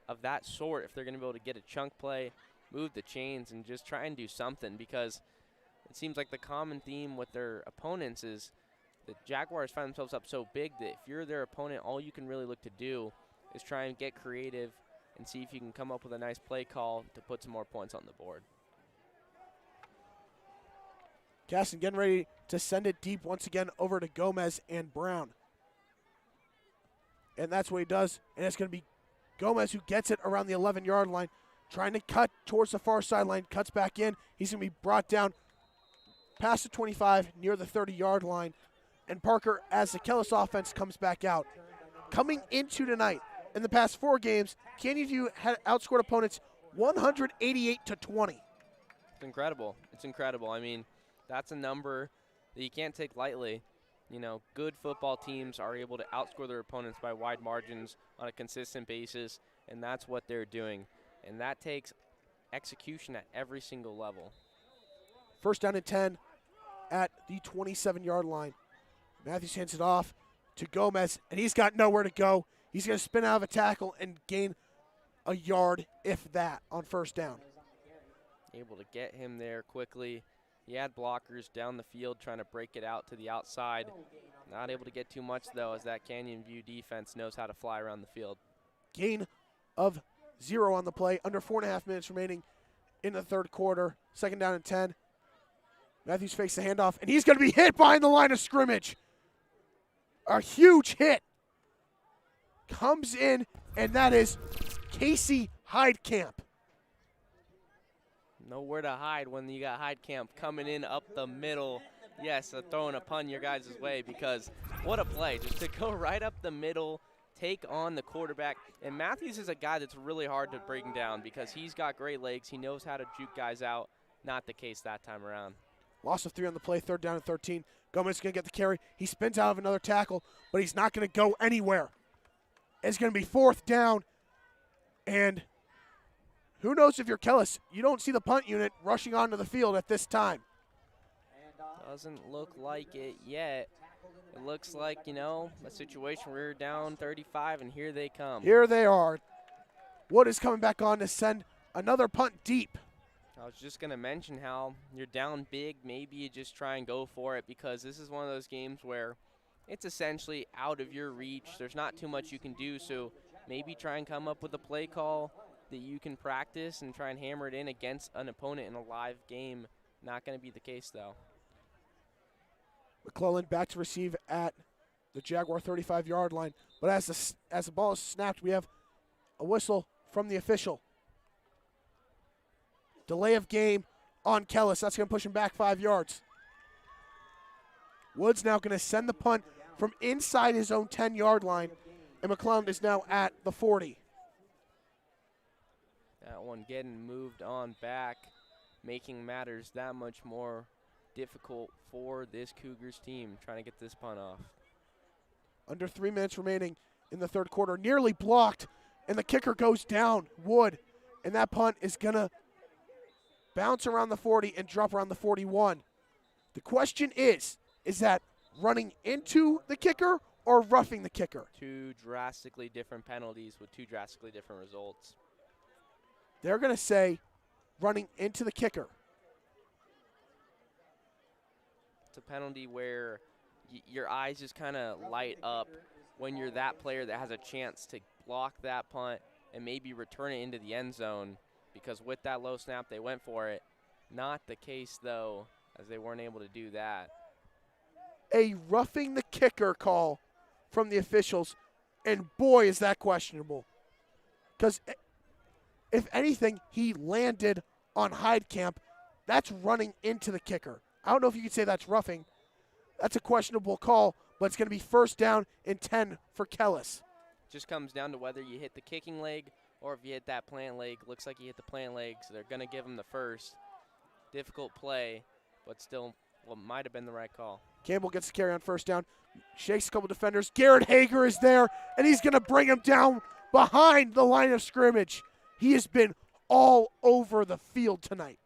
B: of that sort if they're going to be able to get a chunk play, move the chains, and just try and do something, because it seems like the common theme with their opponents is the Jaguars find themselves up so big that if you're their opponent, all you can really look to do is try and get creative and see if you can come up with a nice play call to put some more points on the board.
A: Caston getting ready to send it deep once again over to Gomez and Brown. And that's what he does. And it's going to be Gomez who gets it around the 11-yard line, trying to cut towards the far sideline, cuts back in. He's going to be brought down past the 25 near the 30-yard line. And Parker, as the Kellis offense comes back out. Coming into tonight, in the past 4 games, Canyon View had outscored opponents 188-20.
B: It's incredible. It's incredible. I mean, that's a number that you can't take lightly. You know, good football teams are able to outscore their opponents by wide margins on a consistent basis, and that's what they're doing. And that takes execution at every single level.
A: First down and 10 at the 27-yard line. Matthews hands it off to Gomez, and he's got nowhere to go. He's going to spin out of a tackle and gain a yard, if that, on first down.
B: Able to get him there quickly. He had blockers down the field trying to break it out to the outside. Not able to get too much, though, as that Canyon View defense knows how to fly around the field.
A: Gain of 0 on the play. Under 4.5 minutes remaining in the 3rd quarter. Second down and 10. Matthews fakes the handoff, and he's going to be hit behind the line of scrimmage. A huge hit comes in, and that is Casey Heidkamp.
B: Nowhere to hide when you got Heidkamp coming in up the middle. Yes, throwing a pun your guys' way, because what a play. Just to go right up the middle, take on the quarterback. And Matthews is a guy that's really hard to bring down because he's got great legs. He knows how to juke guys out. Not the case that time around.
A: Loss of 3 on the play, 3rd down and 13. Gomez going to get the carry. He spins out of another tackle, but he's not going to go anywhere. It's going to be 4th down, and who knows if you're Kellis, you don't see the punt unit rushing onto the field at this time.
B: Doesn't look like it yet. It looks like, you know, a situation where you're down 35, and here they come.
A: Here they are. Wood is coming back on to send another punt deep.
B: I was just going to mention how you're down big. Maybe you just try and go for it, because this is one of those games where it's essentially out of your reach. There's not too much you can do, so maybe try and come up with a play call that you can practice and try and hammer it in against an opponent in a live game. Not going to be the case, though.
A: McClellan back to receive at the Jaguar 35-yard line. But as the ball is snapped, we have a whistle from the official. Delay of game on Kellis. That's going to push him back 5 yards. Wood's now going to send the punt from inside his own 10-yard line, and McClellan is now at the 40.
B: That one getting moved on back, making matters that much more difficult for this Cougars team trying to get this punt off.
A: Under 3 minutes remaining in the 3rd quarter. Nearly blocked, and the kicker goes down, Wood. And that punt is going to bounce around the 40 and drop around the 41. The question is that running into the kicker or roughing the kicker?
B: Two drastically different penalties with two drastically different results.
A: They're going to say running into the kicker.
B: It's a penalty where your eyes just kind of light up when you're that player that has a chance to block that punt and maybe return it into the end zone, because with that low snap, they went for it. Not the case, though, as they weren't able to do that.
A: A roughing the kicker call from the officials, and boy, is that questionable. Because if anything, he landed on Heidkamp. That's running into the kicker. I don't know if you could say that's roughing. That's a questionable call, but it's going to be 1st down and 10 for Kellis.
B: Just comes down to whether you hit the kicking leg or if you hit that plant leg. Looks like you hit the plant leg, so they're going to give him the first. Difficult play, but still what might have been the right call.
A: Campbell gets the carry on 1st down. Shakes a couple defenders. Garrett Hager is there, and he's going to bring him down behind the line of scrimmage. He has been all over the field tonight.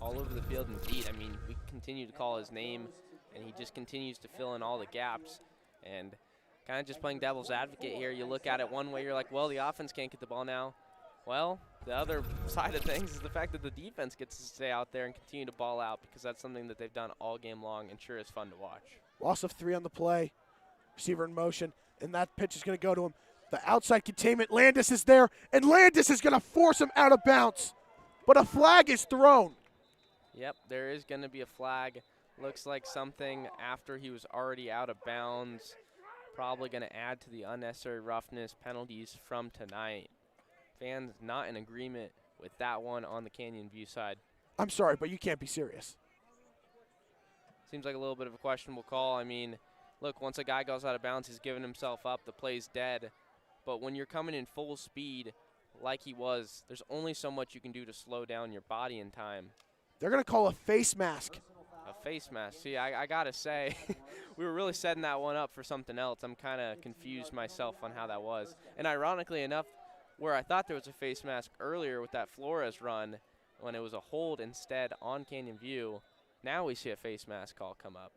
B: All over the field indeed. I mean, we continue to call his name, and he just continues to fill in all the gaps. And kind of just playing devil's advocate here. You look at it one way, you're like, well, the offense can't get the ball now. Well, the other side of things is the fact that the defense gets to stay out there and continue to ball out, because that's something that they've done all game long and sure is fun to watch.
A: Loss of 3 on the play. Receiver in motion, and that pitch is going to go to him. The outside containment, Landis is there, and Landis is going to force him out of bounds. But a flag is thrown.
B: Yep, there is going to be a flag. Looks like something after he was already out of bounds. Probably going to add to the unnecessary roughness penalties from tonight. Fans not in agreement with that one on the Canyon View side.
A: I'm sorry, but you can't be serious.
B: Seems like a little bit of a questionable call. I mean, look, once a guy goes out of bounds, he's giving himself up. The play's dead. But when you're coming in full speed like he was, there's only so much you can do to slow down your body in time.
A: They're going to call a face mask.
B: A face mask. See, I got to say, we were really setting that one up for something else. I'm kind of confused myself on how that was. And ironically enough, where I thought there was a face mask earlier with that Flores run, when it was a hold instead on Canyon View, now we see a face mask call come up.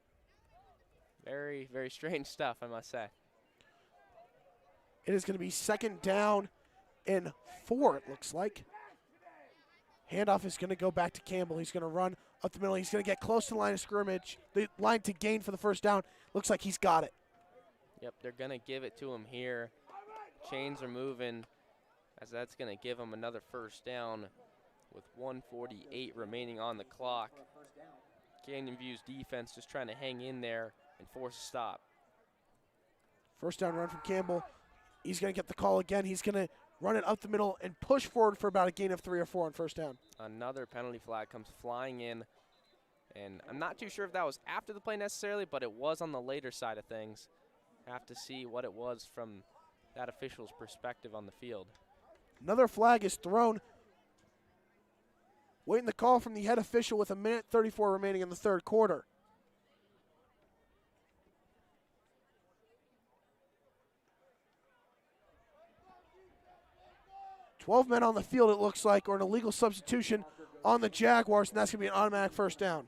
B: Very, very strange stuff, I must say.
A: It is going to be 2nd down and 4, it looks like. Handoff is going to go back to Campbell. He's going to run up the middle. He's going to get close to the line of scrimmage. The line to gain for the 1st down. Looks like he's got it.
B: Yep, they're going to give it to him here. Chains are moving, as that's going to give him another 1st down with 1:48 remaining on the clock. Canyon View's defense just trying to hang in there and force a stop.
A: 1st down run from Campbell. He's going to get the call again. He's going to run it up the middle, and push forward for about a gain of 3 or 4 on first down.
B: Another penalty flag comes flying in, and I'm not too sure if that was after the play necessarily, but it was on the later side of things. Have to see what it was from that official's perspective on the field.
A: Another flag is thrown. Waiting the call from the head official with 1:34 remaining in the third quarter. "12 men on the field, it looks like, or an illegal substitution on the Jaguars, and that's going to be an automatic first down.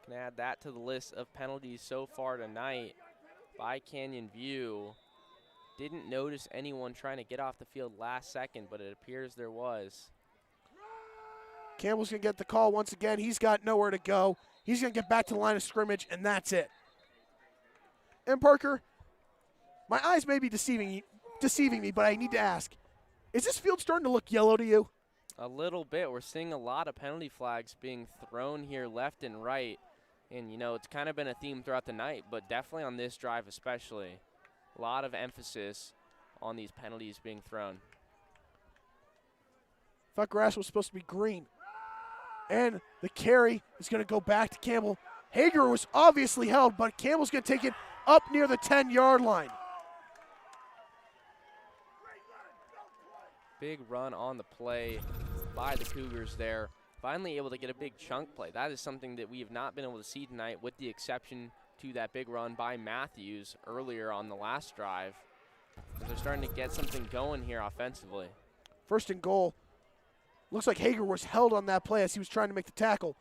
B: Can add that to the list of penalties so far tonight by Canyon View. Didn't notice anyone trying to get off the field last second, but it appears there was.
A: Campbell's going to get the call once again. He's got nowhere to go. He's going to get back to the line of scrimmage, and that's it. And Parker, my eyes may be deceiving me, but I need to ask, is this field starting to look yellow to you?
B: A little bit. We're seeing a lot of penalty flags being thrown here left and right. And, you know, it's kind of been a theme throughout the night, but definitely on this drive especially. A lot of emphasis on these penalties being thrown.
A: Thought grass was supposed to be green. And the carry is going to go back to Campbell. Hager was obviously held, but Campbell's going to take it up near the 10-yard line.
B: Big run on the play by the Cougars there. Finally able to get a big chunk play. That is something that we have not been able to see tonight, with the exception to that big run by Matthews earlier on the last drive. They're starting to get something going here offensively.
A: First and goal. Looks like Hager was held on that play as he was trying to make the tackle.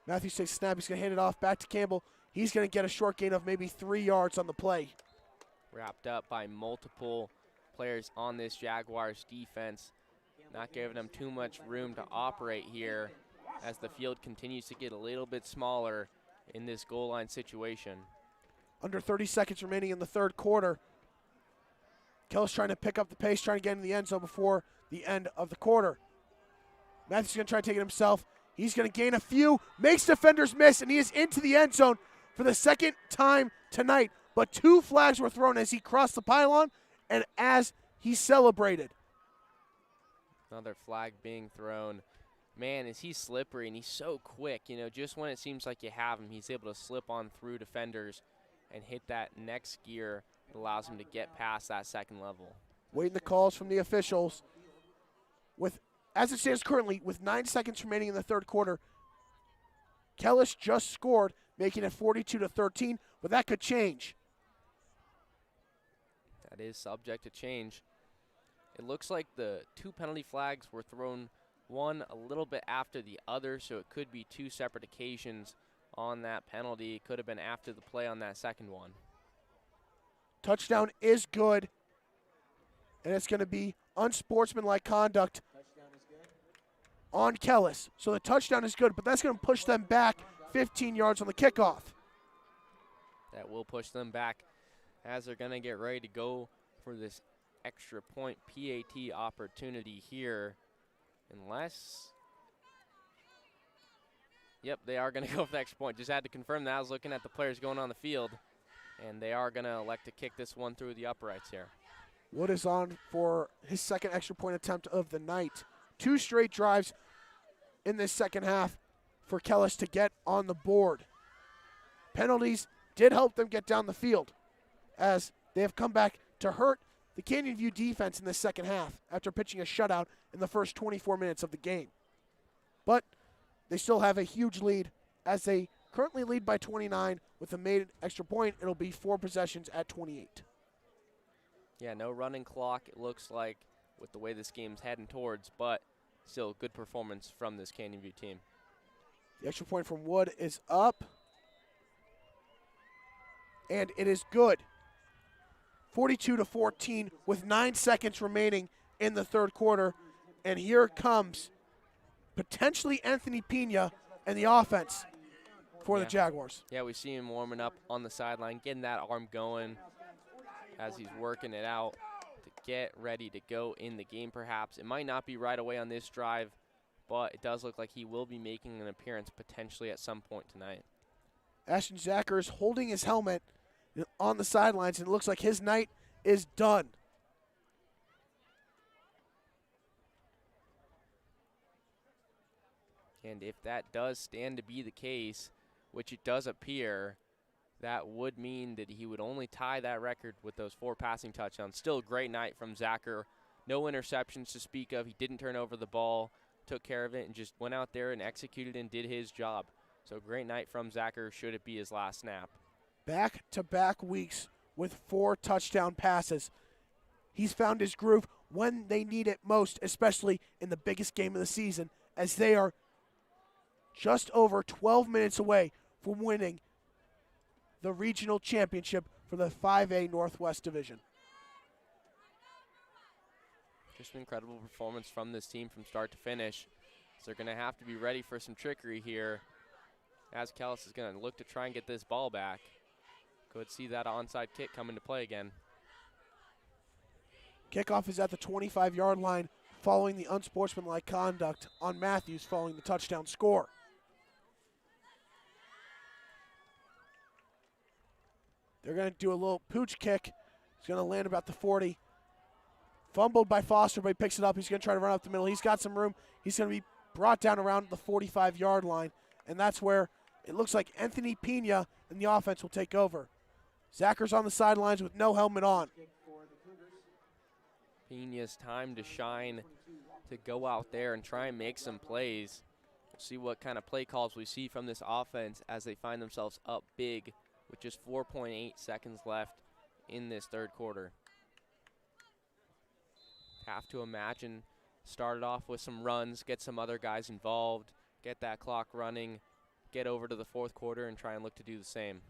A: Matthews takes a snap. He's going to hand it off back to Campbell. He's going to get a short gain of maybe 3 yards on the play.
B: Wrapped up by multiple players on this Jaguars defense. Not giving them too much room to operate here as the field continues to get a little bit smaller in this goal line situation.
A: Under 30 seconds remaining in the third quarter. Kellis trying to pick up the pace, trying to get in the end zone before the end of the quarter. Matthews is going to try to take it himself. He's going to gain a few, makes defenders miss, and he is into the end zone for the second time tonight. But 2 flags were thrown as he crossed the pylon and as he celebrated.
B: Another flag being thrown. Man, is he slippery, and he's so quick. You know, just when it seems like you have him, he's able to slip on through defenders and hit that next gear that allows him to get past that second level.
A: Waiting the calls from the officials. As it stands currently, with 9 seconds remaining in the third quarter, Kellis just scored, making it 42-13, but that could change.
B: That is subject to change. It looks like the 2 penalty flags were thrown, one a little bit after the other, so it could be 2 separate occasions on that penalty. It could have been after the play on that second one.
A: Touchdown is good, and it's going to be unsportsmanlike conduct on Kellis. So the touchdown is good, but that's going to push them back 15 yards on the kickoff.
B: That will push them back as they're going to get ready to go for this extra point PAT opportunity here. Unless, yep, they are going to go for the extra point. Just had to confirm that. I was looking at the players going on the field, and they are going to elect to kick this one through the uprights here.
A: Wood is on for his second extra point attempt of the night. 2 straight drives in this second half for Kellis to get on the board. Penalties did help them get down the field, as they have come back to hurt the Canyon View defense in the second half after pitching a shutout in the first 24 minutes of the game. But they still have a huge lead, as they currently lead by 29 with a made extra point. It'll be 4 possessions at 28.
B: Yeah, no running clock, it looks like, with the way this game's heading towards, but still good performance from this Canyon View team.
A: The extra point from Wood is up, and it is good. 42-14 with 9 seconds remaining in the third quarter, and here comes potentially Anthony Pena and the offense for the Jaguars.
B: Yeah, we see him warming up on the sideline, getting that arm going as he's working it out to get ready to go in the game perhaps. It might not be right away on this drive, but it does look like he will be making an appearance potentially at some point tonight.
A: Ashton Zacher is holding his helmet on the sidelines, and it looks like his night is done.
B: And if that does stand to be the case, which it does appear, that would mean that he would only tie that record with those 4 passing touchdowns. Still a great night from Jaguar. No interceptions to speak of. He didn't turn over the ball, took care of it, and just went out there and executed and did his job. So great night from Jaguar, should it be his last snap.
A: Back-to-back weeks with 4 touchdown passes. He's found his groove when they need it most, especially in the biggest game of the season, as they are just over 12 minutes away from winning the regional championship for the 5A Northwest Division.
B: Just an incredible performance from this team from start to finish. So they're going to have to be ready for some trickery here, as Kellis is going to look to try and get this ball back. Could see that onside kick come into play again.
A: Kickoff is at the 25-yard line following the unsportsmanlike conduct on Matthews following the touchdown score. They're going to do a little pooch kick. It's going to land about the 40. Fumbled by Foster, but he picks it up. He's going to try to run up the middle. He's got some room. He's going to be brought down around the 45-yard line, and that's where it looks like Anthony Pena and the offense will take over. Zacher's on the sidelines with no helmet on.
B: Pena's time to shine, to go out there and try and make some plays. We'll see what kind of play calls we see from this offense as they find themselves up big with just 4.8 seconds left in this third quarter. Have to imagine started off with some runs, get some other guys involved, get that clock running, get over to the fourth quarter and try and look to do the same.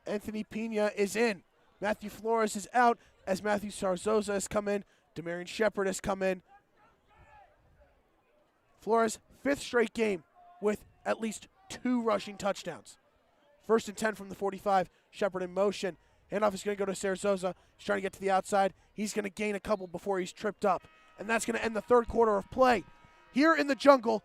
A: Anthony Pena is in. Matthew Flores is out as Matthew Sarzosa has come in. Demarion Shepard has come in. Flores, 5th straight game with at least 2 rushing touchdowns. 1st and 10 from the 45. Shepard in motion. Handoff is going to go to Sarzosa. He's trying to get to the outside. He's going to gain a couple before he's tripped up. And that's going to end the third quarter of play. Here in the jungle,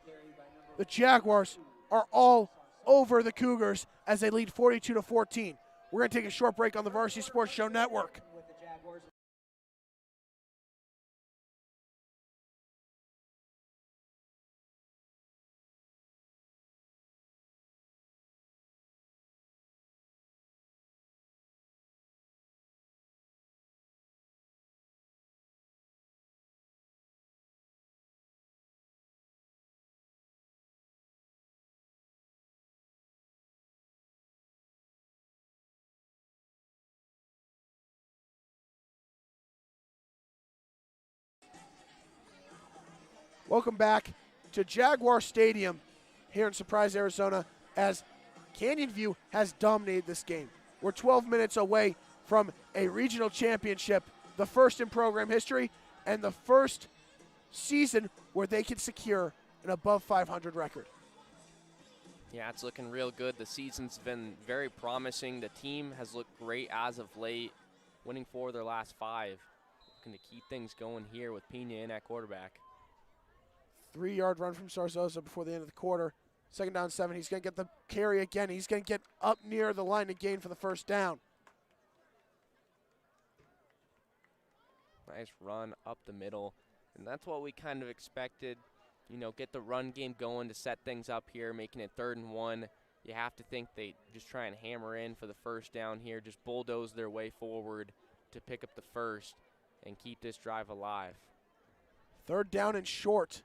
A: the Jaguars are all over the Cougars as they lead 42-14. We're going to take a short break on the Varsity Sports Show Network. Welcome back to Jaguar Stadium here in Surprise, Arizona, as Canyon View has dominated this game. We're 12 minutes away from a regional championship, the first in program history, and the first season where they can secure an above 500 record.
B: Yeah, it's looking real good. The season's been very promising. The team has looked great as of late, winning 4 of their last 5. Looking to keep things going here with Pena in at quarterback.
A: 3-yard run from Sarzosa before the end of the quarter. 2nd down 7. He's going to get the carry again. He's going to get up near the line of gain for the first down.
B: Nice run up the middle. And that's what we kind of expected. You know, get the run game going to set things up here, making it 3rd and 1. You have to think they just try and hammer in for the first down here, just bulldoze their way forward to pick up the first and keep this drive alive.
A: 3rd down and short.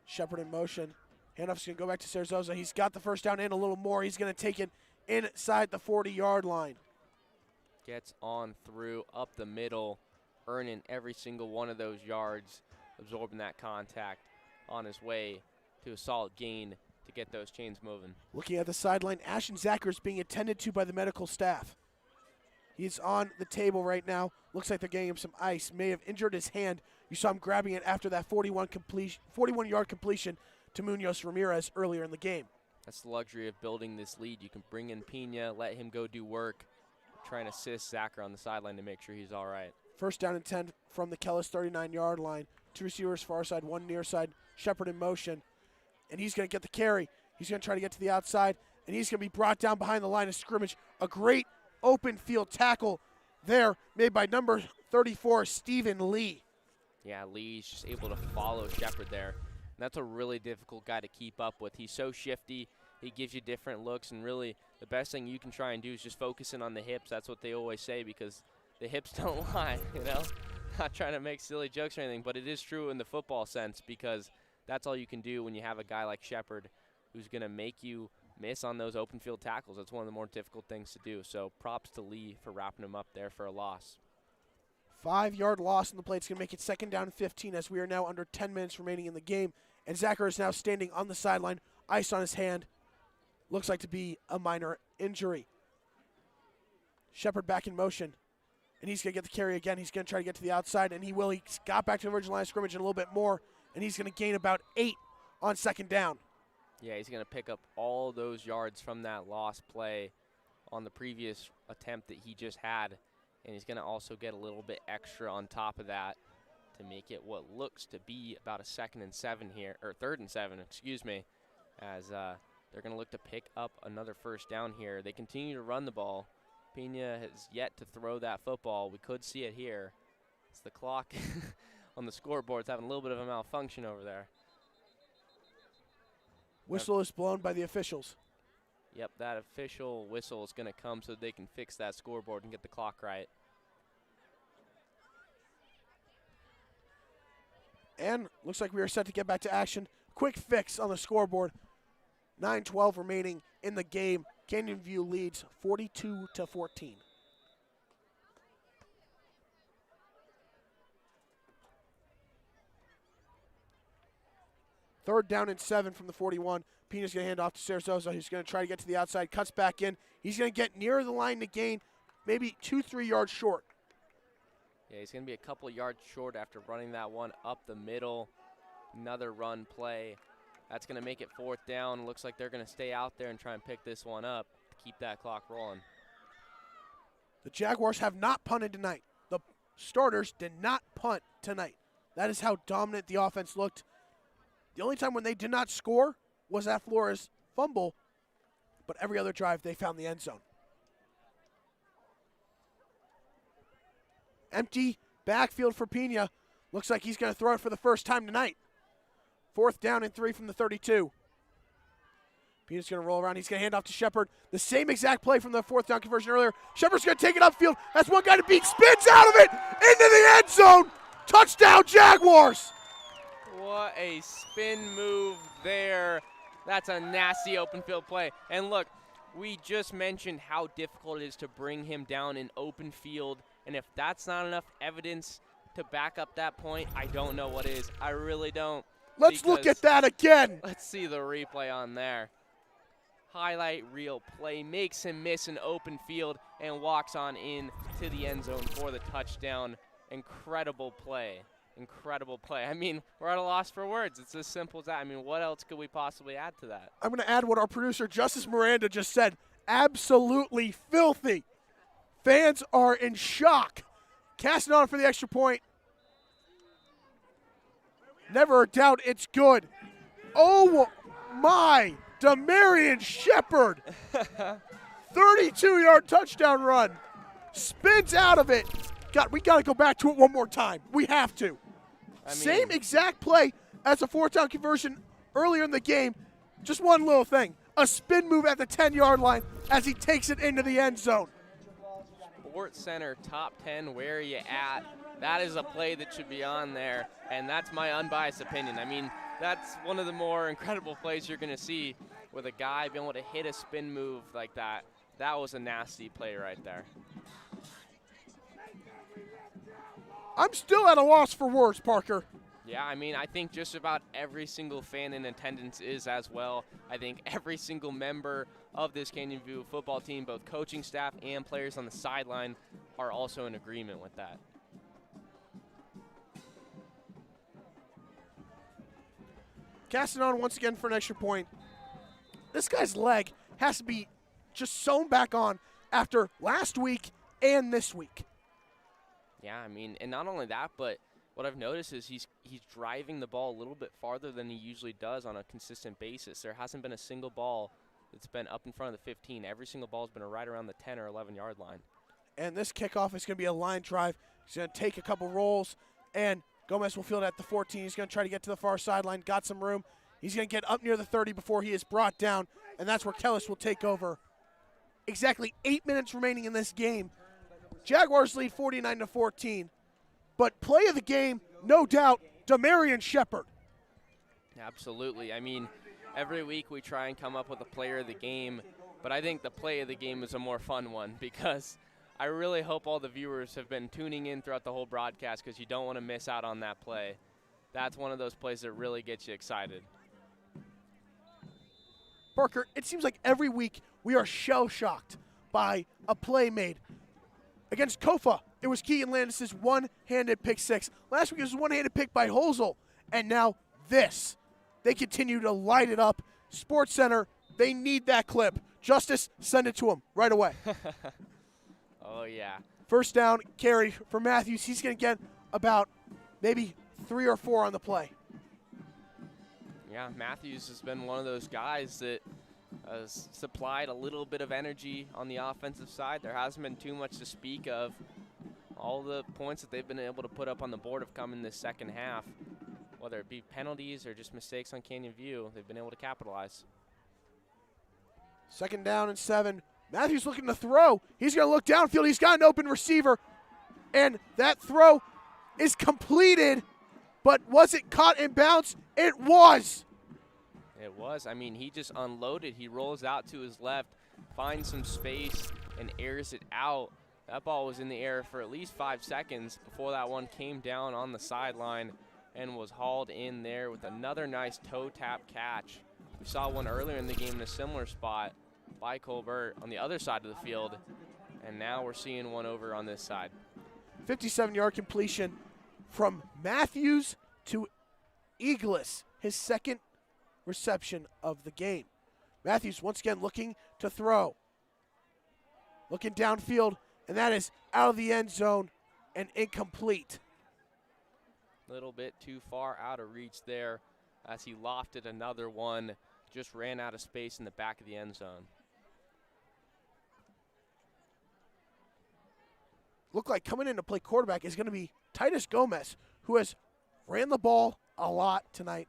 A: Shepard in motion. Handoff's going to go back to Sarzosa. He's got the first down and a little more. He's going to take it inside the 40-yard line.
B: Gets on through, up the middle, earning every single one of those yards, absorbing that contact on his way to a solid gain to get those chains moving.
A: Looking at the sideline, Ashton Zacher is being attended to by the medical staff. He's on the table right now. Looks like they're getting him some ice. May have injured his hand. You saw him grabbing it after that 41-yard completion to Munoz Ramirez earlier in the game.
B: That's the luxury of building this lead. You can bring in Pena, let him go do work, try and assist Zacher on the sideline to make sure he's all right.
A: 1st down and 10 from the Kellis 39-yard line. 2 receivers far side, 1 near side. Shepard in motion. And he's going to get the carry. He's going to try to get to the outside. And he's going to be brought down behind the line of scrimmage. A great open field tackle there made by number 34, Stephen Lee.
B: Yeah, Lee's just able to follow Shepard there. And that's a really difficult guy to keep up with. He's so shifty. He gives you different looks, and really the best thing you can try and do is just focusing on the hips. That's what they always say, because the hips don't lie, you know? Not trying to make silly jokes or anything, but it is true in the football sense, because that's all you can do when you have a guy like Shepard who's going to make you miss on those open field tackles. That's one of the more difficult things to do. So props to Lee for wrapping him up there for a loss.
A: 5-yard loss on the play. It's going to make it 2nd down and 15 as we are now under 10 minutes remaining in the game. And Jaguar is now standing on the sideline, ice on his hand. Looks like to be a minor injury. Shepard back in motion. And he's going to get the carry again. He's going to try to get to the outside, and he will. He got back to the original line of scrimmage and a little bit more, and he's going to gain about 8 on 2nd down.
B: Yeah, he's going to pick up all those yards from that lost play on the previous attempt that he just had, and he's going to also get a little bit extra on top of that to make it what looks to be about a 2nd and 7 here, or 3rd and 7, excuse me, as they're going to look to pick up another 1st down here. They continue to run the ball. Pena has yet to throw that football. We could see it here. It's the clock on the scoreboard. It's having a little bit of a malfunction over there.
A: Whistle is blown by the officials.
B: Yep, that official whistle is going to come so they can fix that scoreboard and get the clock right.
A: And looks like we are set to get back to action. Quick fix on the scoreboard. 9:12 remaining in the game. Canyon View leads 42-14. Third down and 7 from the 41. Pena's going to hand off to Sarazosa, who's going to try to get to the outside, cuts back in. He's going to get near the line to gain, maybe 2-3 yards short.
B: Yeah, he's going to be a couple yards short after running that one up the middle. Another run play. That's going to make it 4th down. Looks like they're going to stay out there and try and pick this one up to keep that clock rolling.
A: The Jaguars have not punted tonight. The starters did not punt tonight. That is how dominant the offense looked. The only time when they did not score was that Flores fumble, but every other drive they found the end zone. Empty backfield for Pena. Looks like he's going to throw it for the first time tonight. 4th down and 3 from the 32. Pena's going to roll around. He's going to hand off to Shepard. The same exact play from the 4th down conversion earlier. Shepard's going to take it upfield. That's one guy to beat. Spins out of it into the end zone. Touchdown, Jaguars.
B: What a spin move there. That's a nasty open field play. And look, we just mentioned how difficult it is to bring him down in open field. And if that's not enough evidence to back up that point, I don't know what is. I really don't.
A: Let's look at that again.
B: Let's see the replay on there. Highlight reel play makes him miss an open field and walks on in to the end zone for the touchdown. Incredible play. Incredible play. I mean, we're at a loss for words. It's as simple as that. I mean, what else could we possibly add to that?
A: I'm going to add what our producer, Justice Miranda, just said. Absolutely filthy. Fans are in shock. Casting on for the extra point. Never a doubt it's good. Oh, my. Demarion Shepard. 32-yard touchdown run. Spins out of it. We got to go back to it one more time. We have to. Same exact play as a 4th down conversion earlier in the game. Just one little thing. A spin move at the 10-yard line as he takes it into the end zone.
B: Sports Center top 10, where are you at? That is a play that should be on there, and that's my unbiased opinion. I mean, that's one of the more incredible plays you're going to see with a guy being able to hit a spin move like that. That was a nasty play right there.
A: I'm still at a loss for words, Parker.
B: Yeah, I mean, I think just about every single fan in attendance is as well. I think every single member of this Canyon View football team, both coaching staff and players on the sideline, are also in agreement with that.
A: Casting on once again for an extra point. This guy's leg has to be just sewn back on after last week and this week.
B: Yeah, I mean, and not only that, but what I've noticed is he's driving the ball a little bit farther than he usually does on a consistent basis. There hasn't been a single ball that's been up in front of the 15. Every single ball has been right around the 10 or 11-yard line.
A: And this kickoff is going to be a line drive. He's going to take a couple rolls and Gomez will field at the 14. He's going to try to get to the far sideline. Got some room. He's going to get up near the 30 before he is brought down, and that's where Kellis will take over. Exactly 8 minutes remaining in this game. Jaguars lead 49-14. But play of the game, no doubt, Demarion Shepard.
B: Absolutely. I mean, every week we try and come up with a player of the game, but I think the play of the game is a more fun one because I really hope all the viewers have been tuning in throughout the whole broadcast because you don't want to miss out on that play. That's one of those plays that really gets you excited.
A: Parker, it seems like every week we are shell-shocked by a play made. Against Kofa, it was Keegan Landis' one-handed pick six. Last week it was a one-handed pick by Holzel. And now this. They continue to light it up. Sports Center, they need that clip. Justice, send it to him right away.
B: Oh, yeah.
A: First down carry for Matthews. He's going to get about maybe 3 or 4 on the play.
B: Yeah, Matthews has been one of those guys that has supplied a little bit of energy on the offensive side. There hasn't been too much to speak of. All the points that they've been able to put up on the board have come in this second half. Whether it be penalties or just mistakes on Canyon View, they've been able to capitalize.
A: Second down and 7. Matthews looking to throw. He's going to look downfield. He's got an open receiver. And that throw is completed. But was it caught in bounds? It was.
B: It was. I mean, he just unloaded. He rolls out to his left, finds some space, and airs it out. That ball was in the air for at least 5 seconds before that one came down on the sideline and was hauled in there with another nice toe tap catch. We saw one earlier in the game in a similar spot by Colbert on the other side of the field, and now we're seeing one over on this side.
A: 57-yard completion from Matthews to Eagles, his second reception of the game. Matthews once again looking to throw. Looking downfield, and that is out of the end zone and incomplete.
B: Little bit too far out of reach there as he lofted another one, just ran out of space in the back of the end zone.
A: Look like coming in to play quarterback is going to be Titus Gomez, who has ran the ball a lot tonight.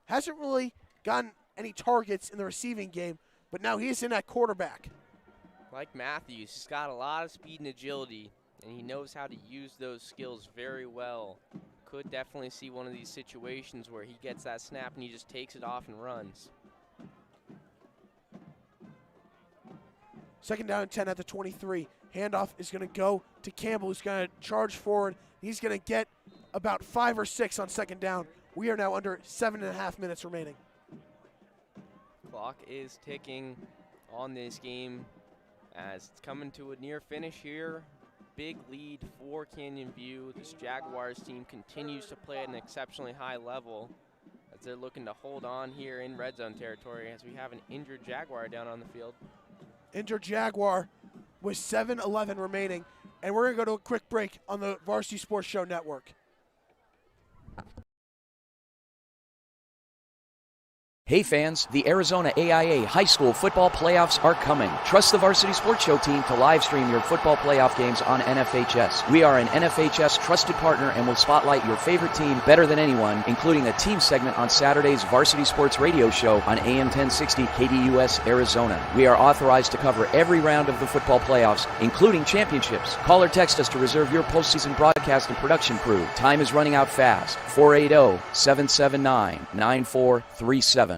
A: Hasn't really gotten any targets in the receiving game, but now he's in at quarterback.
B: Like Matthews, he's got a lot of speed and agility, and he knows how to use those skills very well. Could definitely see one of these situations where he gets that snap and he just takes it off and runs.
A: Second down and 10 at the 23. Handoff is going to go to Campbell, who's going to charge forward. He's going to get about 5 or 6 on second down. We are now under 7.5 minutes remaining.
B: Clock is ticking on this game as it's coming to a near finish here. Big lead for Canyon View. This Jaguars team continues to play at an exceptionally high level as they're looking to hold on here in red zone territory as we have an injured Jaguar down on the field.
A: Injured Jaguar with 7:11 remaining, and we're going to go to a quick break on the Varsity Sports Show Network.
F: Hey fans, the Arizona AIA High School Football Playoffs are coming. Trust the Varsity Sports Show team to live stream your football playoff games on NFHS. We are an NFHS trusted partner and will spotlight your favorite team better than anyone, including a team segment on Saturday's Varsity Sports Radio Show on AM 1060 KDUS Arizona. We are authorized to cover every round of the football playoffs, including championships. Call or text us to reserve your postseason broadcast and production crew. Time is running out fast. 480-779-9437.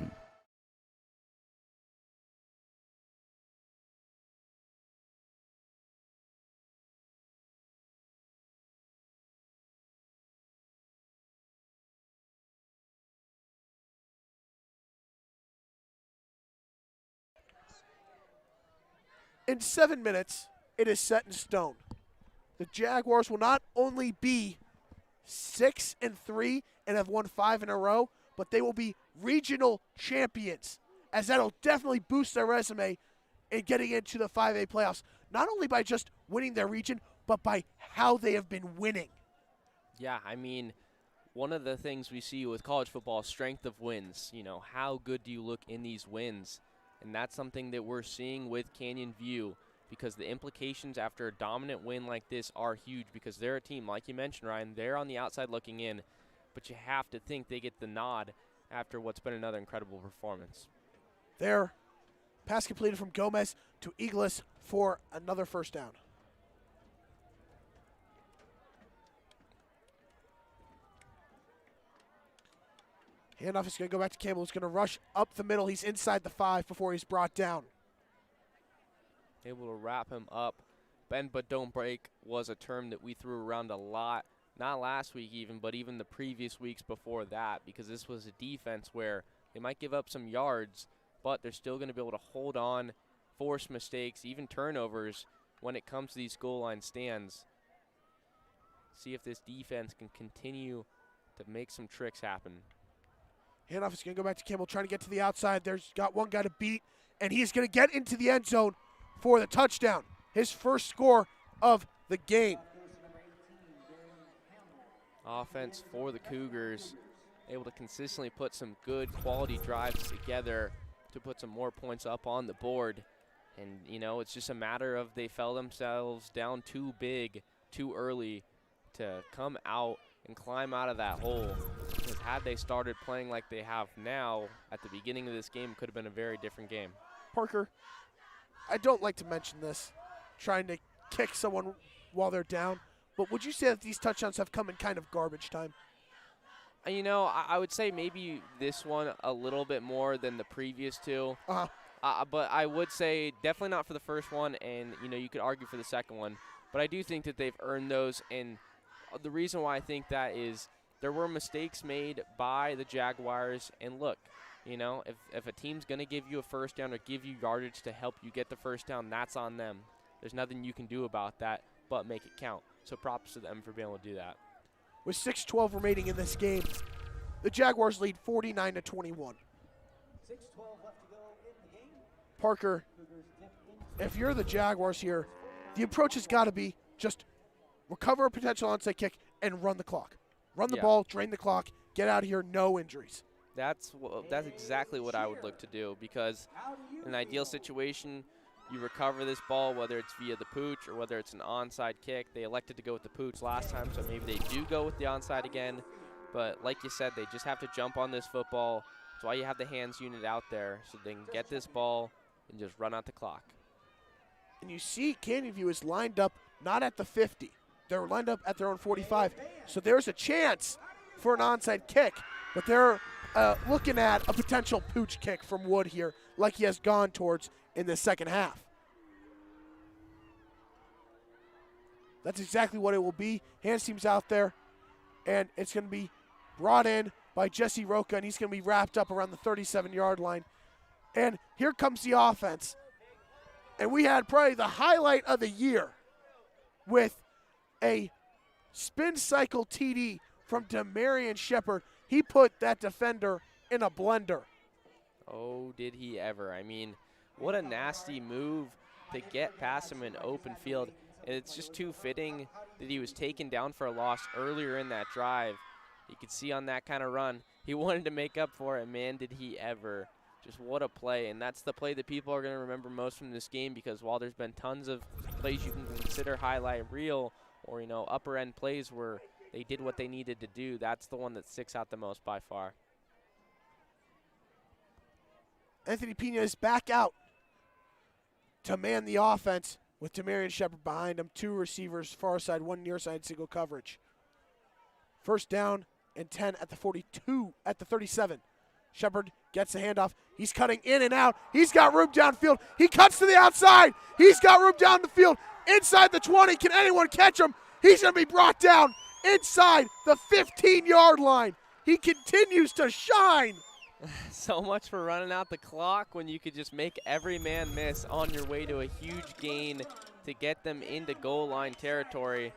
A: In 7 minutes, it is set in stone. The Jaguars will not only be 6-3 and have won 5 in a row, but they will be regional champions, as that'll definitely boost their resume in getting into the 5A playoffs, not only by just winning their region, but by how they have been winning.
B: Yeah, I mean, one of the things we see with college football is strength of wins. You know, how good do you look in these wins? And that's something that we're seeing with Canyon View, because the implications after a dominant win like this are huge, because they're a team, like you mentioned, Ryan, they're on the outside looking in. but you have to think they get the nod after what's been another incredible performance.
A: There, pass completed from Gomez to Eagles for another first down. Handoff is going to go back to Campbell. He's going to rush up the middle. He's inside the 5 before he's brought down.
B: Able to wrap him up. Bend but don't break was a term that we threw around a lot. Not last week even, but even the previous weeks before that, because this was a defense where they might give up some yards, but they're still going to be able to hold on, force mistakes, even turnovers when it comes to these goal line stands. See if this defense can continue to make some tricks happen.
A: Handoff is going to go back to Campbell, trying to get to the outside. There's got one guy to beat, and he's going to get into the end zone for the touchdown. His first score of the game.
B: Offense for the Cougars, able to consistently put some good quality drives together to put some more points up on the board. And, you know, it's just a matter of they fell themselves down too big, too early to come out and climb out of that hole. Because had they started playing like they have now at the beginning of this game, it could have been a very different game.
A: Parker, I don't like to mention this, trying to kick someone while they're down, but would you say that these touchdowns have come in kind of garbage time?
B: You know, I would say maybe this one a little bit more than the previous two. But I would say definitely not for the first one, and, you know, you could argue for the second one. But I do think that they've earned those, and the reason why I think that is there were mistakes made by the Jaguars. And look, you know, if a team's going to give you a first down or give you yardage to help you get the first down, that's on them. There's nothing you can do about that but make it count. So props to them for being able to do that.
A: With 6:12 remaining in this game, the Jaguars lead 49-21.
G: 6:12 left to go in the game.
A: Parker, if you're the Jaguars here, the approach has got to be just recover a potential onside kick and run the clock. Run the ball, drain the clock, get out of here, no injuries.
B: That's exactly what I would look to do, because in an ideal situation, you recover this ball, whether it's via the pooch or whether it's an onside kick. They elected to go with the pooch last time, so maybe they do go with the onside again. But like you said, they just have to jump on this football. That's why you have the hands unit out there, so they can get this ball and just run out the clock.
A: And you see Canyon View is lined up not at the 50. They're lined up at their own 45. So there's a chance for an onside kick, but they're looking at a potential pooch kick from Wood here, like he has gone towards in the second half. That's exactly what it will be. Hands team's out there, and it's going to be brought in by Jesse Roca, and he's going to be wrapped up around the 37-yard line. And here comes the offense. And we had probably the highlight of the year with a spin cycle TD from Demarion Shepard. He put that defender in a blender.
B: Oh, did he ever. I mean, what a nasty move to get past him in open field. And it's just too fitting that he was taken down for a loss earlier in that drive. You could see on that kind of run, he wanted to make up for it. Man, did he ever. Just what a play. And that's the play that people are going to remember most from this game, because while there's been tons of plays you can consider highlight reel or, you know, upper end plays where they did what they needed to do, that's the one that sticks out the most by far.
A: Anthony Pena is back out to man the offense with Demarion Shepard behind him. 2 receivers far side, 1 near side, single coverage. First down and 10 at the 42, at the 37. Shepard gets the handoff. He's cutting in and out. He's got room downfield. He cuts to the outside. He's got room down the field. Inside the 20. Can anyone catch him? He's going to be brought down inside the 15-yard line. He continues to shine.
B: So much for running out the clock when you could just make every man miss on your way to a huge gain to get them into goal line territory,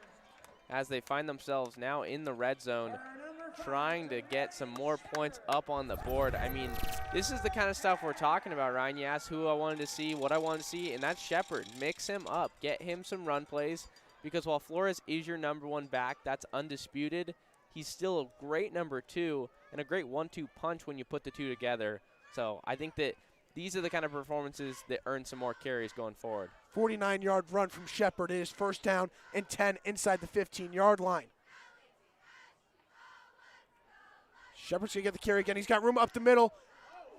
B: as they find themselves now in the red zone trying to get some more points up on the board. I mean, this is the kind of stuff we're talking about, Ryan. You asked who I wanted to see, what I wanted to see, and that's Shepard. Mix him up. Get him some run plays, because while Flores is your #1 back, that's undisputed, he's still a great #2 and a great 1-2 punch when you put the two together. So I think that these are the kind of performances that earn some more carries going forward.
A: 49-yard run from Shepard. It is first down and 10 inside the 15-yard line. Shepard's going to get the carry again. He's got room up the middle.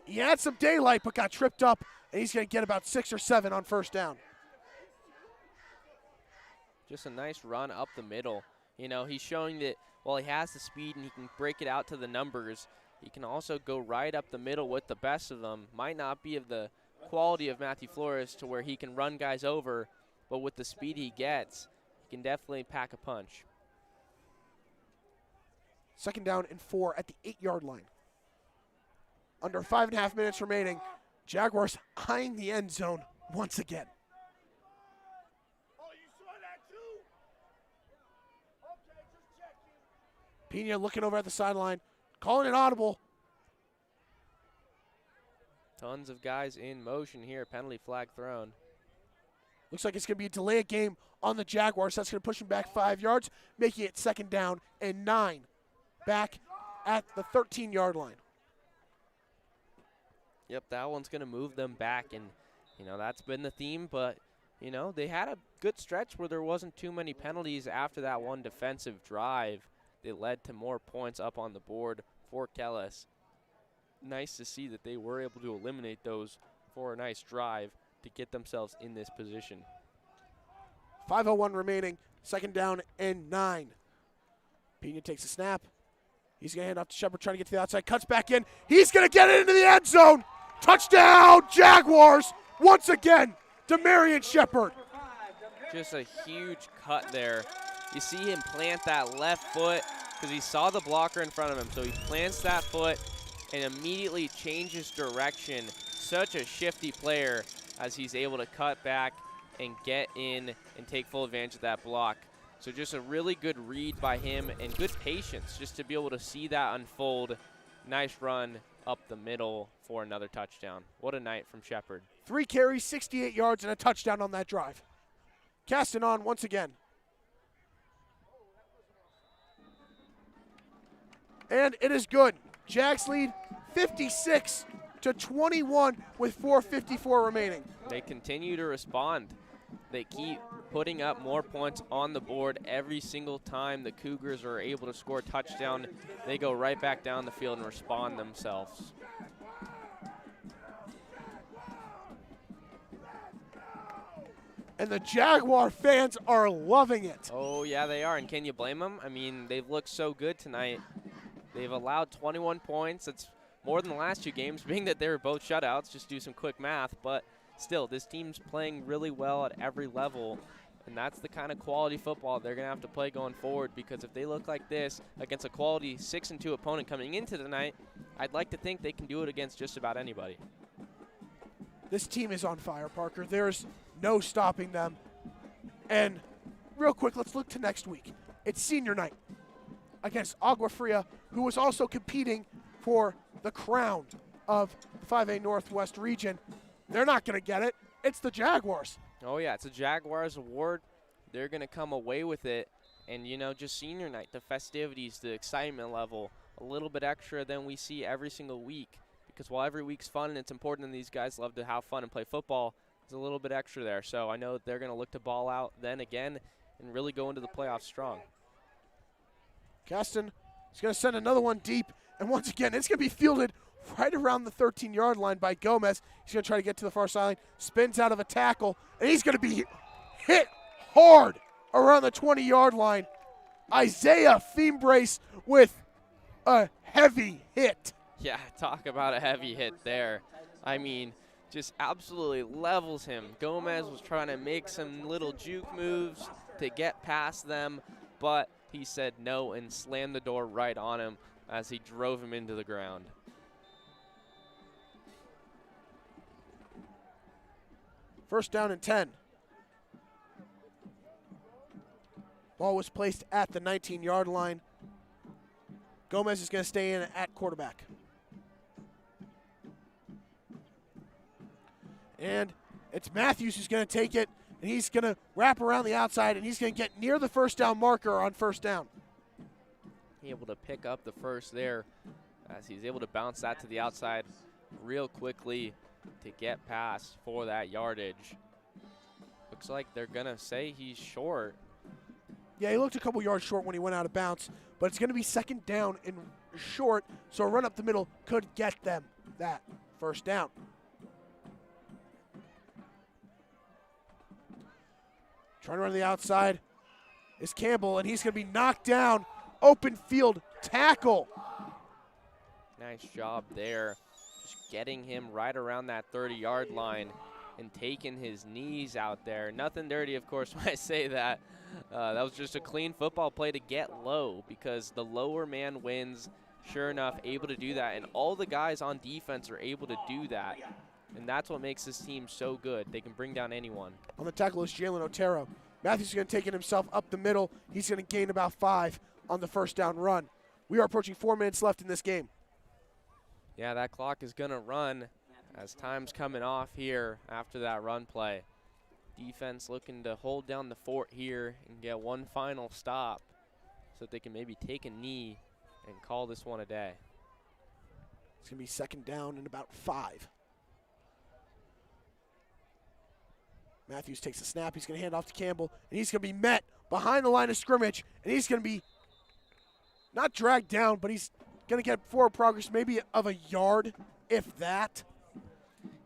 A: He had some daylight, but got tripped up, and he's going to get about 6 or 7 on first down.
B: Just a nice run up the middle. You know, he's showing that while he has the speed and he can break it out to the numbers, he can also go right up the middle with the best of them. Might not be of the quality of Matthew Flores to where he can run guys over, but with the speed he gets, he can definitely pack a punch.
A: 2nd down and 4 at the 8-yard line. Under 5.5 minutes remaining. Jaguars eyeing the end zone once again. Pena looking over at the sideline, calling it audible.
B: Tons of guys in motion here. Penalty flag thrown.
A: Looks like it's going to be a delay of game on the Jaguars. That's going to push them back 5 yards, making it 2nd down and 9. Back at the 13-yard line.
B: Yep, that one's going to move them back, and, you know, that's been the theme, but, you know, they had a good stretch where there wasn't too many penalties after that one defensive drive. They led to more points up on the board for Kellis. Nice to see that they were able to eliminate those for a nice drive to get themselves in this position.
A: 5:01 remaining, 2nd down and 9. Pena takes a snap. He's going to hand off to Shepard, trying to get to the outside, cuts back in. He's going to get it into the end zone. Touchdown, Jaguars, once again, Demarion Shepard.
B: Just a huge cut there. You see him plant that left foot because he saw the blocker in front of him. So he plants that foot and immediately changes direction. Such a shifty player as he's able to cut back and get in and take full advantage of that block. So just a really good read by him and good patience just to be able to see that unfold. Nice run up the middle for another touchdown. What a night from Shepard.
A: 3 carries, 68 yards, and a touchdown on that drive. Casting on once again. And it is good. Jags lead 56-21 with 4:54 remaining.
B: They continue to respond. They keep putting up more points on the board every single time the Cougars are able to score a touchdown. They go right back down the field and respond themselves.
A: And the Jaguar fans are loving it.
B: Oh, yeah, they are. And can you blame them? I mean, they've looked so good tonight. They've allowed 21 points. That's more than the last 2 games, being that they were both shutouts. Just do some quick math. But still, this team's playing really well at every level. And that's the kind of quality football they're going to have to play going forward, because if they look like this against a quality 6-2 opponent coming into tonight, I'd like to think they can do it against just about anybody.
A: This team is on fire, Parker. There's no stopping them. And real quick, let's look to next week. It's senior night against Agua Fria, who was also competing for the crown of the 5A Northwest region. They're not going to get it. It's the Jaguars.
B: Oh, yeah, it's a Jaguars award. They're going to come away with it. And, you know, just senior night, the festivities, the excitement level, a little bit extra than we see every single week. Because while every week's fun and it's important and these guys love to have fun and play football, there's a little bit extra there. So I know they're going to look to ball out then again and really go into the playoffs strong.
A: Gaston is going to send another one deep. And once again, it's going to be fielded right around the 13-yard line by Gomez. He's going to try to get to the far sideline, spins out of a tackle, and he's going to be hit hard around the 20-yard line. Isaiah Fiembrace with a heavy hit.
B: Yeah, talk about a heavy hit there. I mean, just absolutely levels him. Gomez was trying to make some little juke moves to get past them, but he said no and slammed the door right on him as he drove him into the ground.
A: First down and 10. Ball was placed at the 19-yard line. Gomez is going to stay in at quarterback. And it's Matthews who's going to take it, and he's going to wrap around the outside, and he's going to get near the first down marker on first down.
B: Able to pick up the first there as he's able to bounce that to the outside real quickly to get past for that yardage. Looks like they're going to say he's short.
A: Yeah, he looked a couple yards short when he went out of bounds, but it's going to be second down and short, so a run up the middle could get them that first down. Trying to run to the outside is Campbell, and he's going to be knocked down. Open field tackle.
B: Nice job there. Just getting him right around that 30-yard line and taking his knees out there. Nothing dirty, of course, when I say that. That was just a clean football play to get low because the lower man wins. Sure enough, able to do that. And all the guys on defense are able to do that. And that's what makes this team so good. They can bring down anyone.
A: On the tackle is Jalen Otero. Matthews is going to take it himself up the middle. He's going to gain about 5 on the first down run. We are approaching 4 minutes left in this game.
B: Yeah, that clock is going to run as time's coming off here after that run play. Defense looking to hold down the fort here and get one final stop so that they can maybe take a knee and call this one a day.
A: It's going to be second down and about 5. Matthews takes a snap. He's going to hand off to Campbell, and he's going to be met behind the line of scrimmage, and he's going to be not dragged down, but he's going to get forward progress maybe of a yard, if that.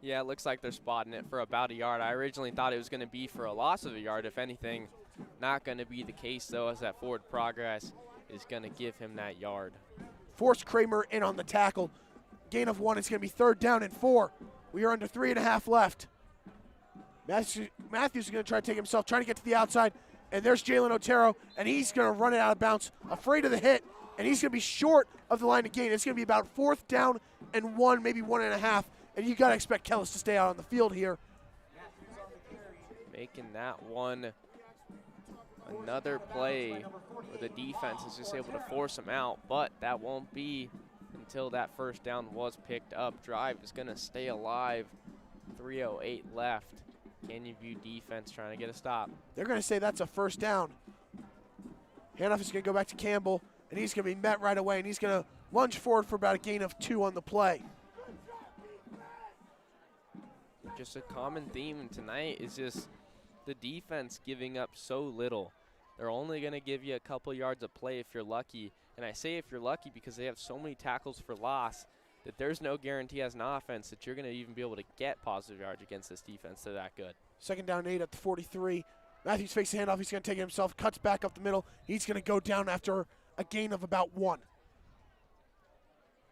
B: Yeah, it looks like they're spotting it for about a yard. I originally thought it was going to be for a loss of a yard, if anything. Not going to be the case, though, as that forward progress is going to give him that yard.
A: Force Kramer in on the tackle. Gain of 1. It's going to be third down and 4. We are under 3.5 left. Matthews is going to try to take himself, trying to get to the outside. And there's Jalen Otero, and he's going to run it out of bounds, afraid of the hit. And he's going to be short of the line of gain. It's going to be about 4th down and 1, maybe 1.5. And you got to expect Kellis to stay out on the field here.
B: Making that one another play where the defense is just able to force him out, but that won't be until that first down was picked up. Drive is going to stay alive. 3:08 left. Canyon View defense trying to get a stop.
A: They're going to say that's a first down. Handoff is going to go back to Campbell, and he's going to be met right away, and he's going to lunge forward for about a gain of 2 on the play.
B: Just a common theme tonight is just the defense giving up so little. They're only going to give you a couple yards of play if you're lucky. And I say if you're lucky because they have so many tackles for loss that there's no guarantee as an offense that you're going to even be able to get positive yards against this defense. They're that good.
A: Second down 8 at the 43. Matthews fakes the handoff. He's going to take it himself, cuts back up the middle. He's going to go down after a gain of about 1.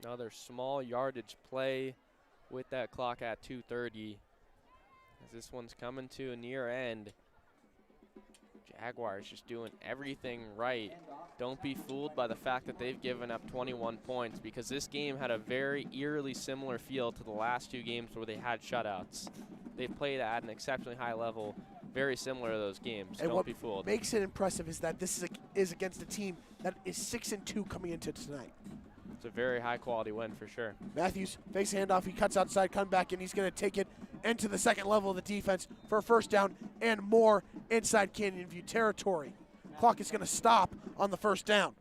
B: Another small yardage play with that clock at 2:30. As this one's coming to a near end. Jaguars just doing everything right. Don't be fooled by the fact that they've given up 21 points because this game had a very eerily similar feel to the last 2 games where they had shutouts. They played at an exceptionally high level, very similar to those games.
A: And
B: don't be fooled.
A: What makes it impressive is that this is against a team that is 6-2 coming into tonight.
B: It's a very high-quality win for sure.
A: Matthews fakes handoff. He cuts outside, comes back, and he's going to take it into the second level of the defense for a first down and more inside Canyon View territory. Clock is going to stop on the first down.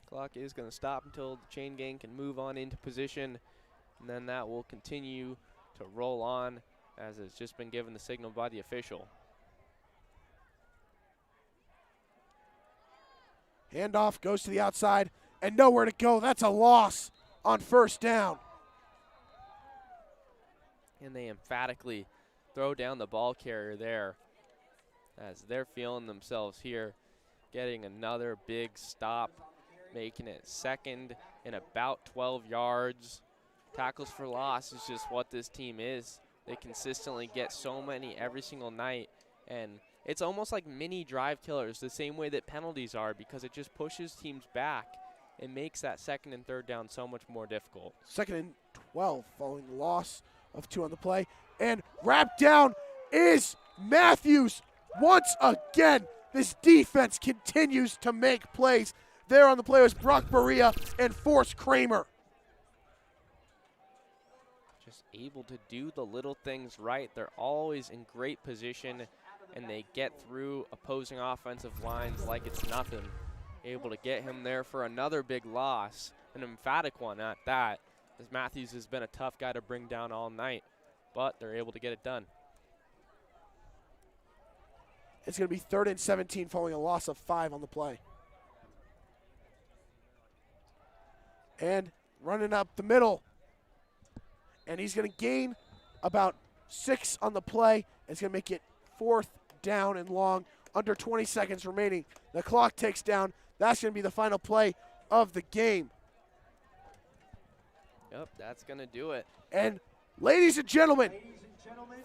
B: Clock is going to stop until the chain gang can move on into position, and then that will continue to roll on as it's just been given the signal by the official.
A: Handoff goes to the outside and nowhere to go. That's a loss on first down.
B: And they emphatically throw down the ball carrier there as they're feeling themselves here, getting another big stop, making it second and about 12 yards. Tackles for loss is just what this team is. They consistently get so many every single night, and it's almost like mini drive killers, the same way that penalties are, because it just pushes teams back. It makes that second and third down so much more difficult.
A: Second and 12 following the loss of 2 on the play. And wrapped down is Matthews. Once again, this defense continues to make plays. There on the play was Brock Berea and Force Kramer.
B: Just able to do the little things right. They're always in great position, and they get through opposing offensive lines like it's nothing. Able to get him there for another big loss, an emphatic one at that, as Matthews has been a tough guy to bring down all night, but they're able to get it done.
A: It's going to be 3rd and 17 following a loss of 5 on the play. And running up the middle. And he's going to gain about 6 on the play. It's going to make it 4th down and long, under 20 seconds remaining. The clock ticks down. That's going to be the final play of the game.
B: Yep, that's going to do it.
A: And ladies and gentlemen,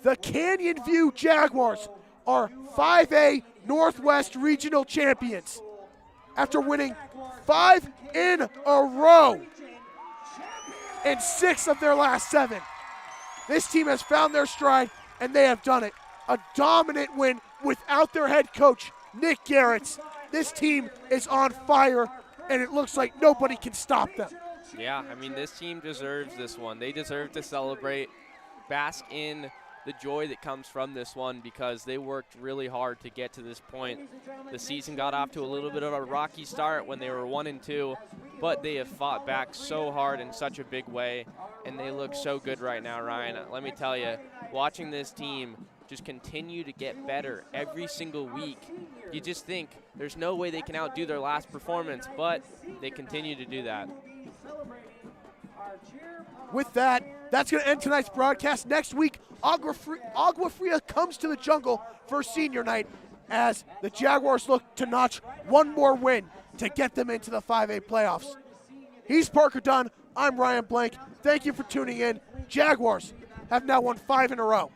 A: the Canyon View Jaguars are 5A Northwest Regional Champions after winning 5 in a row and 6 of their last 7. This team has found their stride, and they have done it. A dominant win without their head coach, Nick Garrett. This team is on fire, and it looks like nobody can stop them.
B: Yeah, I mean, this team deserves this one. They deserve to celebrate, bask in the joy that comes from this one because they worked really hard to get to this point. The season got off to a little bit of a rocky start when they were 1-2, but they have fought back so hard in such a big way, and they look so good right now, Ryan. Let me tell you, watching this team just continue to get better every single week, you just think there's no way they can outdo their last performance, but they continue to do that.
A: With that, that's going to end tonight's broadcast. Next week, Agua Fria comes to the jungle for senior night as the Jaguars look to notch one more win to get them into the 5A playoffs. He's Parker Dunn. I'm Ryan Blank. Thank you for tuning in. Jaguars have now won 5 in a row.